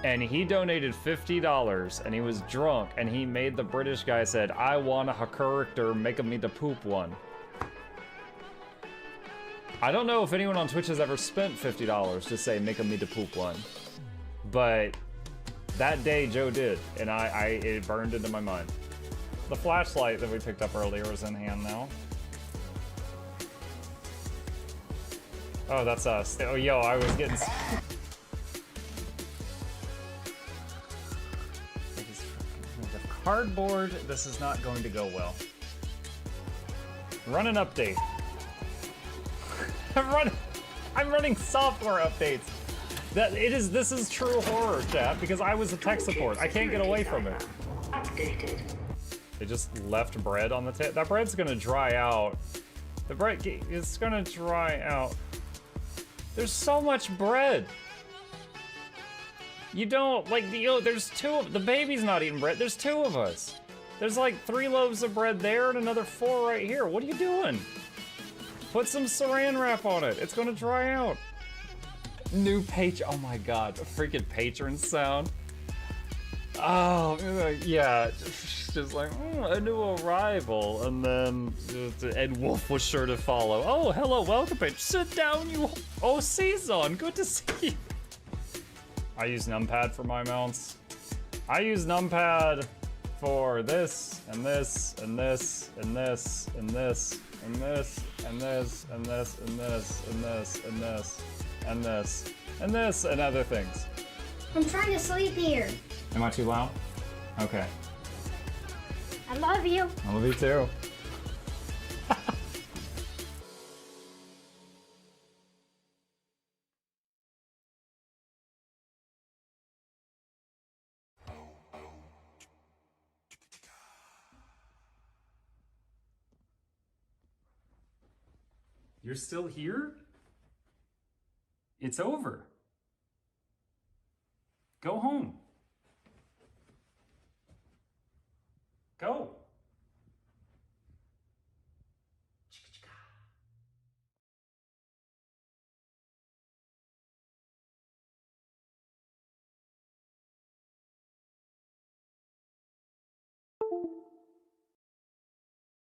And he donated $50 and he was drunk and he made the British guy said, I want a character, make me the poop one. I don't know if anyone on Twitch has ever spent $50 to say, make me the poop one. But that day Joe did, and it burned into my mind. The flashlight that we picked up earlier is in hand now. Oh, that's us. Oh, yo, I was getting... The cardboard, this is not going to go well. Run an update. I'm running software updates. This is true horror, chat, because I was a tech support. I can't get away from it. Updated. They just left bread on the table. That bread's gonna dry out. The bread is gonna dry out. There's so much bread. You don't, like, there's the baby's not eating bread. There's 2 of us. There's like 3 loaves of bread there and another 4 right here. What are you doing? Put some saran wrap on it. It's gonna dry out. New patron. Oh my god, a freaking patron sound. Oh, yeah. Just like, a new arrival. And then Ed Wolf was sure to follow. Oh, hello, welcome, page. Sit down, you. Oh, Season, good to see you. I use numpad for my mounts. I use numpad for this, and this, and this, and this, and this, and this, and this, and this, and this, and this, and this, and this, and this, and other things. I'm trying to sleep here. Am I too loud? Okay. I love you. I love you too. You're still here? It's over. Go home.